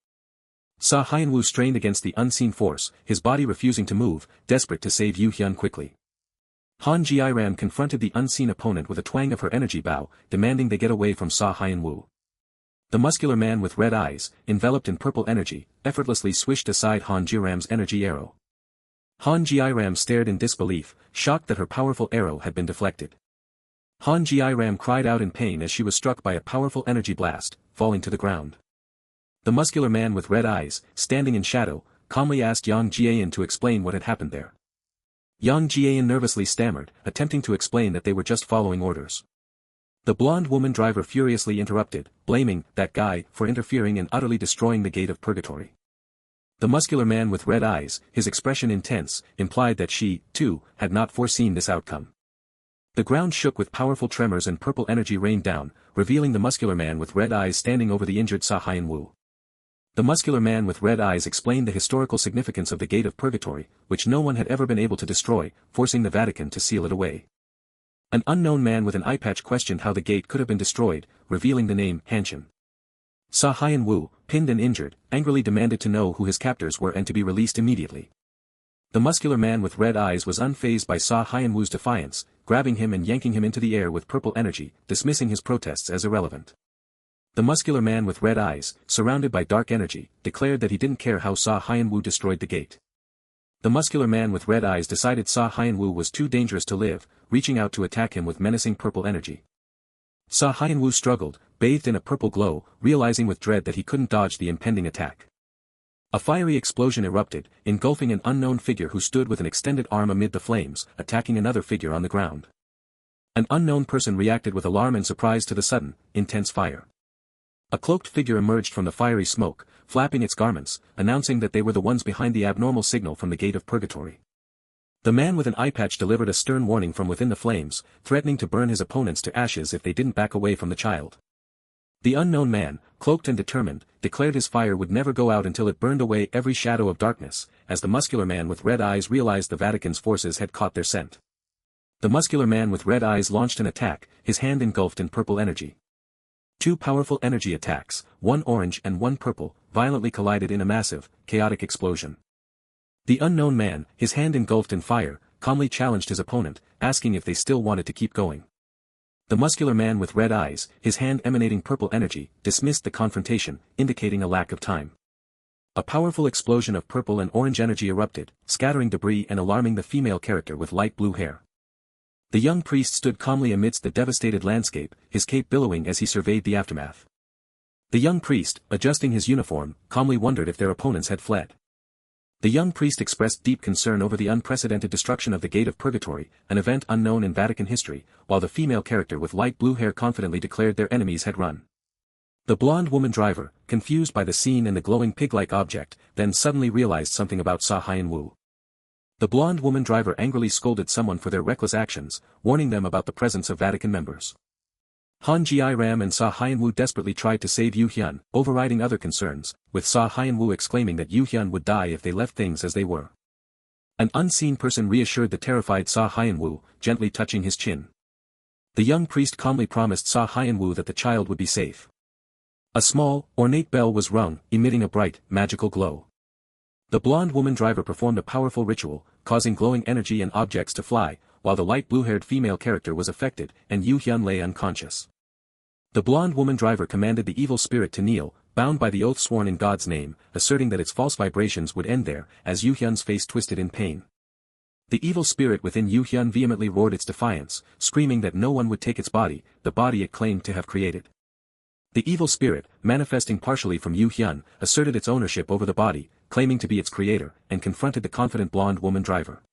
Hyeon-woo strained against the unseen force, his body refusing to move, desperate to save Yoo-hyun quickly. Han Ji-ram confronted the unseen opponent with a twang of her energy bow, demanding they get away from Hyeon-woo. The muscular man with red eyes, enveloped in purple energy, effortlessly swished aside Han Ji-ram's energy arrow. Han Ji-ram stared in disbelief, shocked that her powerful arrow had been deflected. Han Ji-ram cried out in pain as she was struck by a powerful energy blast, falling to the ground. The muscular man with red eyes, standing in shadow, calmly asked Yang Jiayan to explain what had happened there. Yang Jiayan nervously stammered, attempting to explain that they were just following orders. The blonde woman driver furiously interrupted, blaming that guy for interfering and utterly destroying the gate of purgatory. The muscular man with red eyes, his expression intense, implied that she, too, had not foreseen this outcome. The ground shook with powerful tremors and purple energy rained down, revealing the muscular man with red eyes standing over the injured Hyeon-woo. The muscular man with red eyes explained the historical significance of the Gate of Purgatory, which no one had ever been able to destroy, forcing the Vatican to seal it away. An unknown man with an eye patch questioned how the gate could have been destroyed, revealing the name Hanshin. Hyeon-woo, pinned and injured, angrily demanded to know who his captors were and to be released immediately. The muscular man with red eyes was unfazed by Hyeon-woo's defiance, grabbing him and yanking him into the air with purple energy, dismissing his protests as irrelevant. The muscular man with red eyes, surrounded by dark energy, declared that he didn't care how Hyeon-woo destroyed the gate. The muscular man with red eyes decided Hyeon-woo was too dangerous to live, reaching out to attack him with menacing purple energy. Hyeon-woo struggled, bathed in a purple glow, realizing with dread that he couldn't dodge the impending attack. A fiery explosion erupted, engulfing an unknown figure who stood with an extended arm amid the flames, attacking another figure on the ground. An unknown person reacted with alarm and surprise to the sudden, intense fire. A cloaked figure emerged from the fiery smoke, flapping its garments, announcing that they were the ones behind the abnormal signal from the Gate of Purgatory. The man with an eye patch delivered a stern warning from within the flames, threatening to burn his opponents to ashes if they didn't back away from the child. The unknown man, cloaked and determined, declared his fire would never go out until it burned away every shadow of darkness, as the muscular man with red eyes realized the Vatican's forces had caught their scent. The muscular man with red eyes launched an attack, his hand engulfed in purple energy. Two powerful energy attacks, one orange and one purple, violently collided in a massive, chaotic explosion. The unknown man, his hand engulfed in fire, calmly challenged his opponent, asking if they still wanted to keep going. The muscular man with red eyes, his hand emanating purple energy, dismissed the confrontation, indicating a lack of time. A powerful explosion of purple and orange energy erupted, scattering debris and alarming the female character with light blue hair. The young priest stood calmly amidst the devastated landscape, his cape billowing as he surveyed the aftermath. The young priest, adjusting his uniform, calmly wondered if their opponents had fled. The young priest expressed deep concern over the unprecedented destruction of the Gate of Purgatory, an event unknown in Vatican history, while the female character with light blue hair confidently declared their enemies had run. The blonde woman driver, confused by the scene and the glowing pig-like object, then suddenly realized something about Hyeon-woo. The blonde woman driver angrily scolded someone for their reckless actions, warning them about the presence of Vatican members. Han Ji-ram and Hyeon-woo desperately tried to save Yoo-hyun, overriding other concerns, with Hyeon-woo exclaiming that Yoo-hyun would die if they left things as they were. An unseen person reassured the terrified Hyeon-woo, gently touching his chin. The young priest calmly promised Hyeon-woo that the child would be safe. A small, ornate bell was rung, emitting a bright, magical glow. The blonde woman driver performed a powerful ritual, causing glowing energy and objects to fly, while the light blue-haired female character was affected, and Yoo-hyun lay unconscious. The blonde woman driver commanded the evil spirit to kneel, bound by the oath sworn in God's name, asserting that its false vibrations would end there, as Yoo-hyun's face twisted in pain. The evil spirit within Yoo-hyun vehemently roared its defiance, screaming that no one would take its body, the body it claimed to have created. The evil spirit, manifesting partially from Yoo-hyun, asserted its ownership over the body, claiming to be its creator, and confronted the confident blonde woman driver.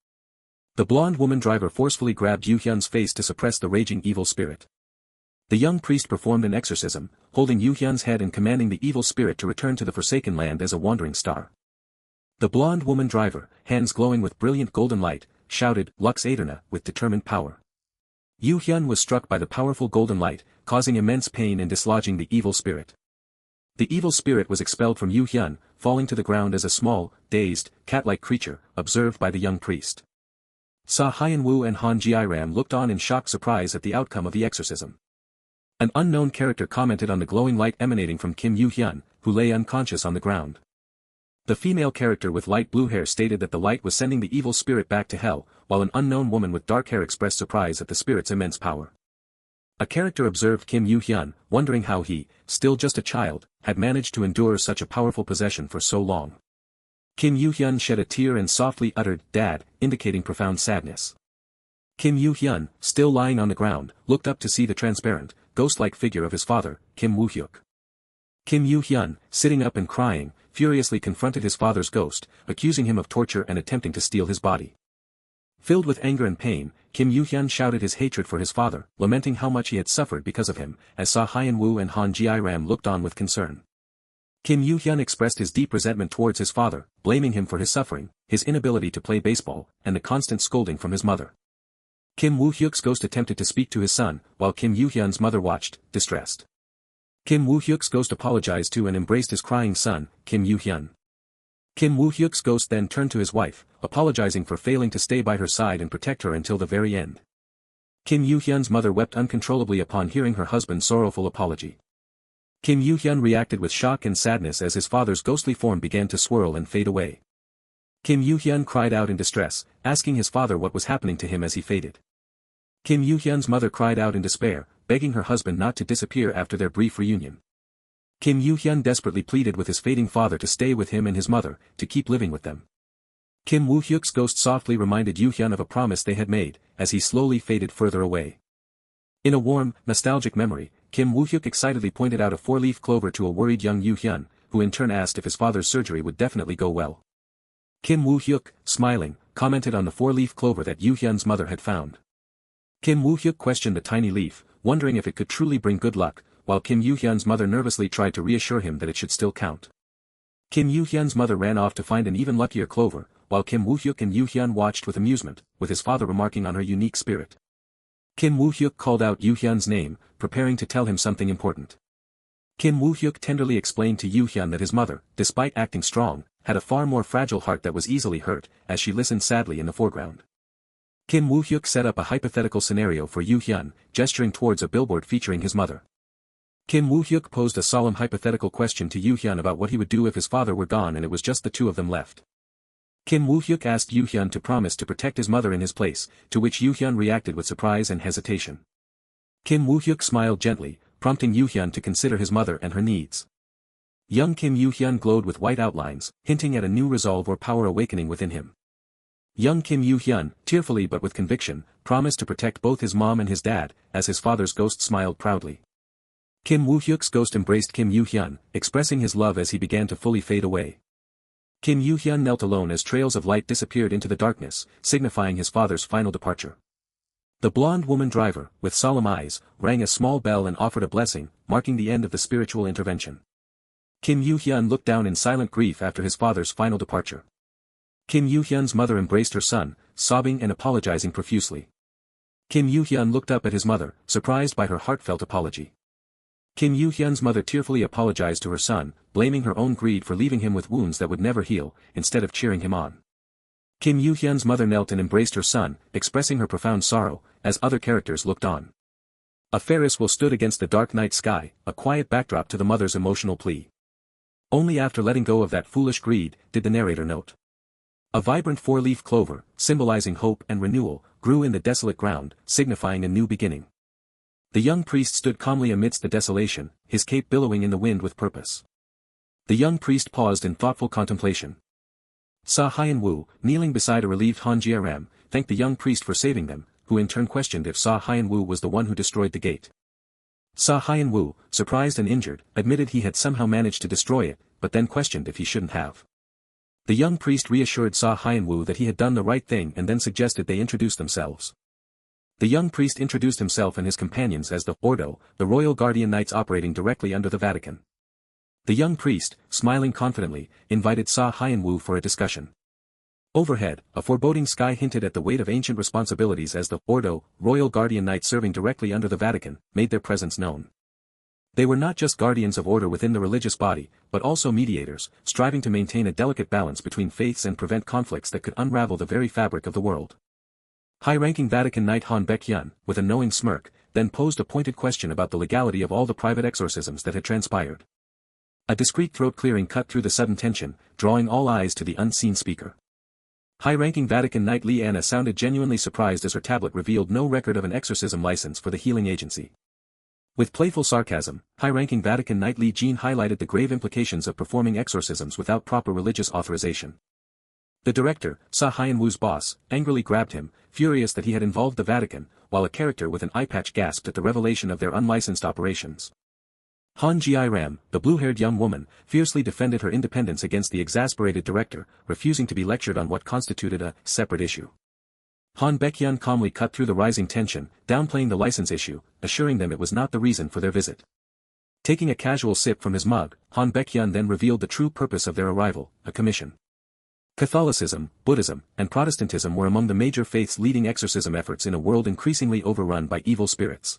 The blonde woman driver forcefully grabbed Yoo-hyun's face to suppress the raging evil spirit. The young priest performed an exorcism, holding Yoo-hyun's head and commanding the evil spirit to return to the Forsaken Land as a wandering star. The blonde woman driver, hands glowing with brilliant golden light, shouted, "Lux Aeterna," with determined power. Yoo-hyun was struck by the powerful golden light, causing immense pain and dislodging the evil spirit. The evil spirit was expelled from Yoo-hyun, falling to the ground as a small, dazed, cat-like creature, observed by the young priest. Hyeon-woo and Han Ji-ram looked on in shocked surprise at the outcome of the exorcism. An unknown character commented on the glowing light emanating from Kim Yoo-hyun, who lay unconscious on the ground. The female character with light blue hair stated that the light was sending the evil spirit back to hell, while an unknown woman with dark hair expressed surprise at the spirit's immense power. A character observed Kim Yoo-hyun, wondering how he, still just a child, had managed to endure such a powerful possession for so long. Kim Yoo-hyun shed a tear and softly uttered, "Dad," indicating profound sadness. Kim Yoo-hyun, still lying on the ground, looked up to see the transparent, ghost-like figure of his father, Kim Woo-hyuk. Kim Yoo-hyun, sitting up and crying, furiously confronted his father's ghost, accusing him of torture and attempting to steal his body. Filled with anger and pain, Kim Yoo-hyun shouted his hatred for his father, lamenting how much he had suffered because of him, as Hyeon-woo and Han Ji-ram looked on with concern. Kim Yoo-hyun expressed his deep resentment towards his father, blaming him for his suffering, his inability to play baseball, and the constant scolding from his mother. Kim Woo-hyuk's ghost attempted to speak to his son, while Kim Yoo-hyun's mother watched, distressed. Kim Woo-hyuk's ghost apologized to and embraced his crying son, Kim Yoo-hyun. Kim Woo-hyuk's ghost then turned to his wife, apologizing for failing to stay by her side and protect her until the very end. Kim Yoo-hyun's mother wept uncontrollably upon hearing her husband's sorrowful apology. Kim Yoo-hyun reacted with shock and sadness as his father's ghostly form began to swirl and fade away. Kim Yoo-hyun cried out in distress, asking his father what was happening to him as he faded. Kim Yoo-hyun's mother cried out in despair, begging her husband not to disappear after their brief reunion. Kim Yoo-hyun desperately pleaded with his fading father to stay with him and his mother, to keep living with them. Kim Woo-hyuk's ghost softly reminded Yoo-hyun of a promise they had made, as he slowly faded further away. In a warm, nostalgic memory, Kim Woo-hyuk excitedly pointed out a four-leaf clover to a worried young Yoo-hyun, who in turn asked if his father's surgery would definitely go well. Kim Woo-hyuk, smiling, commented on the four-leaf clover that Yoo-hyun's mother had found. Kim Woo-hyuk questioned the tiny leaf, wondering if it could truly bring good luck, while Kim Yoo-hyun's mother nervously tried to reassure him that it should still count. Kim Yoo-hyun's mother ran off to find an even luckier clover, while Kim Woo-hyuk and Yoo-hyun watched with amusement, with his father remarking on her unique spirit. Kim Woo-hyuk called out Yoo-hyun's name, preparing to tell him something important. Kim Woo-hyuk tenderly explained to Yoo-hyun that his mother, despite acting strong, had a far more fragile heart that was easily hurt, as she listened sadly in the foreground. Kim Woo-hyuk set up a hypothetical scenario for Yoo-hyun, gesturing towards a billboard featuring his mother. Kim Woo-hyuk posed a solemn hypothetical question to Yoo-hyun about what he would do if his father were gone and it was just the two of them left. Kim Woo-hyuk asked Yoo-hyun to promise to protect his mother in his place, to which Yoo-hyun reacted with surprise and hesitation. Kim Woo-hyuk smiled gently, prompting Yoo-hyun to consider his mother and her needs. Young Kim Yoo-hyun glowed with white outlines, hinting at a new resolve or power awakening within him. Young Kim Yoo-hyun, tearfully but with conviction, promised to protect both his mom and his dad, as his father's ghost smiled proudly. Kim Woo-hyuk's ghost embraced Kim Yoo-hyun, expressing his love as he began to fully fade away. Kim Yoo-hyun knelt alone as trails of light disappeared into the darkness, signifying his father's final departure. The blonde woman driver, with solemn eyes, rang a small bell and offered a blessing, marking the end of the spiritual intervention. Kim Yoo-hyun looked down in silent grief after his father's final departure. Kim Yoo-hyun's mother embraced her son, sobbing and apologizing profusely. Kim Yoo-hyun looked up at his mother, surprised by her heartfelt apology. Kim Yoo-hyun's mother tearfully apologized to her son, blaming her own greed for leaving him with wounds that would never heal, instead of cheering him on. Kim Yoo-hyun's mother knelt and embraced her son, expressing her profound sorrow, as other characters looked on. A Ferris wheel stood against the dark night sky, a quiet backdrop to the mother's emotional plea. Only after letting go of that foolish greed, did the narrator note. A vibrant four-leaf clover, symbolizing hope and renewal, grew in the desolate ground, signifying a new beginning. The young priest stood calmly amidst the desolation, his cape billowing in the wind with purpose. The young priest paused in thoughtful contemplation. Hyeon-woo, kneeling beside a relieved Han Ji-ram, thanked the young priest for saving them, who in turn questioned if Hyeon-woo was the one who destroyed the gate. Hyeon-woo, surprised and injured, admitted he had somehow managed to destroy it, but then questioned if he shouldn't have. The young priest reassured Hyeon-woo that he had done the right thing and then suggested they introduce themselves. The young priest introduced himself and his companions as the Ordo, the royal guardian knights operating directly under the Vatican. The young priest, smiling confidently, invited Hyeon-woo for a discussion. Overhead, a foreboding sky hinted at the weight of ancient responsibilities as the Ordo, royal guardian knights serving directly under the Vatican, made their presence known. They were not just guardians of order within the religious body, but also mediators, striving to maintain a delicate balance between faiths and prevent conflicts that could unravel the very fabric of the world. High-ranking Vatican Knight Han Baek-hyun, with a knowing smirk, then posed a pointed question about the legality of all the private exorcisms that had transpired. A discreet throat-clearing cut through the sudden tension, drawing all eyes to the unseen speaker. High-ranking Vatican Knight Lee Anna sounded genuinely surprised as her tablet revealed no record of an exorcism license for the healing agency. With playful sarcasm, high-ranking Vatican Knight Lee Jean highlighted the grave implications of performing exorcisms without proper religious authorization. The director, Hyeon-woo's boss, angrily grabbed him, furious that he had involved the Vatican, while a character with an eye patch gasped at the revelation of their unlicensed operations. Han Ji-ram, the blue-haired young woman, fiercely defended her independence against the exasperated director, refusing to be lectured on what constituted a separate issue. Han Baek-hyun calmly cut through the rising tension, downplaying the license issue, assuring them it was not the reason for their visit. Taking a casual sip from his mug, Han Baekhyun then revealed the true purpose of their arrival, a commission. Catholicism, Buddhism, and Protestantism were among the major faiths leading exorcism efforts in a world increasingly overrun by evil spirits.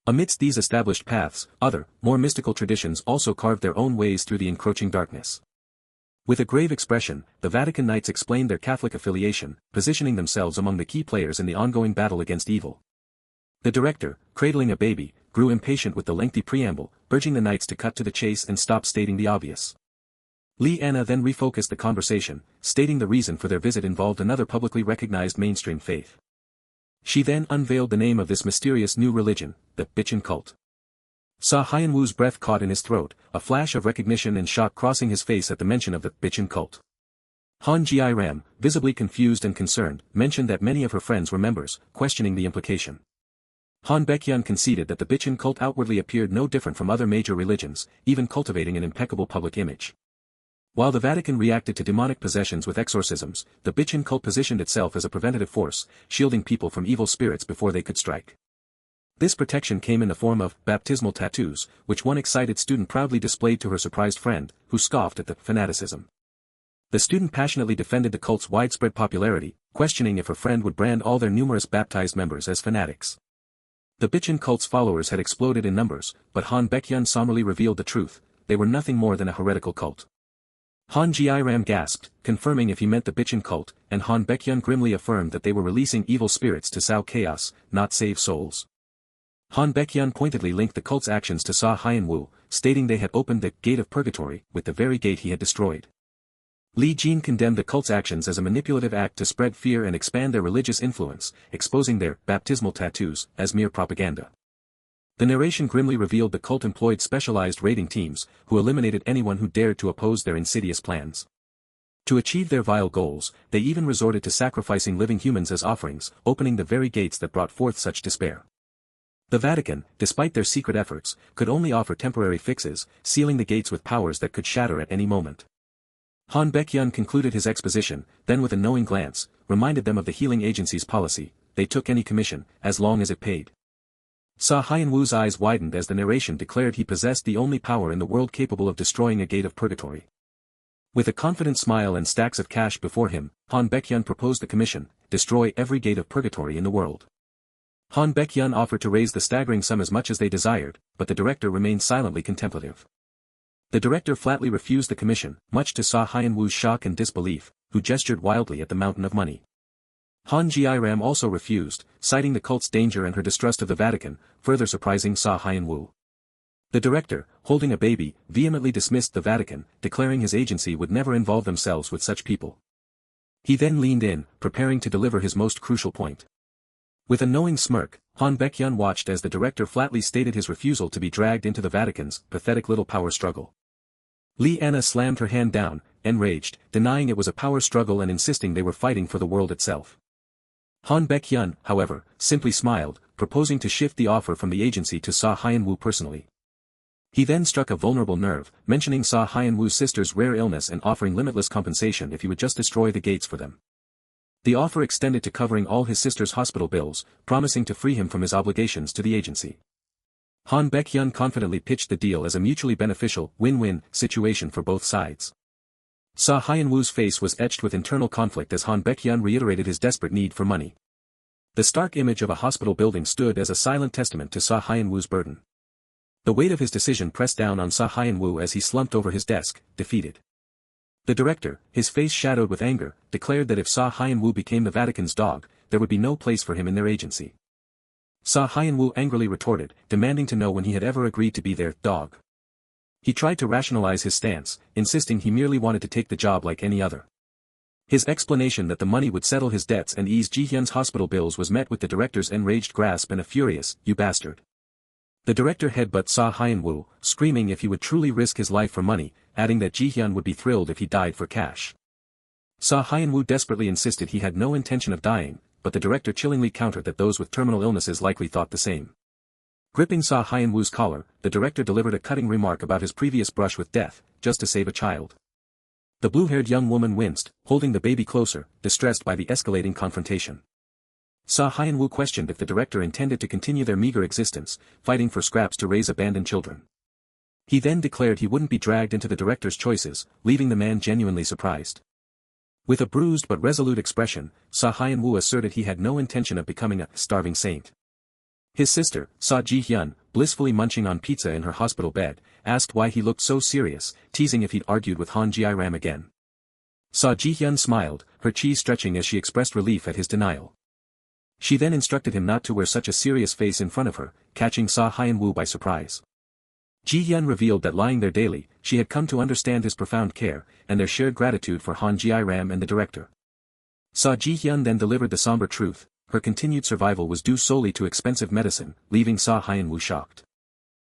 Amidst these established paths, other, more mystical traditions also carved their own ways through the encroaching darkness. With a grave expression, the Vatican Knights explained their Catholic affiliation, positioning themselves among the key players in the ongoing battle against evil. The director, cradling a baby, grew impatient with the lengthy preamble, urging the Knights to cut to the chase and stop stating the obvious. Lee Anna then refocused the conversation, stating the reason for their visit involved another publicly recognized mainstream faith. She then unveiled the name of this mysterious new religion, the Ch1 cult. Hyeon-woo's breath caught in his throat, a flash of recognition and shock crossing his face at the mention of the Ch1 cult. Han Ji-ram, visibly confused and concerned, mentioned that many of her friends were members, questioning the implication. Han Baekhyun conceded that the Ch1 cult outwardly appeared no different from other major religions, even cultivating an impeccable public image. While the Vatican reacted to demonic possessions with exorcisms, the Ch1 cult positioned itself as a preventative force, shielding people from evil spirits before they could strike. This protection came in the form of baptismal tattoos, which one excited student proudly displayed to her surprised friend, who scoffed at the fanaticism. The student passionately defended the cult's widespread popularity, questioning if her friend would brand all their numerous baptized members as fanatics. The Ch1 cult's followers had exploded in numbers, but Han Baekhyun somberly revealed the truth: they were nothing more than a heretical cult. Han Ji-ram gasped, confirming if he meant the Ch1 cult, and Han Baekhyun grimly affirmed that they were releasing evil spirits to sow chaos, not save souls. Han Baekhyun pointedly linked the cult's actions to Hyeon-woo, stating they had opened the gate of purgatory with the very gate he had destroyed. Lee Jin condemned the cult's actions as a manipulative act to spread fear and expand their religious influence, exposing their baptismal tattoos as mere propaganda. The narration grimly revealed the cult employed specialized raiding teams, who eliminated anyone who dared to oppose their insidious plans. To achieve their vile goals, they even resorted to sacrificing living humans as offerings, opening the very gates that brought forth such despair. The Vatican, despite their secret efforts, could only offer temporary fixes, sealing the gates with powers that could shatter at any moment. Han Baekhyun concluded his exposition, then with a knowing glance, reminded them of the healing agency's policy: they took any commission, as long as it paid. Hyeon-woo's eyes widened as the narration declared he possessed the only power in the world capable of destroying a gate of purgatory. With a confident smile and stacks of cash before him, Han Baekhyun proposed the commission: destroy every gate of purgatory in the world. Han Baekhyun offered to raise the staggering sum as much as they desired, but the director remained silently contemplative. The director flatly refused the commission, much to Hyeon-woo's shock and disbelief, who gestured wildly at the mountain of money. Han Ji-ram also refused, citing the cult's danger and her distrust of the Vatican, further surprising Hyeon-woo. The director, holding a baby, vehemently dismissed the Vatican, declaring his agency would never involve themselves with such people. He then leaned in, preparing to deliver his most crucial point. With a knowing smirk, Han Baekhyun watched as the director flatly stated his refusal to be dragged into the Vatican's pathetic little power struggle. Lee Anna slammed her hand down, enraged, denying it was a power struggle and insisting they were fighting for the world itself. Han Baekhyun, however, simply smiled, proposing to shift the offer from the agency to Hyeon-woo personally. He then struck a vulnerable nerve, mentioning Hyeon-woo's sister's rare illness and offering limitless compensation if he would just destroy the gates for them. The offer extended to covering all his sister's hospital bills, promising to free him from his obligations to the agency. Han Baekhyun confidently pitched the deal as a mutually beneficial, win-win situation for both sides. Hyeon-woo's face was etched with internal conflict as Han Baekhyun reiterated his desperate need for money. The stark image of a hospital building stood as a silent testament to Hyeon-woo's burden. The weight of his decision pressed down on Hyeon-woo as he slumped over his desk, defeated. The director, his face shadowed with anger, declared that if Hyeon-woo became the Vatican's dog, there would be no place for him in their agency. Hyeon-woo angrily retorted, demanding to know when he had ever agreed to be their dog. He tried to rationalize his stance, insisting he merely wanted to take the job like any other. His explanation that the money would settle his debts and ease Ji-hyun's hospital bills was met with the director's enraged grasp and a furious, "You bastard." The director headbutt Hyeon-woo, screaming if he would truly risk his life for money, adding that Ji-hyun would be thrilled if he died for cash. Hyeon-woo desperately insisted he had no intention of dying, but the director chillingly countered that those with terminal illnesses likely thought the same. Gripping Hyeon-woo's collar, the director delivered a cutting remark about his previous brush with death, just to save a child. The blue-haired young woman winced, holding the baby closer, distressed by the escalating confrontation. Hyeon-woo questioned if the director intended to continue their meager existence, fighting for scraps to raise abandoned children. He then declared he wouldn't be dragged into the director's choices, leaving the man genuinely surprised. With a bruised but resolute expression, Hyeon-woo asserted he had no intention of becoming a starving saint. His sister, Ji-hyun, blissfully munching on pizza in her hospital bed, asked why he looked so serious, teasing if he'd argued with Han Ji-ram again. Ji-hyun smiled, her cheese stretching as she expressed relief at his denial. She then instructed him not to wear such a serious face in front of her, catching Hyeon-woo by surprise. Ji-hyun revealed that lying there daily, she had come to understand his profound care, and their shared gratitude for Han Ji-ram and the director. Ji-hyun then delivered the somber truth: her continued survival was due solely to expensive medicine, leaving Hyeon-woo shocked.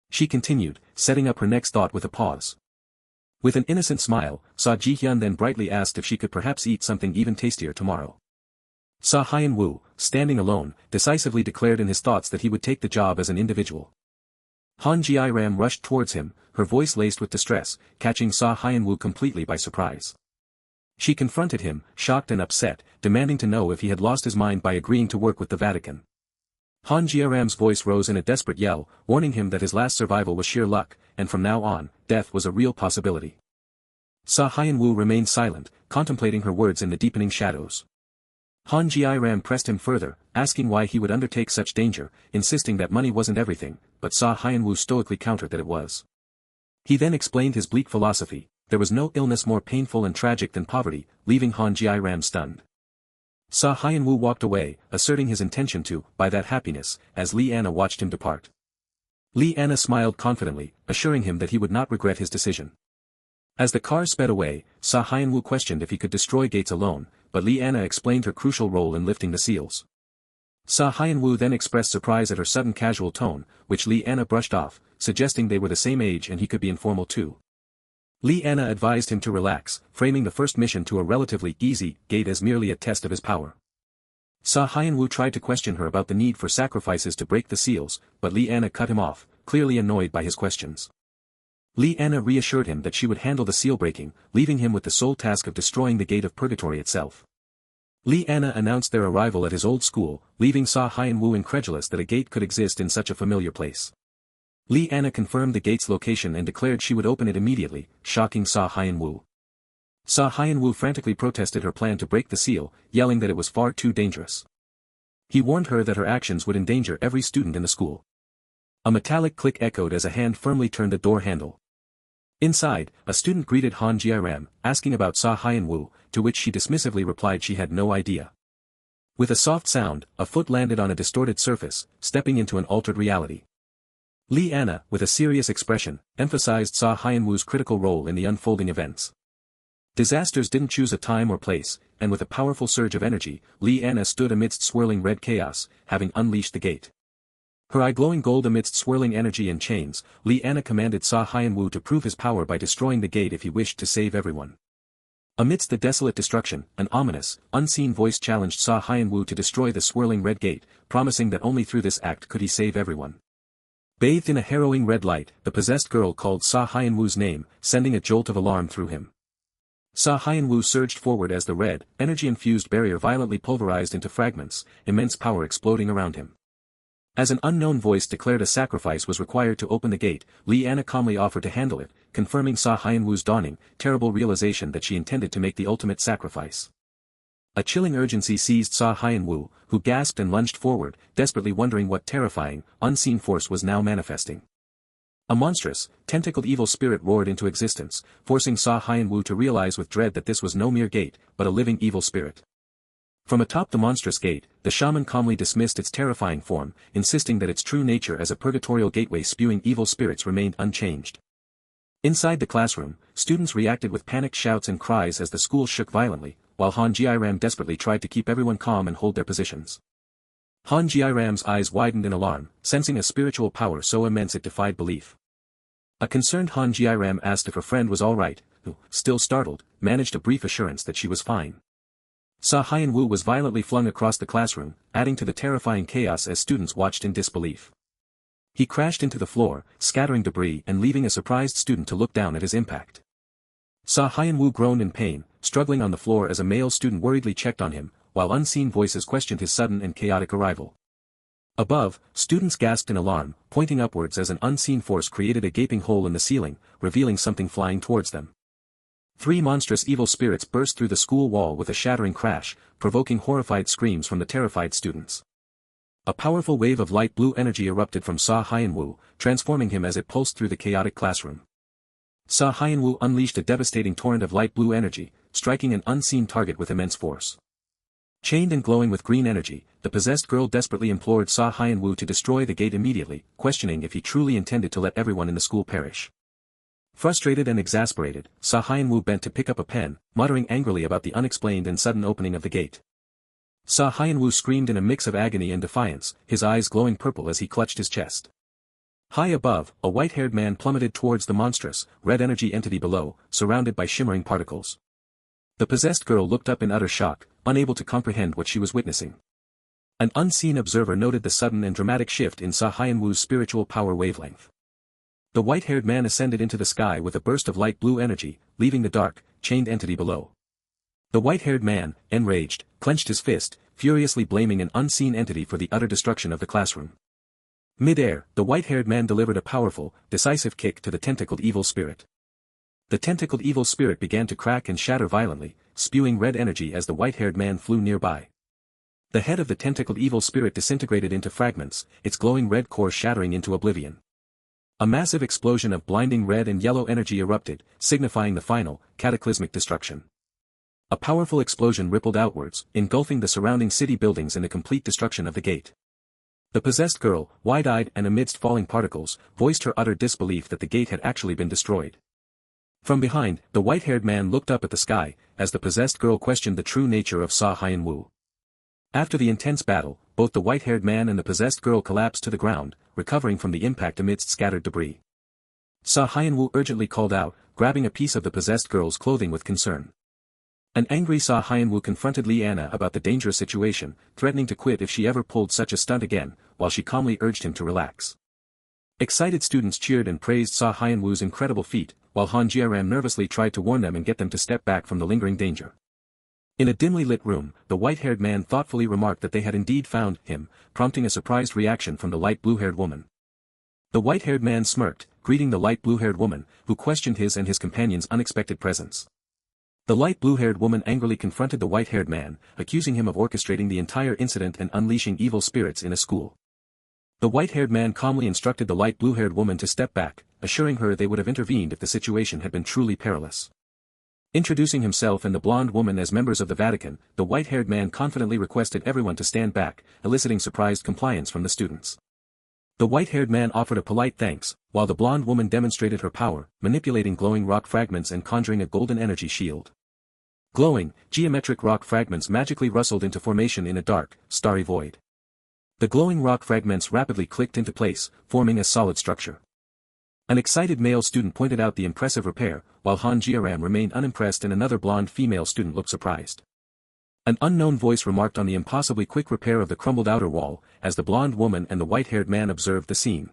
She continued, setting up her next thought with a pause. With an innocent smile, Ji-hyun then brightly asked if she could perhaps eat something even tastier tomorrow. Hyeon-woo, standing alone, decisively declared in his thoughts that he would take the job as an individual. Han Ji-ram rushed towards him, her voice laced with distress, catching Hyeon-woo completely by surprise. She confronted him, shocked and upset, demanding to know if he had lost his mind by agreeing to work with the Vatican. Han Ji-ram's voice rose in a desperate yell, warning him that his last survival was sheer luck, and from now on, death was a real possibility. Hyeon-woo remained silent, contemplating her words in the deepening shadows. Han Ji-ram pressed him further, asking why he would undertake such danger, insisting that money wasn't everything, but Hyeon-woo stoically countered that it was. He then explained his bleak philosophy: there was no illness more painful and tragic than poverty, leaving Han Ji-ram stunned. Hyeon-woo walked away, asserting his intention to buy that happiness, as Lee Anna watched him depart. Lee Anna smiled confidently, assuring him that he would not regret his decision. As the car sped away, Hyeon-woo questioned if he could destroy gates alone, but Lee Anna explained her crucial role in lifting the seals. Hyeon-woo then expressed surprise at her sudden casual tone, which Lee Anna brushed off, suggesting they were the same age and he could be informal too. Lee Anna advised him to relax, framing the first mission to a relatively easy gate as merely a test of his power. Hyeon-woo tried to question her about the need for sacrifices to break the seals, but Lee Anna cut him off, clearly annoyed by his questions. Lee Anna reassured him that she would handle the seal breaking, leaving him with the sole task of destroying the gate of purgatory itself. Lee Anna announced their arrival at his old school, leaving Hyeon-woo incredulous that a gate could exist in such a familiar place. Lee Anna confirmed the gate's location and declared she would open it immediately, shocking Hyeon-woo. Hyeon-woo frantically protested her plan to break the seal, yelling that it was far too dangerous. He warned her that her actions would endanger every student in the school. A metallic click echoed as a hand firmly turned the door handle. Inside, a student greeted Han Ji-ram, asking about Hyeon-woo, to which she dismissively replied she had no idea. With a soft sound, a foot landed on a distorted surface, stepping into an altered reality. Lee Anna, with a serious expression, emphasized Hyeon-woo's critical role in the unfolding events. Disasters didn't choose a time or place, and with a powerful surge of energy, Lee Anna stood amidst swirling red chaos, having unleashed the gate. Her eye glowing gold amidst swirling energy and chains, Lee Anna commanded Hyeon-woo to prove his power by destroying the gate if he wished to save everyone. Amidst the desolate destruction, an ominous, unseen voice challenged Hyeon-woo to destroy the swirling red gate, promising that only through this act could he save everyone. Bathed in a harrowing red light, the possessed girl called Hyeon-woo's name, sending a jolt of alarm through him. Hyeon-woo surged forward as the red, energy-infused barrier violently pulverized into fragments, immense power exploding around him. As an unknown voice declared a sacrifice was required to open the gate, Lee Anna calmly offered to handle it, confirming Hyeon-woo's dawning, terrible realization that she intended to make the ultimate sacrifice. A chilling urgency seized Hyeon-woo, who gasped and lunged forward, desperately wondering what terrifying, unseen force was now manifesting. A monstrous, tentacled evil spirit roared into existence, forcing Hyeon-woo to realize with dread that this was no mere gate, but a living evil spirit. From atop the monstrous gate, the shaman calmly dismissed its terrifying form, insisting that its true nature as a purgatorial gateway spewing evil spirits remained unchanged. Inside the classroom, students reacted with panicked shouts and cries as the school shook violently, while Han Ji-ram desperately tried to keep everyone calm and hold their positions. Han Ji-ram's eyes widened in alarm, sensing a spiritual power so immense it defied belief. A concerned Han Ji-ram asked if her friend was all right, who, still startled, managed a brief assurance that she was fine. Hyeon-woo was violently flung across the classroom, adding to the terrifying chaos as students watched in disbelief. He crashed into the floor, scattering debris and leaving a surprised student to look down at his impact. Hyeon-woo groaned in pain, struggling on the floor as a male student worriedly checked on him, while unseen voices questioned his sudden and chaotic arrival. Above, students gasped in alarm, pointing upwards as an unseen force created a gaping hole in the ceiling, revealing something flying towards them. 3 monstrous evil spirits burst through the school wall with a shattering crash, provoking horrified screams from the terrified students. A powerful wave of light blue energy erupted from Hyeon-woo, transforming him as it pulsed through the chaotic classroom. Hyeon-woo unleashed a devastating torrent of light blue energy, striking an unseen target with immense force. Chained and glowing with green energy, the possessed girl desperately implored Hyeon-woo to destroy the gate immediately, questioning if he truly intended to let everyone in the school perish. Frustrated and exasperated, Hyeon-woo bent to pick up a pen, muttering angrily about the unexplained and sudden opening of the gate. Hyeon-woo screamed in a mix of agony and defiance, his eyes glowing purple as he clutched his chest. High above, a white-haired man plummeted towards the monstrous, red energy entity below, surrounded by shimmering particles. The possessed girl looked up in utter shock, unable to comprehend what she was witnessing. An unseen observer noted the sudden and dramatic shift in Hyeon-woo's spiritual power wavelength. The white-haired man ascended into the sky with a burst of light blue energy, leaving the dark, chained entity below. The white-haired man, enraged, clenched his fist, furiously blaming an unseen entity for the utter destruction of the classroom. Mid-air, the white-haired man delivered a powerful, decisive kick to the tentacled evil spirit. The tentacled evil spirit began to crack and shatter violently, spewing red energy as the white-haired man flew nearby. The head of the tentacled evil spirit disintegrated into fragments, its glowing red core shattering into oblivion. A massive explosion of blinding red and yellow energy erupted, signifying the final, cataclysmic destruction. A powerful explosion rippled outwards, engulfing the surrounding city buildings in the complete destruction of the gate. The possessed girl, wide-eyed and amidst falling particles, voiced her utter disbelief that the gate had actually been destroyed. From behind, the white-haired man looked up at the sky, as the possessed girl questioned the true nature of Hyeon-woo. After the intense battle, both the white-haired man and the possessed girl collapsed to the ground, recovering from the impact amidst scattered debris. Hyeon-woo urgently called out, grabbing a piece of the possessed girl's clothing with concern. An angry Hyeon-woo confronted Lee-Anna about the dangerous situation, threatening to quit if she ever pulled such a stunt again, while she calmly urged him to relax. Excited students cheered and praised Hyeon-woo's incredible feat, while Han Jiaram nervously tried to warn them and get them to step back from the lingering danger. In a dimly lit room, the white-haired man thoughtfully remarked that they had indeed found him, prompting a surprised reaction from the light blue-haired woman. The white-haired man smirked, greeting the light blue-haired woman, who questioned his and his companion's unexpected presence. The light blue-haired woman angrily confronted the white-haired man, accusing him of orchestrating the entire incident and unleashing evil spirits in a school. The white-haired man calmly instructed the light blue-haired woman to step back, assuring her they would have intervened if the situation had been truly perilous. Introducing himself and the blonde woman as members of the Vatican, the white-haired man confidently requested everyone to stand back, eliciting surprised compliance from the students. The white-haired man offered a polite thanks, while the blonde woman demonstrated her power, manipulating glowing rock fragments and conjuring a golden energy shield. Glowing, geometric rock fragments magically rustled into formation in a dark, starry void. The glowing rock fragments rapidly clicked into place, forming a solid structure. An excited male student pointed out the impressive repair, while Han Jiaram remained unimpressed and another blonde female student looked surprised. An unknown voice remarked on the impossibly quick repair of the crumbled outer wall, as the blonde woman and the white-haired man observed the scene.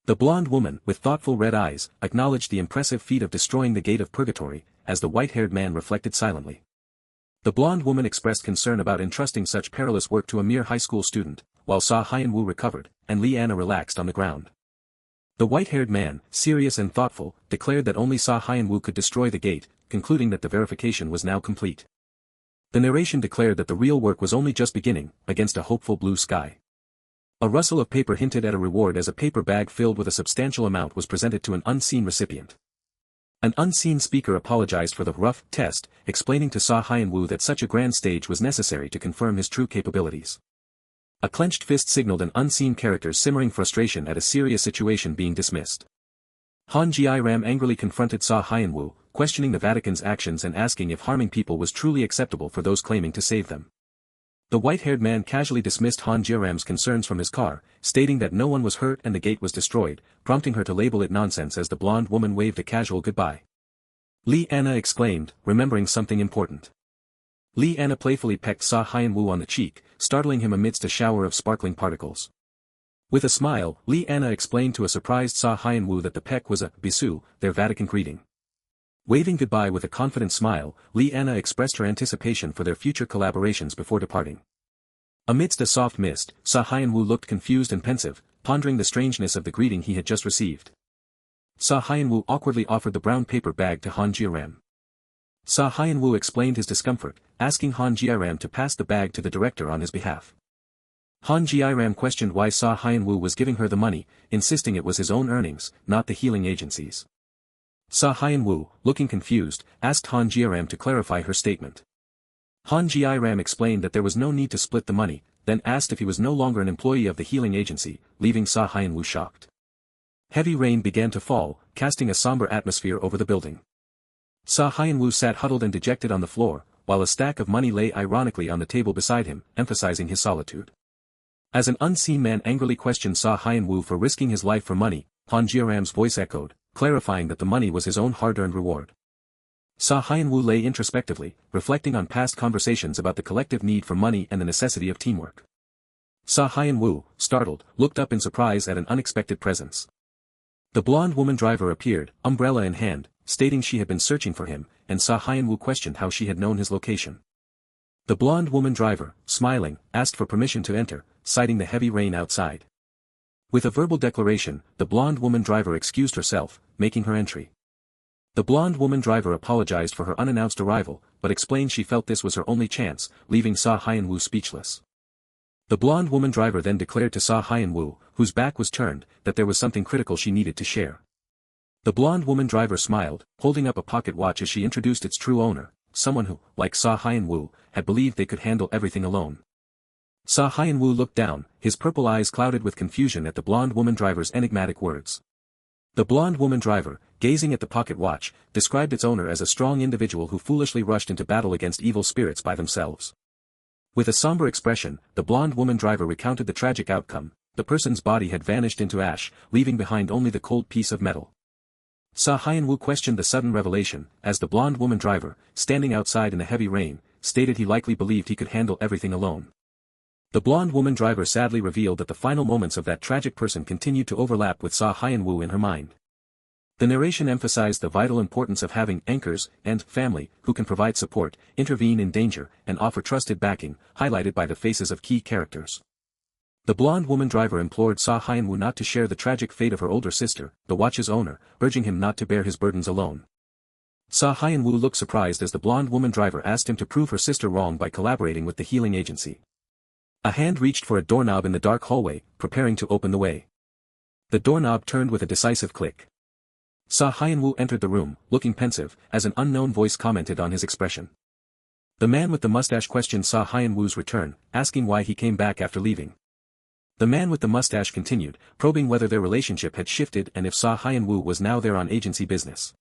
The blonde woman, with thoughtful red eyes, acknowledged the impressive feat of destroying the gate of purgatory, as the white-haired man reflected silently. The blonde woman expressed concern about entrusting such perilous work to a mere high school student, while Hyeon-woo recovered, and Lee-Anna relaxed on the ground. The white-haired man, serious and thoughtful, declared that only Hyeon-woo could destroy the gate, concluding that the verification was now complete. The narration declared that the real work was only just beginning, against a hopeful blue sky. A rustle of paper hinted at a reward as a paper bag filled with a substantial amount was presented to an unseen recipient. An unseen speaker apologized for the rough test, explaining to Hyeon-woo that such a grand stage was necessary to confirm his true capabilities. A clenched fist signaled an unseen character's simmering frustration at a serious situation being dismissed. Han Jiaram angrily confronted Hyeon-woo, questioning the Vatican's actions and asking if harming people was truly acceptable for those claiming to save them. The white-haired man casually dismissed Han Jiaram's concerns from his car, stating that no one was hurt and the gate was destroyed, prompting her to label it nonsense as the blonde woman waved a casual goodbye. Lee-Anna exclaimed, remembering something important. Lee-Anna playfully pecked Hyeon-woo on the cheek, startling him amidst a shower of sparkling particles. With a smile, Lee-Anna explained to a surprised Hyeon-woo that the peck was a bisu, their Vatican greeting. Waving goodbye with a confident smile, Lee-Anna expressed her anticipation for their future collaborations before departing. Amidst a soft mist, Hyeon-woo looked confused and pensive, pondering the strangeness of the greeting he had just received. Hyeon-woo awkwardly offered the brown paper bag to Han Ji-ram. Hyeon-woo explained his discomfort, asking Han Ji-ram to pass the bag to the director on his behalf. Han Ji-ram questioned why Hyeon-woo was giving her the money, insisting it was his own earnings, not the healing agency's. Hyeon-woo, looking confused, asked Han Ji-ram to clarify her statement. Han Ji-ram explained that there was no need to split the money, then asked if he was no longer an employee of the healing agency, leaving Hyeon-woo shocked. Heavy rain began to fall, casting a somber atmosphere over the building. Hyeon-woo sat huddled and dejected on the floor, while a stack of money lay ironically on the table beside him, emphasizing his solitude. As an unseen man angrily questioned Hyeon-woo for risking his life for money, Han Ji-ram's voice echoed, clarifying that the money was his own hard-earned reward. Hyeon-woo lay introspectively, reflecting on past conversations about the collective need for money and the necessity of teamwork. Hyeon-woo, startled, looked up in surprise at an unexpected presence. The blonde woman driver appeared, umbrella in hand, stating she had been searching for him, and Hyeon-woo questioned how she had known his location. The blonde woman driver, smiling, asked for permission to enter, citing the heavy rain outside. With a verbal declaration, the blonde woman driver excused herself, making her entry. The blonde woman driver apologized for her unannounced arrival, but explained she felt this was her only chance, leaving Hyeon-woo speechless. The blonde woman driver then declared to Hyeon-woo, whose back was turned, that there was something critical she needed to share. The blonde woman driver smiled, holding up a pocket watch as she introduced its true owner, someone who, like Hyeon-woo, had believed they could handle everything alone. Hyeon-woo looked down, his purple eyes clouded with confusion at the blonde woman driver's enigmatic words. The blonde woman driver, gazing at the pocket watch, described its owner as a strong individual who foolishly rushed into battle against evil spirits by themselves. With a somber expression, the blonde woman driver recounted the tragic outcome. The person's body had vanished into ash, leaving behind only the cold piece of metal. Hyeon-woo questioned the sudden revelation, as the blonde woman driver, standing outside in the heavy rain, stated he likely believed he could handle everything alone. The blonde woman driver sadly revealed that the final moments of that tragic person continued to overlap with Hyeon-woo in her mind. The narration emphasized the vital importance of having anchors and family who can provide support, intervene in danger, and offer trusted backing, highlighted by the faces of key characters. The blonde woman driver implored Hyeon-woo not to share the tragic fate of her older sister, the watch's owner, urging him not to bear his burdens alone. Hyeon-woo looked surprised as the blonde woman driver asked him to prove her sister wrong by collaborating with the healing agency. A hand reached for a doorknob in the dark hallway, preparing to open the way. The doorknob turned with a decisive click. Hyeon-woo entered the room, looking pensive, as an unknown voice commented on his expression. The man with the mustache questioned Hyeon-woo's return, asking why he came back after leaving. The man with the mustache continued, probing whether their relationship had shifted and if Hyeon-woo was now there on agency business.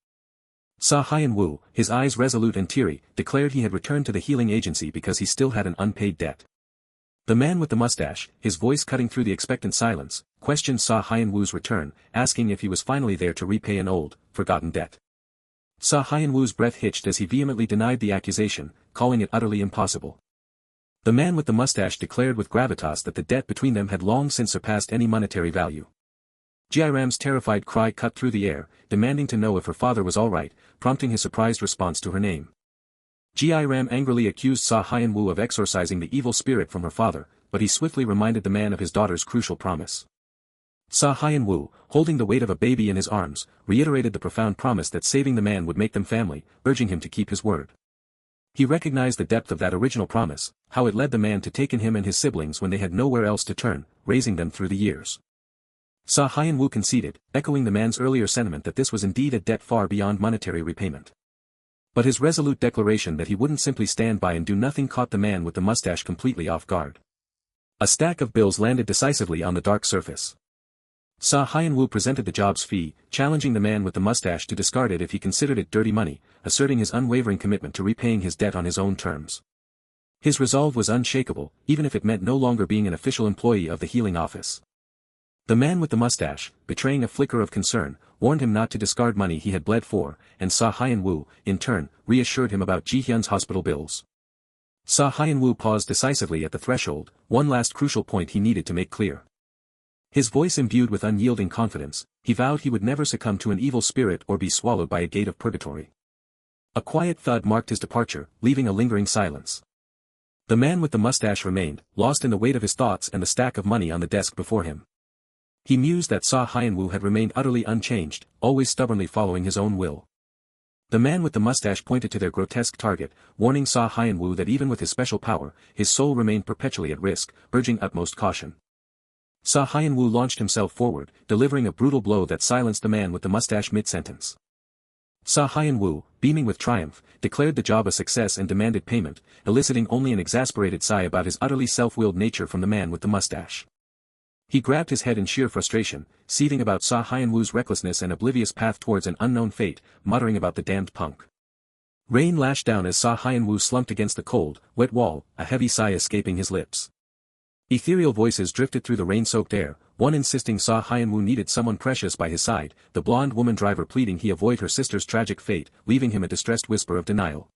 Hyeon-woo, his eyes resolute and teary, declared he had returned to the healing agency because he still had an unpaid debt. The man with the mustache, his voice cutting through the expectant silence, questioned Hyeon-woo's return, asking if he was finally there to repay an old, forgotten debt. Hyeon-woo's breath hitched as he vehemently denied the accusation, calling it utterly impossible. The man with the mustache declared with gravitas that the debt between them had long since surpassed any monetary value. Ji-ram's terrified cry cut through the air, demanding to know if her father was all right, prompting his surprised response to her name. Ji-ram angrily accused Hyeon-woo of exorcising the evil spirit from her father, but he swiftly reminded the man of his daughter's crucial promise. Hyeon-woo, holding the weight of a baby in his arms, reiterated the profound promise that saving the man would make them family, urging him to keep his word. He recognized the depth of that original promise, how it led the man to take in him and his siblings when they had nowhere else to turn, raising them through the years. Hyeon-woo conceded, echoing the man's earlier sentiment that this was indeed a debt far beyond monetary repayment. But his resolute declaration that he wouldn't simply stand by and do nothing caught the man with the mustache completely off guard. A stack of bills landed decisively on the dark surface. Hyeon-woo presented the job's fee, challenging the man with the mustache to discard it if he considered it dirty money, asserting his unwavering commitment to repaying his debt on his own terms. His resolve was unshakable, even if it meant no longer being an official employee of the healing office. The man with the mustache, betraying a flicker of concern, warned him not to discard money he had bled for, and Hyeon-woo, in turn, reassured him about Ji-hyun's hospital bills. Hyeon-woo paused decisively at the threshold, one last crucial point he needed to make clear. His voice imbued with unyielding confidence, he vowed he would never succumb to an evil spirit or be swallowed by a gate of purgatory. A quiet thud marked his departure, leaving a lingering silence. The man with the mustache remained, lost in the weight of his thoughts and the stack of money on the desk before him. He mused that Hyeon-woo had remained utterly unchanged, always stubbornly following his own will. The man with the mustache pointed to their grotesque target, warning Hyeon-woo that even with his special power, his soul remained perpetually at risk, urging utmost caution. Hyeon-woo launched himself forward, delivering a brutal blow that silenced the man with the mustache mid-sentence. Hyeon-woo, beaming with triumph, declared the job a success and demanded payment, eliciting only an exasperated sigh about his utterly self-willed nature from the man with the mustache. He grabbed his head in sheer frustration, seething about Hyeon-woo's recklessness and oblivious path towards an unknown fate, muttering about the damned punk. Rain lashed down as Hyeon-woo slumped against the cold, wet wall, a heavy sigh escaping his lips. Ethereal voices drifted through the rain-soaked air, one insisting Hyeon-woo needed someone precious by his side, the blonde woman driver pleading he avoid her sister's tragic fate, leaving him a distressed whisper of denial.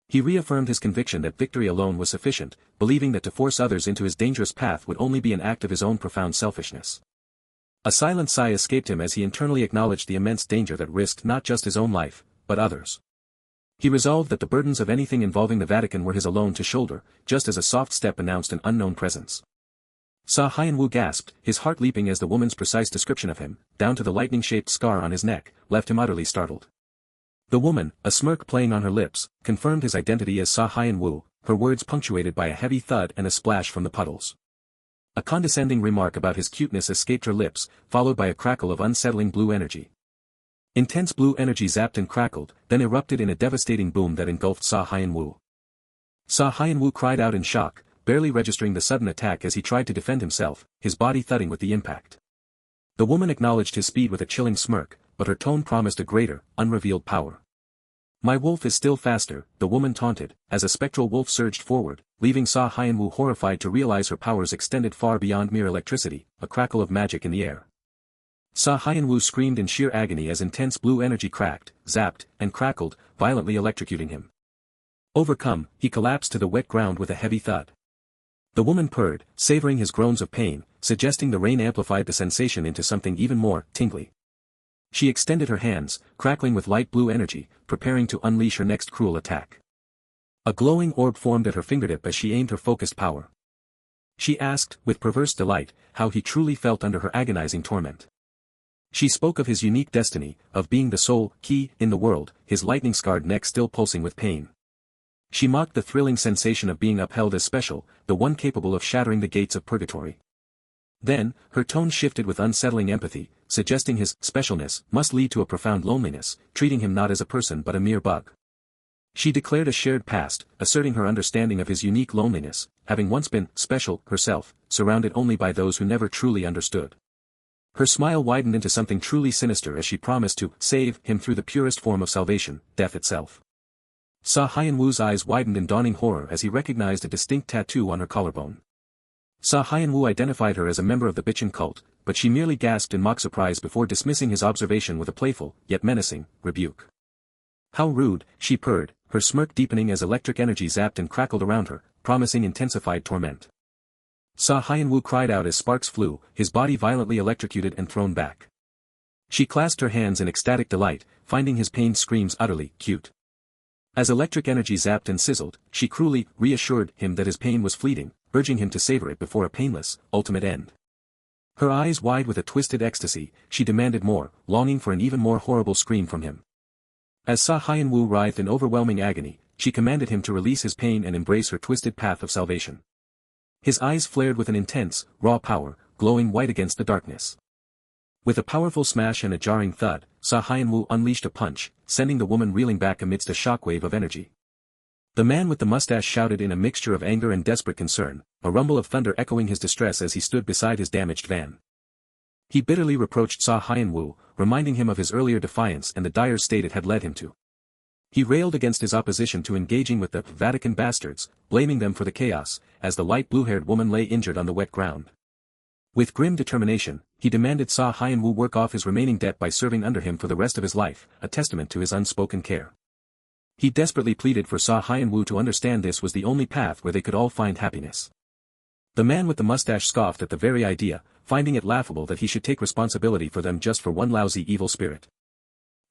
He reaffirmed his conviction that victory alone was sufficient, believing that to force others into his dangerous path would only be an act of his own profound selfishness. A silent sigh escaped him as he internally acknowledged the immense danger that risked not just his own life, but others. He resolved that the burdens of anything involving the Vatican were his alone to shoulder, just as a soft step announced an unknown presence. Hyeon-woo gasped, his heart leaping as the woman's precise description of him, down to the lightning-shaped scar on his neck, left him utterly startled. The woman, a smirk playing on her lips, confirmed his identity as Hyeon-woo, her words punctuated by a heavy thud and a splash from the puddles. A condescending remark about his cuteness escaped her lips, followed by a crackle of unsettling blue energy. Intense blue energy zapped and crackled, then erupted in a devastating boom that engulfed Hyeon-woo. Hyeon-woo cried out in shock, barely registering the sudden attack as he tried to defend himself, his body thudding with the impact. The woman acknowledged his speed with a chilling smirk, but her tone promised a greater, unrevealed power. "My wolf is still faster," the woman taunted, as a spectral wolf surged forward, leaving Hyeon-woo horrified to realize her powers extended far beyond mere electricity, a crackle of magic in the air. Hyeon-woo screamed in sheer agony as intense blue energy cracked, zapped, and crackled, violently electrocuting him. Overcome, he collapsed to the wet ground with a heavy thud. The woman purred, savoring his groans of pain, suggesting the rain amplified the sensation into something even more tingly. She extended her hands, crackling with light blue energy, preparing to unleash her next cruel attack. A glowing orb formed at her fingertip as she aimed her focused power. She asked, with perverse delight, how he truly felt under her agonizing torment. She spoke of his unique destiny, of being the sole key in the world, his lightning-scarred neck still pulsing with pain. She mocked the thrilling sensation of being upheld as special, the one capable of shattering the gates of purgatory. Then, her tone shifted with unsettling empathy, suggesting his specialness must lead to a profound loneliness, treating him not as a person but a mere bug. She declared a shared past, asserting her understanding of his unique loneliness, having once been special herself, surrounded only by those who never truly understood. Her smile widened into something truly sinister as she promised to save him through the purest form of salvation, death itself. Hyeon-woo's eyes widened in dawning horror as he recognized a distinct tattoo on her collarbone. Hyeon-woo identified her as a member of the Ch1 cult, but she merely gasped in mock surprise before dismissing his observation with a playful, yet menacing, rebuke. "How rude," she purred, her smirk deepening as electric energy zapped and crackled around her, promising intensified torment. Hyeon-woo cried out as sparks flew, his body violently electrocuted and thrown back. She clasped her hands in ecstatic delight, finding his pained screams utterly cute. As electric energy zapped and sizzled, she cruelly reassured him that his pain was fleeting, urging him to savor it before a painless, ultimate end. Her eyes wide with a twisted ecstasy, she demanded more, longing for an even more horrible scream from him. As Hyeon-woo writhed in overwhelming agony, she commanded him to release his pain and embrace her twisted path of salvation. His eyes flared with an intense, raw power, glowing white against the darkness. With a powerful smash and a jarring thud, Hyeon-woo unleashed a punch, sending the woman reeling back amidst a shockwave of energy. The man with the mustache shouted in a mixture of anger and desperate concern, a rumble of thunder echoing his distress as he stood beside his damaged van. He bitterly reproached Hyeon-woo, reminding him of his earlier defiance and the dire state it had led him to. He railed against his opposition to engaging with the Vatican bastards, blaming them for the chaos, as the light blue-haired woman lay injured on the wet ground. With grim determination, he demanded Hyeon-woo work off his remaining debt by serving under him for the rest of his life, a testament to his unspoken care. He desperately pleaded for Hyeon-woo to understand this was the only path where they could all find happiness. The man with the mustache scoffed at the very idea, finding it laughable that he should take responsibility for them just for one lousy evil spirit.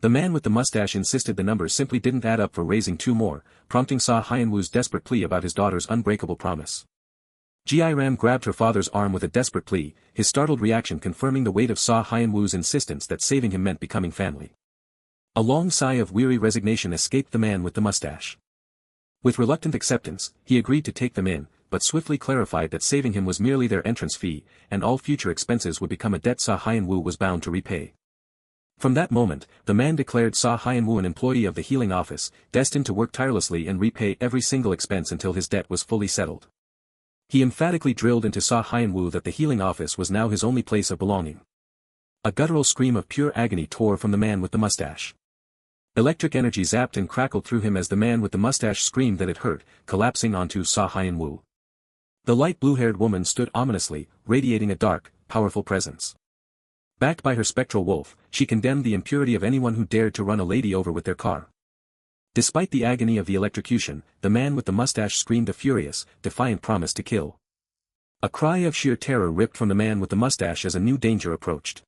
The man with the mustache insisted the numbers simply didn't add up for raising 2 more, prompting Hyeon-woo's desperate plea about his daughter's unbreakable promise. Ji-ram grabbed her father's arm with a desperate plea, his startled reaction confirming the weight of Hyeon-woo's insistence that saving him meant becoming family. A long sigh of weary resignation escaped the man with the mustache. With reluctant acceptance, he agreed to take them in, but swiftly clarified that saving him was merely their entrance fee, and all future expenses would become a debt Hyeon-woo was bound to repay. From that moment, the man declared Hyeon-woo an employee of the healing office, destined to work tirelessly and repay every single expense until his debt was fully settled. He emphatically drilled into Hyeon-woo that the healing office was now his only place of belonging. A guttural scream of pure agony tore from the man with the mustache. Electric energy zapped and crackled through him as the man with the mustache screamed that it hurt, collapsing onto Hyeon-woo. The light blue-haired woman stood ominously, radiating a dark, powerful presence. Backed by her spectral wolf, she condemned the impurity of anyone who dared to run a lady over with their car. Despite the agony of the electrocution, the man with the mustache screamed a furious, defiant promise to kill. A cry of sheer terror ripped from the man with the mustache as a new danger approached.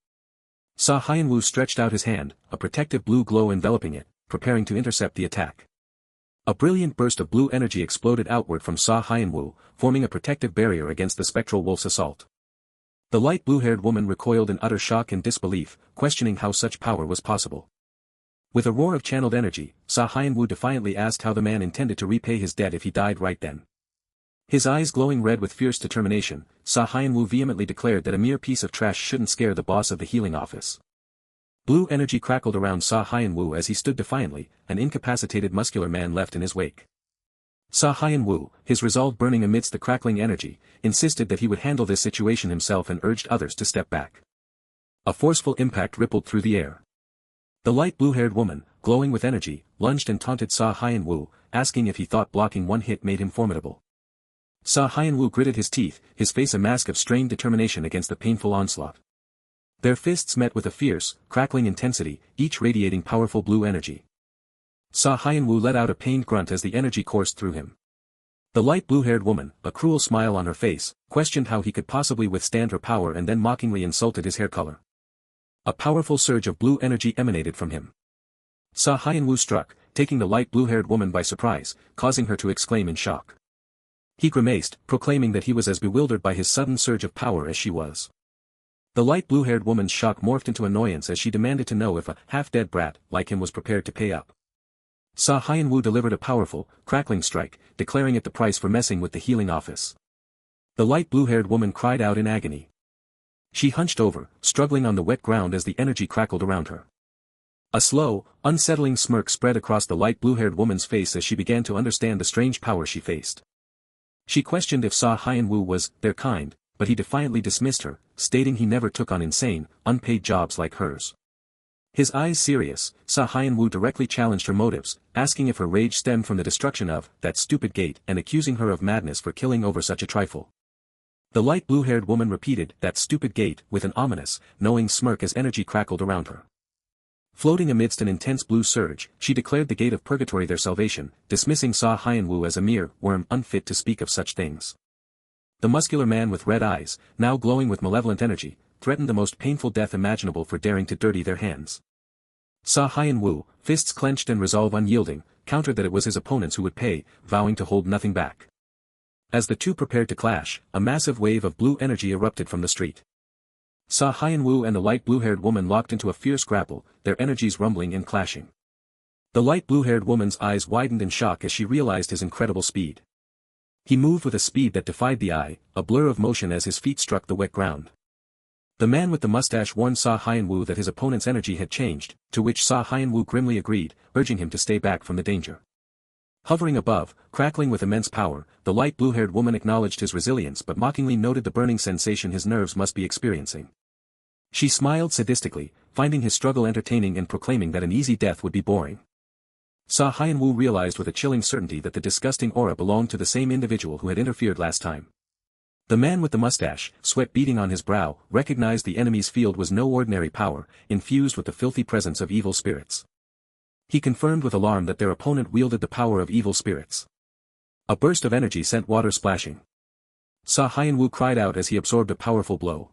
Hyeon-woo stretched out his hand, a protective blue glow enveloping it, preparing to intercept the attack. A brilliant burst of blue energy exploded outward from Hyeon-woo, forming a protective barrier against the spectral wolf's assault. The light blue-haired woman recoiled in utter shock and disbelief, questioning how such power was possible. With a roar of channeled energy, Hyeon-woo defiantly asked how the man intended to repay his debt if he died right then. His eyes glowing red with fierce determination, Hyeon-woo vehemently declared that a mere piece of trash shouldn't scare the boss of the healing office. Blue energy crackled around Hyeon-woo as he stood defiantly, an incapacitated muscular man left in his wake. Hyeon-woo, his resolve burning amidst the crackling energy, insisted that he would handle this situation himself and urged others to step back. A forceful impact rippled through the air. The light blue-haired woman, glowing with energy, lunged and taunted Hyeon-woo, asking if he thought blocking one hit made him formidable. Hyeon-woo gritted his teeth, his face a mask of strained determination against the painful onslaught. Their fists met with a fierce, crackling intensity, each radiating powerful blue energy. Hyeon-woo let out a pained grunt as the energy coursed through him. The light blue-haired woman, a cruel smile on her face, questioned how he could possibly withstand her power and then mockingly insulted his hair color. A powerful surge of blue energy emanated from him. Hyeon-woo struck, taking the light blue-haired woman by surprise, causing her to exclaim in shock. He grimaced, proclaiming that he was as bewildered by his sudden surge of power as she was. The light blue-haired woman's shock morphed into annoyance as she demanded to know if a half-dead brat like him was prepared to pay up. Hyeon-woo delivered a powerful, crackling strike, declaring it the price for messing with the healing office. The light blue-haired woman cried out in agony. She hunched over, struggling on the wet ground as the energy crackled around her. A slow, unsettling smirk spread across the light blue-haired woman's face as she began to understand the strange power she faced. She questioned if Hyeon-woo was their kind, but he defiantly dismissed her, stating he never took on insane, unpaid jobs like hers. His eyes serious, Hyeon-woo directly challenged her motives, asking if her rage stemmed from the destruction of that stupid gate and accusing her of madness for killing over such a trifle. The light blue-haired woman repeated that stupid gate with an ominous, knowing smirk as energy crackled around her. Floating amidst an intense blue surge, she declared the gate of purgatory their salvation, dismissing Hyeon-woo as a mere worm unfit to speak of such things. The muscular man with red eyes, now glowing with malevolent energy, threatened the most painful death imaginable for daring to dirty their hands. Hyeon-woo, fists clenched and resolve unyielding, countered that it was his opponents who would pay, vowing to hold nothing back. As the two prepared to clash, a massive wave of blue energy erupted from the street. Hyeon-woo and the light blue-haired woman locked into a fierce grapple, their energies rumbling and clashing. The light blue-haired woman's eyes widened in shock as she realized his incredible speed. He moved with a speed that defied the eye, a blur of motion as his feet struck the wet ground. The man with the mustache warned Hyeon-woo that his opponent's energy had changed, to which Hyeon-woo grimly agreed, urging him to stay back from the danger. Hovering above, crackling with immense power, the light blue-haired woman acknowledged his resilience but mockingly noted the burning sensation his nerves must be experiencing. She smiled sadistically, finding his struggle entertaining and proclaiming that an easy death would be boring. Hyeon-woo realized with a chilling certainty that the disgusting aura belonged to the same individual who had interfered last time. The man with the mustache, sweat beading on his brow, recognized the enemy's field was no ordinary power, infused with the filthy presence of evil spirits. He confirmed with alarm that their opponent wielded the power of evil spirits. A burst of energy sent water splashing. Hyeon-woo cried out as he absorbed a powerful blow.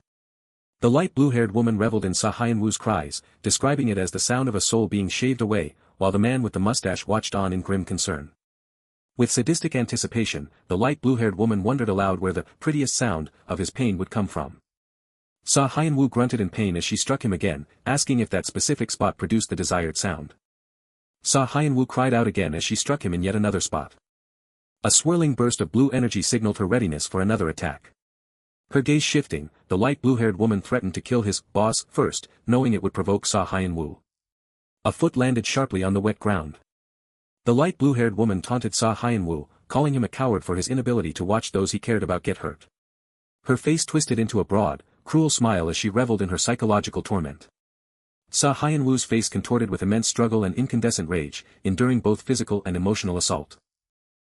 The light blue-haired woman reveled in Hyeon-woo's cries, describing it as the sound of a soul being shaved away, while the man with the mustache watched on in grim concern. With sadistic anticipation, the light blue-haired woman wondered aloud where the prettiest sound of his pain would come from. Hyeon-woo grunted in pain as she struck him again, asking if that specific spot produced the desired sound. Hyeon-woo cried out again as she struck him in yet another spot. A swirling burst of blue energy signaled her readiness for another attack. Her gaze shifting, the light blue-haired woman threatened to kill his boss first, knowing it would provoke Hyeon-woo. A foot landed sharply on the wet ground. The light blue-haired woman taunted Hyeon-woo, calling him a coward for his inability to watch those he cared about get hurt. Her face twisted into a broad, cruel smile as she reveled in her psychological torment. Hyeon-woo's face contorted with immense struggle and incandescent rage, enduring both physical and emotional assault.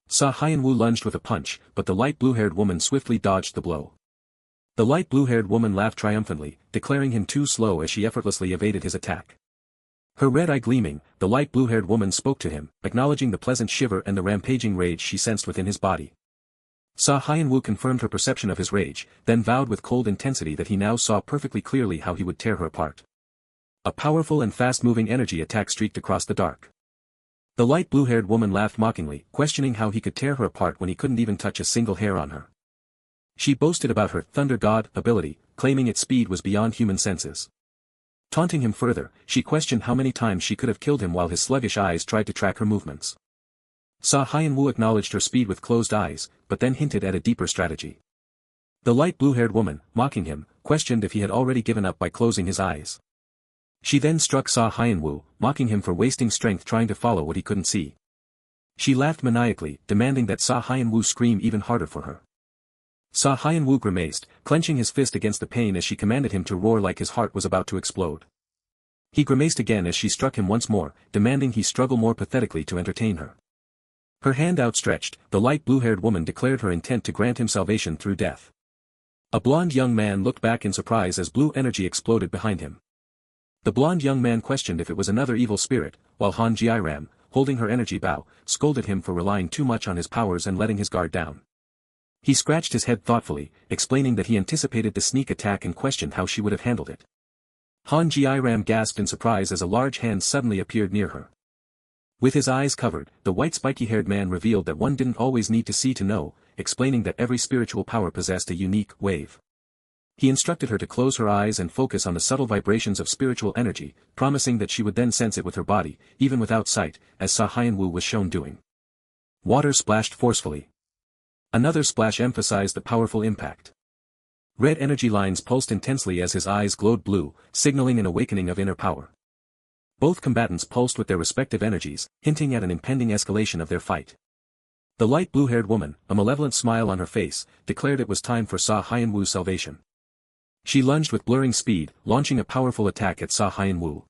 Hyeon-woo lunged with a punch, but the light blue-haired woman swiftly dodged the blow. The light blue-haired woman laughed triumphantly, declaring him too slow as she effortlessly evaded his attack. Her red eye gleaming, the light blue-haired woman spoke to him, acknowledging the pleasant shiver and the rampaging rage she sensed within his body. Hyeon-woo confirmed her perception of his rage, then vowed with cold intensity that he now saw perfectly clearly how he would tear her apart. A powerful and fast-moving energy attack streaked across the dark. The light blue-haired woman laughed mockingly, questioning how he could tear her apart when he couldn't even touch a single hair on her. She boasted about her Thunder God ability, claiming its speed was beyond human senses. Taunting him further, she questioned how many times she could have killed him while his sluggish eyes tried to track her movements. Hyeon-woo acknowledged her speed with closed eyes, but then hinted at a deeper strategy. The light blue-haired woman, mocking him, questioned if he had already given up by closing his eyes. She then struck Hyeon-woo, mocking him for wasting strength trying to follow what he couldn't see. She laughed maniacally, demanding that Hyeon-woo scream even harder for her. Hyeon-woo grimaced, clenching his fist against the pain as she commanded him to roar like his heart was about to explode. He grimaced again as she struck him once more, demanding he struggle more pathetically to entertain her. Her hand outstretched, the light blue-haired woman declared her intent to grant him salvation through death. A blonde young man looked back in surprise as blue energy exploded behind him. The blonde young man questioned if it was another evil spirit, while Han Ji-ram, holding her energy bow, scolded him for relying too much on his powers and letting his guard down. He scratched his head thoughtfully, explaining that he anticipated the sneak attack and questioned how she would have handled it. Han Ji-ram gasped in surprise as a large hand suddenly appeared near her. With his eyes covered, the white spiky-haired man revealed that one didn't always need to see to know, explaining that every spiritual power possessed a unique wave. He instructed her to close her eyes and focus on the subtle vibrations of spiritual energy, promising that she would then sense it with her body, even without sight, as Hyeon-woo was shown doing. Water splashed forcefully. Another splash emphasized the powerful impact. Red energy lines pulsed intensely as his eyes glowed blue, signaling an awakening of inner power. Both combatants pulsed with their respective energies, hinting at an impending escalation of their fight. The light blue-haired woman, a malevolent smile on her face, declared it was time for Hyeon-woo's salvation. She lunged with blurring speed, launching a powerful attack at Hyeon-woo.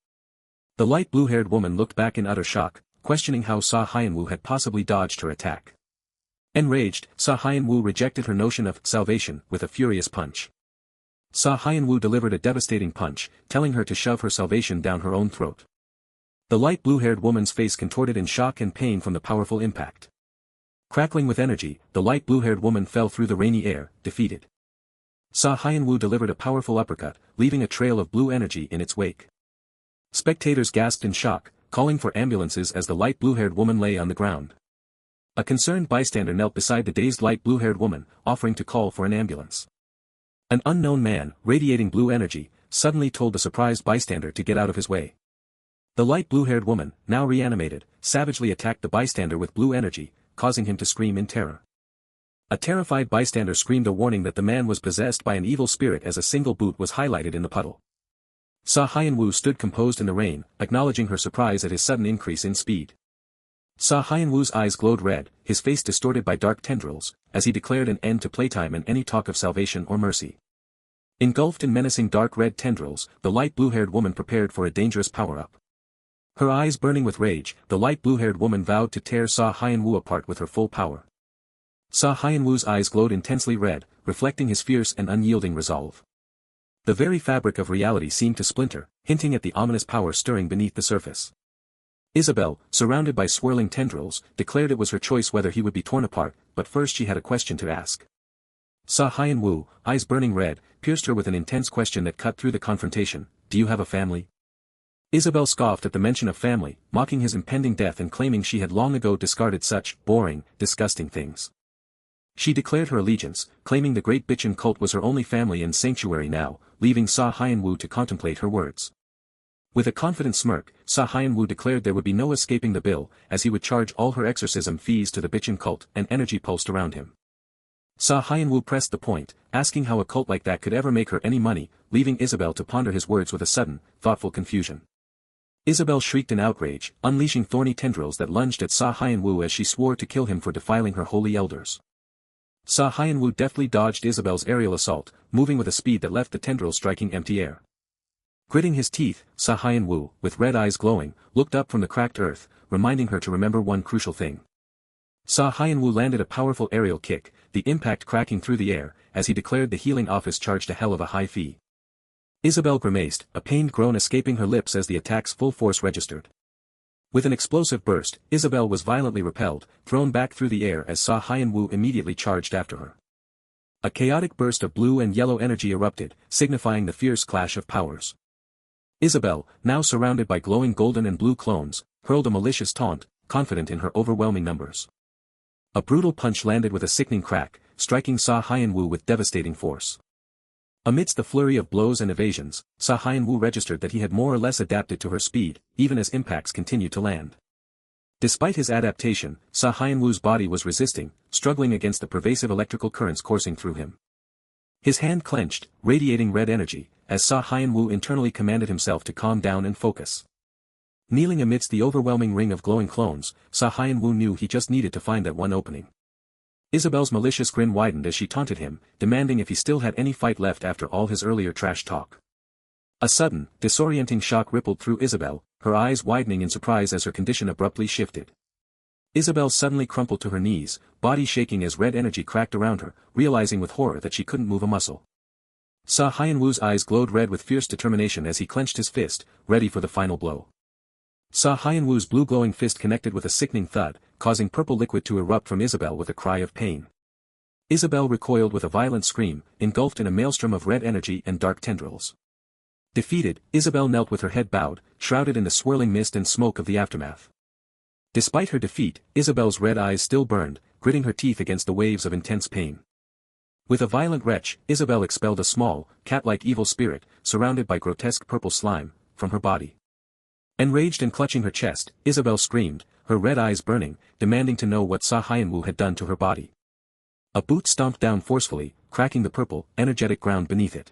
The light blue-haired woman looked back in utter shock, questioning how Hyeon-woo had possibly dodged her attack. Enraged, Hyeon-woo rejected her notion of salvation with a furious punch. Hyeon-woo delivered a devastating punch, telling her to shove her salvation down her own throat. The light blue-haired woman's face contorted in shock and pain from the powerful impact. Crackling with energy, the light blue-haired woman fell through the rainy air, defeated. Hyeon-woo delivered a powerful uppercut, leaving a trail of blue energy in its wake. Spectators gasped in shock, calling for ambulances as the light blue-haired woman lay on the ground. A concerned bystander knelt beside the dazed light blue-haired woman, offering to call for an ambulance. An unknown man, radiating blue energy, suddenly told the surprised bystander to get out of his way. The light blue-haired woman, now reanimated, savagely attacked the bystander with blue energy, causing him to scream in terror. A terrified bystander screamed a warning that the man was possessed by an evil spirit as a single boot was highlighted in the puddle. Hyeon-woo stood composed in the rain, acknowledging her surprise at his sudden increase in speed. Hyeon-woo's eyes glowed red, his face distorted by dark tendrils, as he declared an end to playtime and any talk of salvation or mercy. Engulfed in menacing dark red tendrils, the light blue-haired woman prepared for a dangerous power-up. Her eyes burning with rage, the light blue-haired woman vowed to tear Hyeon-woo apart with her full power. Hyeon-woo's eyes glowed intensely red, reflecting his fierce and unyielding resolve. The very fabric of reality seemed to splinter, hinting at the ominous power stirring beneath the surface. Isabel, surrounded by swirling tendrils, declared it was her choice whether he would be torn apart, but first she had a question to ask. Hyeon-woo, eyes burning red, pierced her with an intense question that cut through the confrontation. Do you have a family? Isabel scoffed at the mention of family, mocking his impending death and claiming she had long ago discarded such boring, disgusting things. She declared her allegiance, claiming the great Bitchin cult was her only family and sanctuary now, leaving Hyeon-woo to contemplate her words. With a confident smirk, Hyeon-woo declared there would be no escaping the bill, as he would charge all her exorcism fees to the Bitchin cult, an energy pulsed around him. Hyeon-woo pressed the point, asking how a cult like that could ever make her any money, leaving Isabel to ponder his words with a sudden, thoughtful confusion. Isabel shrieked in outrage, unleashing thorny tendrils that lunged at Hyeon-woo as she swore to kill him for defiling her holy elders. Hyeon-woo deftly dodged Isabel's aerial assault, moving with a speed that left the tendrils striking empty air. Gritting his teeth, Hyeon-woo, with red eyes glowing, looked up from the cracked earth, reminding her to remember one crucial thing. Hyeon-woo landed a powerful aerial kick, the impact cracking through the air, as he declared the healing office charged a hell of a high fee. Isabel grimaced, a pained groan escaping her lips as the attack's full force registered. With an explosive burst, Isabel was violently repelled, thrown back through the air as Hyeon-woo immediately charged after her. A chaotic burst of blue and yellow energy erupted, signifying the fierce clash of powers. Isabel, now surrounded by glowing golden and blue clones, hurled a malicious taunt, confident in her overwhelming numbers. A brutal punch landed with a sickening crack, striking Hyeon-woo with devastating force. Amidst the flurry of blows and evasions, Hyeon-woo registered that he had more or less adapted to her speed, even as impacts continued to land. Despite his adaptation, Hyeon-woo's body was resisting, struggling against the pervasive electrical currents coursing through him. His hand clenched, radiating red energy, as Hyeon-woo internally commanded himself to calm down and focus. Kneeling amidst the overwhelming ring of glowing clones, Hyeon-woo knew he just needed to find that one opening. Isabel's malicious grin widened as she taunted him, demanding if he still had any fight left after all his earlier trash talk. A sudden, disorienting shock rippled through Isabel, her eyes widening in surprise as her condition abruptly shifted. Isabel suddenly crumpled to her knees, body shaking as red energy cracked around her, realizing with horror that she couldn't move a muscle. Hyeon-woo's eyes glowed red with fierce determination as he clenched his fist, ready for the final blow. Hyeon-woo's blue glowing fist connected with a sickening thud, causing purple liquid to erupt from Isabel with a cry of pain. Isabel recoiled with a violent scream, engulfed in a maelstrom of red energy and dark tendrils. Defeated, Isabel knelt with her head bowed, shrouded in the swirling mist and smoke of the aftermath. Despite her defeat, Isabel's red eyes still burned, gritting her teeth against the waves of intense pain. With a violent retch, Isabel expelled a small, cat-like evil spirit, surrounded by grotesque purple slime, from her body. Enraged and clutching her chest, Isabel screamed, her red eyes burning, demanding to know what Hyeon-woo had done to her body. A boot stomped down forcefully, cracking the purple, energetic ground beneath it.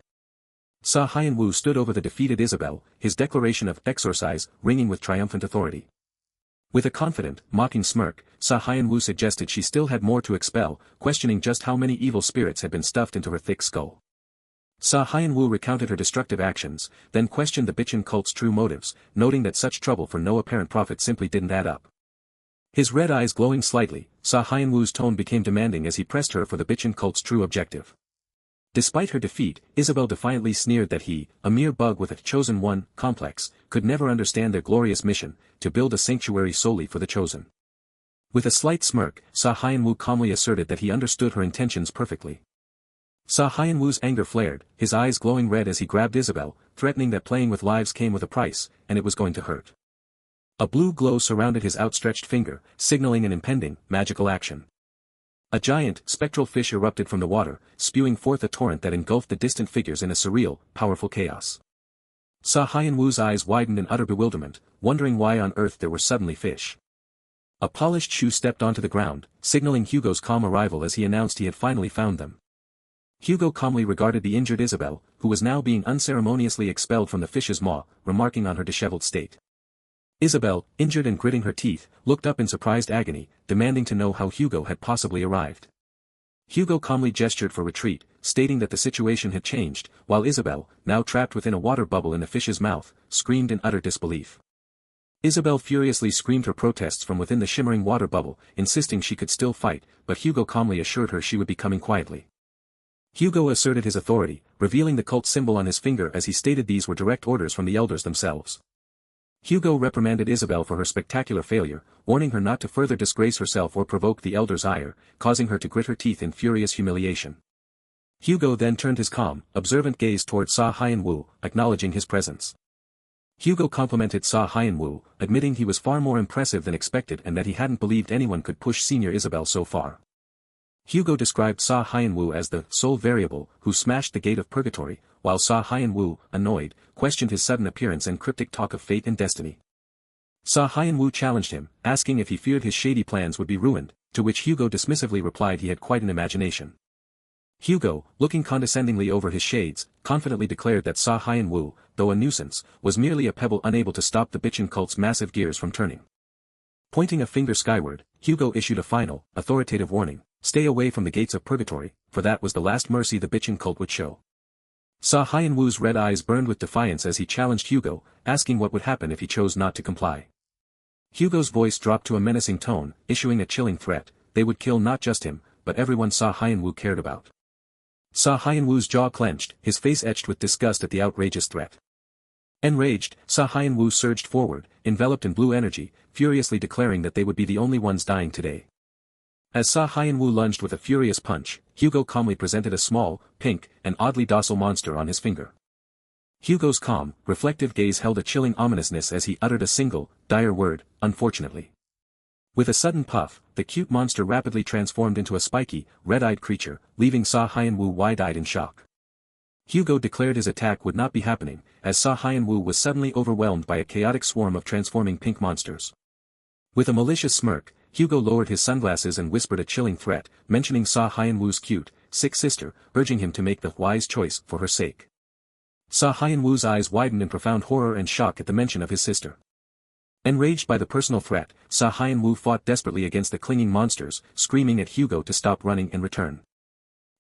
Hyeon-woo stood over the defeated Isabel, his declaration of exorcise ringing with triumphant authority. With a confident, mocking smirk, Hyeon-woo suggested she still had more to expel, questioning just how many evil spirits had been stuffed into her thick skull. Hyeon-woo recounted her destructive actions, then questioned the Bitchin cult's true motives, noting that such trouble for no apparent profit simply didn't add up. His red eyes glowing slightly, Hyeon-woo's tone became demanding as he pressed her for the Bitchin cult's true objective. Despite her defeat, Isabel defiantly sneered that he, a mere bug with a Ch1 complex, could never understand their glorious mission, to build a sanctuary solely for the chosen. With a slight smirk, Hyeon-woo calmly asserted that he understood her intentions perfectly. Hyeon-woo's anger flared, his eyes glowing red as he grabbed Isabel, threatening that playing with lives came with a price, and it was going to hurt. A blue glow surrounded his outstretched finger, signaling an impending, magical action. A giant, spectral fish erupted from the water, spewing forth a torrent that engulfed the distant figures in a surreal, powerful chaos. Hyeon-woo's eyes widened in utter bewilderment, wondering why on earth there were suddenly fish. A polished shoe stepped onto the ground, signaling Hugo's calm arrival as he announced he had finally found them. Hugo calmly regarded the injured Isabel, who was now being unceremoniously expelled from the fish's maw, remarking on her disheveled state. Isabel, injured and gritting her teeth, looked up in surprised agony, demanding to know how Hugo had possibly arrived. Hugo calmly gestured for retreat, stating that the situation had changed, while Isabel, now trapped within a water bubble in the fish's mouth, screamed in utter disbelief. Isabel furiously screamed her protests from within the shimmering water bubble, insisting she could still fight, but Hugo calmly assured her she would be coming quietly. Hugo asserted his authority, revealing the cult symbol on his finger as he stated these were direct orders from the elders themselves. Hugo reprimanded Isabel for her spectacular failure, warning her not to further disgrace herself or provoke the elders' ire, causing her to grit her teeth in furious humiliation. Hugo then turned his calm, observant gaze toward Hyeon-woo, acknowledging his presence. Hugo complimented Hyeon-woo, admitting he was far more impressive than expected and that he hadn't believed anyone could push Senior Isabel so far. Hugo described Hyeon-woo as the sole variable who smashed the gate of purgatory, while Hyeon-woo, annoyed, questioned his sudden appearance and cryptic talk of fate and destiny. Hyeon-woo challenged him, asking if he feared his shady plans would be ruined, to which Hugo dismissively replied he had quite an imagination. Hugo, looking condescendingly over his shades, confidently declared that Hyeon-woo, though a nuisance, was merely a pebble unable to stop the bitchin' cult's massive gears from turning. Pointing a finger skyward, Hugo issued a final, authoritative warning: stay away from the gates of purgatory, for that was the last mercy the bitchin' cult would show. Hyeon-woo's red eyes burned with defiance as he challenged Hugo, asking what would happen if he chose not to comply. Hugo's voice dropped to a menacing tone, issuing a chilling threat: they would kill not just him, but everyone Hyeon-woo cared about. Hyeon-woo's jaw clenched, his face etched with disgust at the outrageous threat. Enraged, Hyeon-woo surged forward, enveloped in blue energy, furiously declaring that they would be the only ones dying today. As Hyeon-woo lunged with a furious punch, Hugo calmly presented a small, pink, and oddly docile monster on his finger. Hugo's calm, reflective gaze held a chilling ominousness as he uttered a single, dire word: unfortunately. With a sudden puff, the cute monster rapidly transformed into a spiky, red-eyed creature, leaving Hyeon-woo wide-eyed in shock. Hugo declared his attack would not be happening, as Hyeon-woo was suddenly overwhelmed by a chaotic swarm of transforming pink monsters. With a malicious smirk, Hugo lowered his sunglasses and whispered a chilling threat, mentioning Hyeon-woo's cute, sick sister, urging him to make the wise choice for her sake. Hyeon-woo's eyes widened in profound horror and shock at the mention of his sister. Enraged by the personal threat, Hyeon-woo fought desperately against the clinging monsters, screaming at Hugo to stop running and return.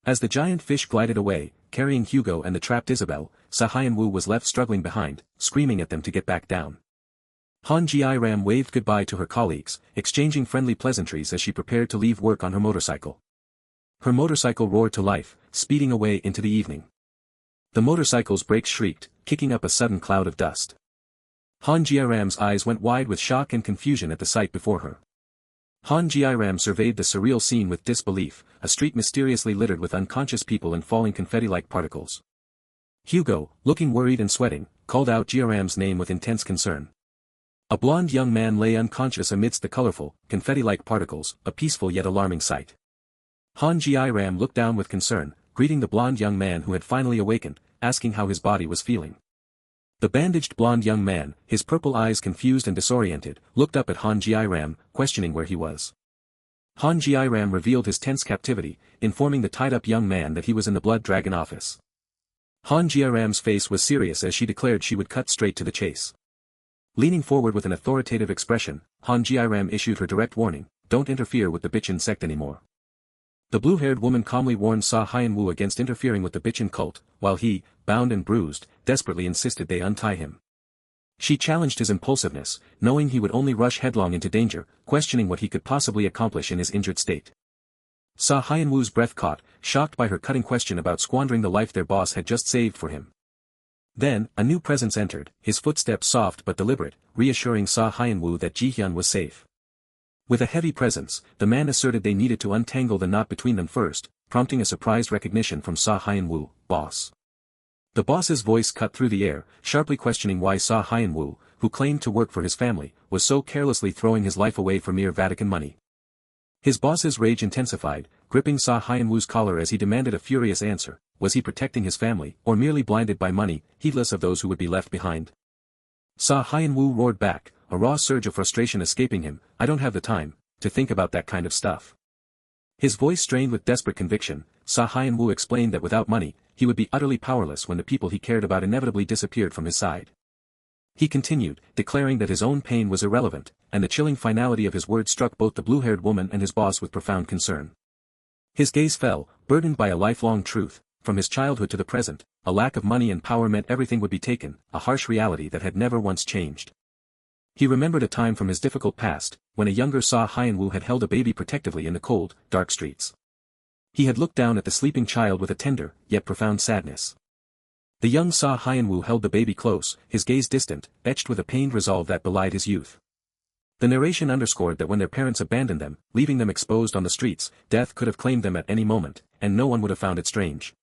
As the giant fish glided away, carrying Hugo and the trapped Isabel, Hyeon-woo was left struggling behind, screaming at them to get back down. Han Ji-ram waved goodbye to her colleagues, exchanging friendly pleasantries as she prepared to leave work on her motorcycle. Her motorcycle roared to life, speeding away into the evening. The motorcycle's brakes shrieked, kicking up a sudden cloud of dust. Han Ji-ram's eyes went wide with shock and confusion at the sight before her. Han Ji-ram surveyed the surreal scene with disbelief, a street mysteriously littered with unconscious people and falling confetti-like particles. Hugo, looking worried and sweating, called out Ji-ram's name with intense concern. A blond young man lay unconscious amidst the colorful, confetti-like particles, a peaceful yet alarming sight. Han Ji-ram looked down with concern, greeting the blond young man who had finally awakened, asking how his body was feeling. The bandaged blond young man, his purple eyes confused and disoriented, looked up at Han Ji-ram, questioning where he was. Han Ji-ram revealed his tense captivity, informing the tied-up young man that he was in the Blood Dragon office. Han Ji-ram's face was serious as she declared she would cut straight to the chase. Leaning forward with an authoritative expression, Han Ji-ram issued her direct warning: don't interfere with the bitchin' sect anymore. The blue-haired woman calmly warned Hyeon-woo against interfering with the bitchin' cult, while he, bound and bruised, desperately insisted they untie him. She challenged his impulsiveness, knowing he would only rush headlong into danger, questioning what he could possibly accomplish in his injured state. Hyeon-woo's breath caught, shocked by her cutting question about squandering the life their boss had just saved for him. Then, a new presence entered, his footsteps soft but deliberate, reassuring Hyeon-woo that Ji-hyun was safe. With a heavy presence, the man asserted they needed to untangle the knot between them first, prompting a surprised recognition from Hyeon-woo, boss. The boss's voice cut through the air, sharply questioning why Hyeon-woo, who claimed to work for his family, was so carelessly throwing his life away for mere Vatican money. His boss's rage intensified, gripping Hyeon-woo's collar as he demanded a furious answer: was he protecting his family, or merely blinded by money, heedless of those who would be left behind? Hyeon-woo roared back, a raw surge of frustration escaping him: I don't have the time to think about that kind of stuff. His voice strained with desperate conviction, Hyeon-woo explained that without money, he would be utterly powerless when the people he cared about inevitably disappeared from his side. He continued, declaring that his own pain was irrelevant, and the chilling finality of his words struck both the blue-haired woman and his boss with profound concern. His gaze fell, burdened by a lifelong truth: from his childhood to the present, a lack of money and power meant everything would be taken, a harsh reality that had never once changed. He remembered a time from his difficult past, when a younger Hyeon-woo had held a baby protectively in the cold, dark streets. He had looked down at the sleeping child with a tender, yet profound sadness. The young Hyeon-woo held the baby close, his gaze distant, etched with a pained resolve that belied his youth. The narration underscored that when their parents abandoned them, leaving them exposed on the streets, death could have claimed them at any moment, and no one would have found it strange.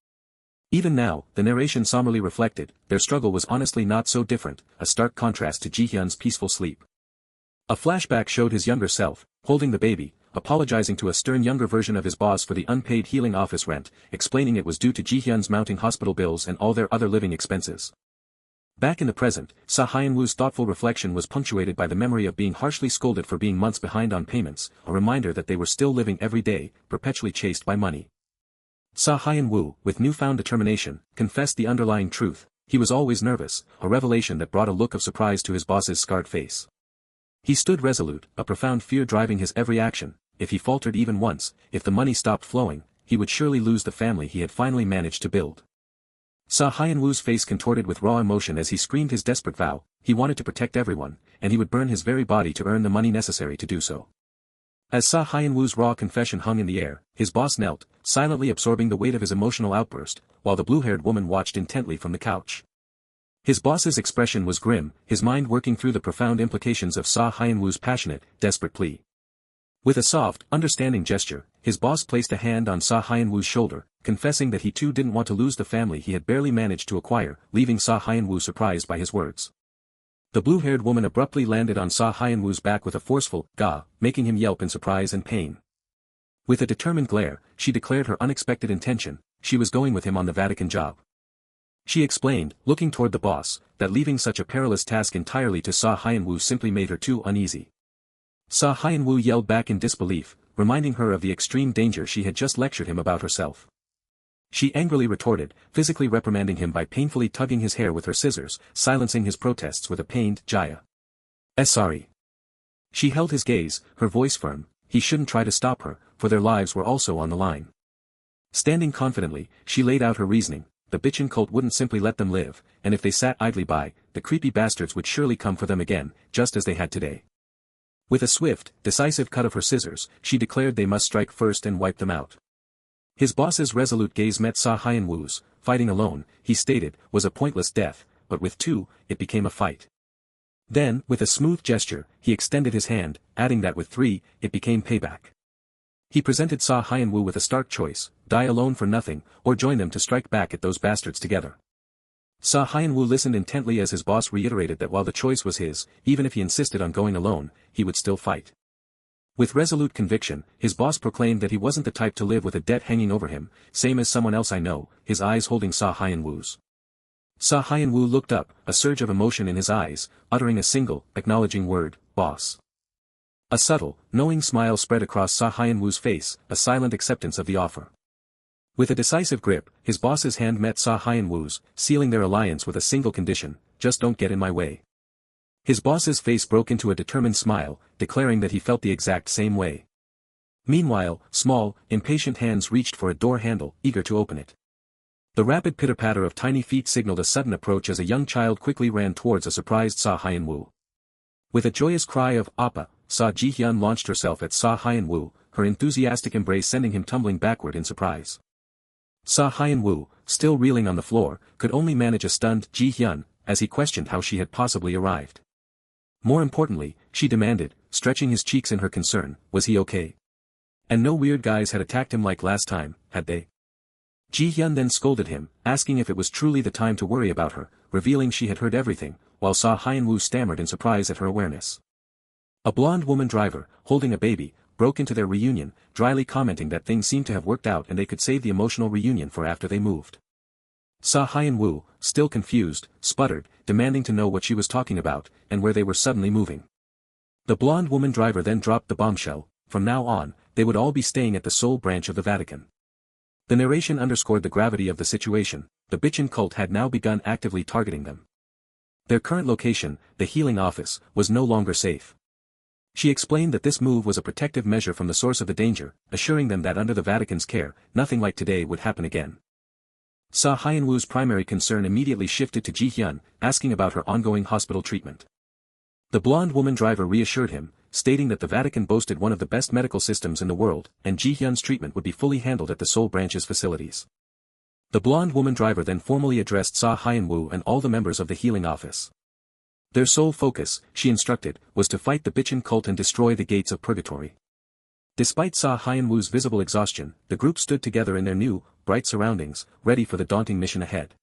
Even now, the narration somberly reflected, their struggle was honestly not so different, a stark contrast to Ji-hyun's peaceful sleep. A flashback showed his younger self, holding the baby, apologizing to a stern younger version of his boss for the unpaid healing office rent, explaining it was due to Ji-hyun's mounting hospital bills and all their other living expenses. Back in the present, Hyeon-woo's thoughtful reflection was punctuated by the memory of being harshly scolded for being months behind on payments, a reminder that they were still living every day, perpetually chased by money. Hyeon-woo, with newfound determination, confessed the underlying truth. He was always nervous, a revelation that brought a look of surprise to his boss's scarred face. He stood resolute, a profound fear driving his every action. If he faltered even once, if the money stopped flowing, he would surely lose the family he had finally managed to build. Hyeon-woo's face contorted with raw emotion as he screamed his desperate vow. He wanted to protect everyone, and he would burn his very body to earn the money necessary to do so. As Hyeon-woo's raw confession hung in the air, his boss knelt, silently absorbing the weight of his emotional outburst, while the blue-haired woman watched intently from the couch. His boss's expression was grim, his mind working through the profound implications of Hyeon-woo's passionate, desperate plea. With a soft, understanding gesture, his boss placed a hand on Hyeon-woo's shoulder, confessing that he too didn't want to lose the family he had barely managed to acquire, leaving Hyeon-woo surprised by his words. The blue-haired woman abruptly landed on Hyeon-woo's back with a forceful, "Gah," making him yelp in surprise and pain. With a determined glare, she declared her unexpected intention, she was going with him on the Vatican job. She explained, looking toward the boss, that leaving such a perilous task entirely to Hyeon-woo simply made her too uneasy. Hyeon-woo yelled back in disbelief, reminding her of the extreme danger she had just lectured him about herself. She angrily retorted, physically reprimanding him by painfully tugging his hair with her scissors, silencing his protests with a pained, "Jaya. Sorry." She held his gaze, her voice firm. He shouldn't try to stop her, for their lives were also on the line. Standing confidently, she laid out her reasoning. The bitchin' cult wouldn't simply let them live, and if they sat idly by, the creepy bastards would surely come for them again, just as they had today. With a swift, decisive cut of her scissors, she declared they must strike first and wipe them out. His boss's resolute gaze met Hyeon-woo's. Fighting alone, he stated, was a pointless death, but with two, it became a fight. Then, with a smooth gesture, he extended his hand, adding that with three, it became payback. He presented Hyeon-woo with a stark choice, die alone for nothing, or join them to strike back at those bastards together. Hyeon-woo listened intently as his boss reiterated that while the choice was his, even if he insisted on going alone, he would still fight. With resolute conviction, his boss proclaimed that he wasn't the type to live with a debt hanging over him, same as someone else I know, his eyes holding Hyeon-woo's. Hyeon-woo looked up, a surge of emotion in his eyes, uttering a single, acknowledging word, "Boss." A subtle, knowing smile spread across Hyeon-woo's face, a silent acceptance of the offer. With a decisive grip, his boss's hand met Hyeon-woo's, sealing their alliance with a single condition, "Just don't get in my way." His boss's face broke into a determined smile, declaring that he felt the exact same way. Meanwhile, small, impatient hands reached for a door handle, eager to open it. The rapid pitter-patter of tiny feet signaled a sudden approach as a young child quickly ran towards a surprised Hyeon-woo. With a joyous cry of "Appa," Ji-hyun launched herself at Hyeon-woo, her enthusiastic embrace sending him tumbling backward in surprise. Hyeon-woo, still reeling on the floor, could only manage a stunned Ji-hyun, as he questioned how she had possibly arrived. More importantly, she demanded, stretching his cheeks in her concern, was he okay? And no weird guys had attacked him like last time, had they? Ji-hyun then scolded him, asking if it was truly the time to worry about her, revealing she had heard everything, while Hyeon-woo stammered in surprise at her awareness. A blonde woman driver, holding a baby, broke into their reunion, dryly commenting that things seemed to have worked out and they could save the emotional reunion for after they moved. Hyeon-woo, still confused, sputtered, demanding to know what she was talking about, and where they were suddenly moving. The blonde woman driver then dropped the bombshell, from now on, they would all be staying at the Seoul branch of the Vatican. The narration underscored the gravity of the situation, the bitchin' cult had now begun actively targeting them. Their current location, the healing office, was no longer safe. She explained that this move was a protective measure from the source of the danger, assuring them that under the Vatican's care, nothing like today would happen again. Hyeon-woo's primary concern immediately shifted to Ji-hyun, asking about her ongoing hospital treatment. The blonde woman driver reassured him, stating that the Vatican boasted one of the best medical systems in the world, and Ji-hyun's treatment would be fully handled at the Seoul branch's facilities. The blonde woman driver then formally addressed Hyeon-woo and all the members of the healing office. Their sole focus, she instructed, was to fight the bitchin' cult and destroy the gates of purgatory. Despite Hyeon-woo's visible exhaustion, the group stood together in their new, bright surroundings, ready for the daunting mission ahead.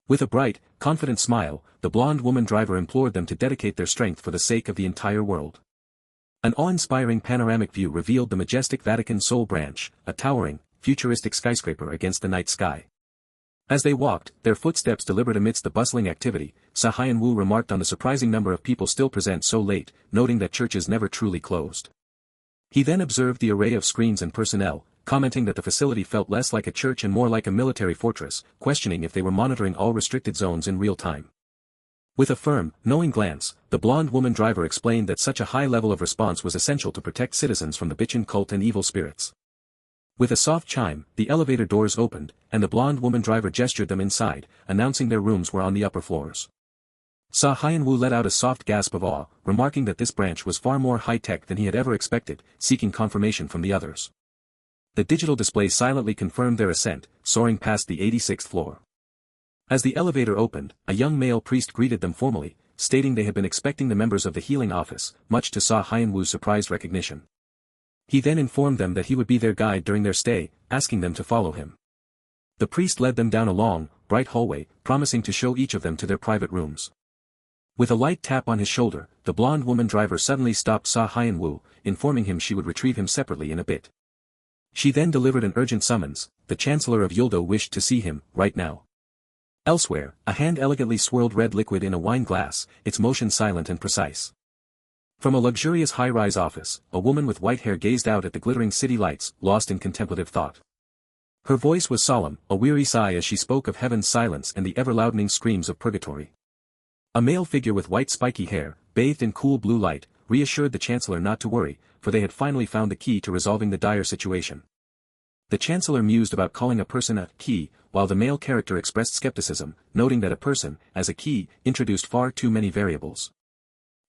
With a bright, confident smile, the blonde woman driver implored them to dedicate their strength for the sake of the entire world. An awe-inspiring panoramic view revealed the majestic Vatican Seoul branch, a towering, futuristic skyscraper against the night sky. As they walked, their footsteps deliberate amidst the bustling activity, Hyeon-woo remarked on the surprising number of people still present so late, noting that churches never truly closed. He then observed the array of screens and personnel, commenting that the facility felt less like a church and more like a military fortress, questioning if they were monitoring all restricted zones in real time. With a firm, knowing glance, the blonde woman driver explained that such a high level of response was essential to protect citizens from the Bichon cult and evil spirits. With a soft chime, the elevator doors opened, and the blonde woman driver gestured them inside, announcing their rooms were on the upper floors. Hyeon-woo let out a soft gasp of awe, remarking that this branch was far more high-tech than he had ever expected, seeking confirmation from the others. The digital display silently confirmed their ascent, soaring past the 86th floor. As the elevator opened, a young male priest greeted them formally, stating they had been expecting the members of the healing office, much to Hyeon-woo's surprised recognition. He then informed them that he would be their guide during their stay, asking them to follow him. The priest led them down a long, bright hallway, promising to show each of them to their private rooms. With a light tap on his shoulder, the blonde woman driver suddenly stopped Hyeon-woo, informing him she would retrieve him separately in a bit. She then delivered an urgent summons. The Chancellor of Yuldo wished to see him, right now. Elsewhere, a hand elegantly swirled red liquid in a wine glass, its motion silent and precise. From a luxurious high-rise office, a woman with white hair gazed out at the glittering city lights, lost in contemplative thought. Her voice was solemn, a weary sigh as she spoke of heaven's silence and the ever-loudening screams of purgatory. A male figure with white spiky hair, bathed in cool blue light, reassured the Chancellor not to worry, for they had finally found the key to resolving the dire situation. The Chancellor mused about calling a person a key, while the male character expressed skepticism, noting that a person, as a key, introduced far too many variables.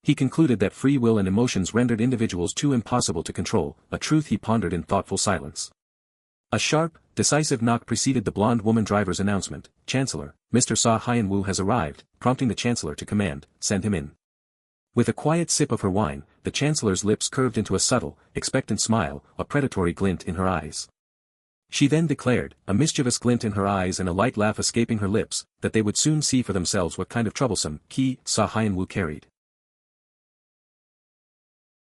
He concluded that free will and emotions rendered individuals too impossible to control, a truth he pondered in thoughtful silence. A sharp, decisive knock preceded the blonde woman driver's announcement. "Chancellor, Mr. Hyeon-woo has arrived," prompting the Chancellor to command, "Send him in." With a quiet sip of her wine, the Chancellor's lips curved into a subtle, expectant smile, a predatory glint in her eyes. She then declared, a mischievous glint in her eyes and a light laugh escaping her lips, that they would soon see for themselves what kind of troublesome key Hyeon-woo carried.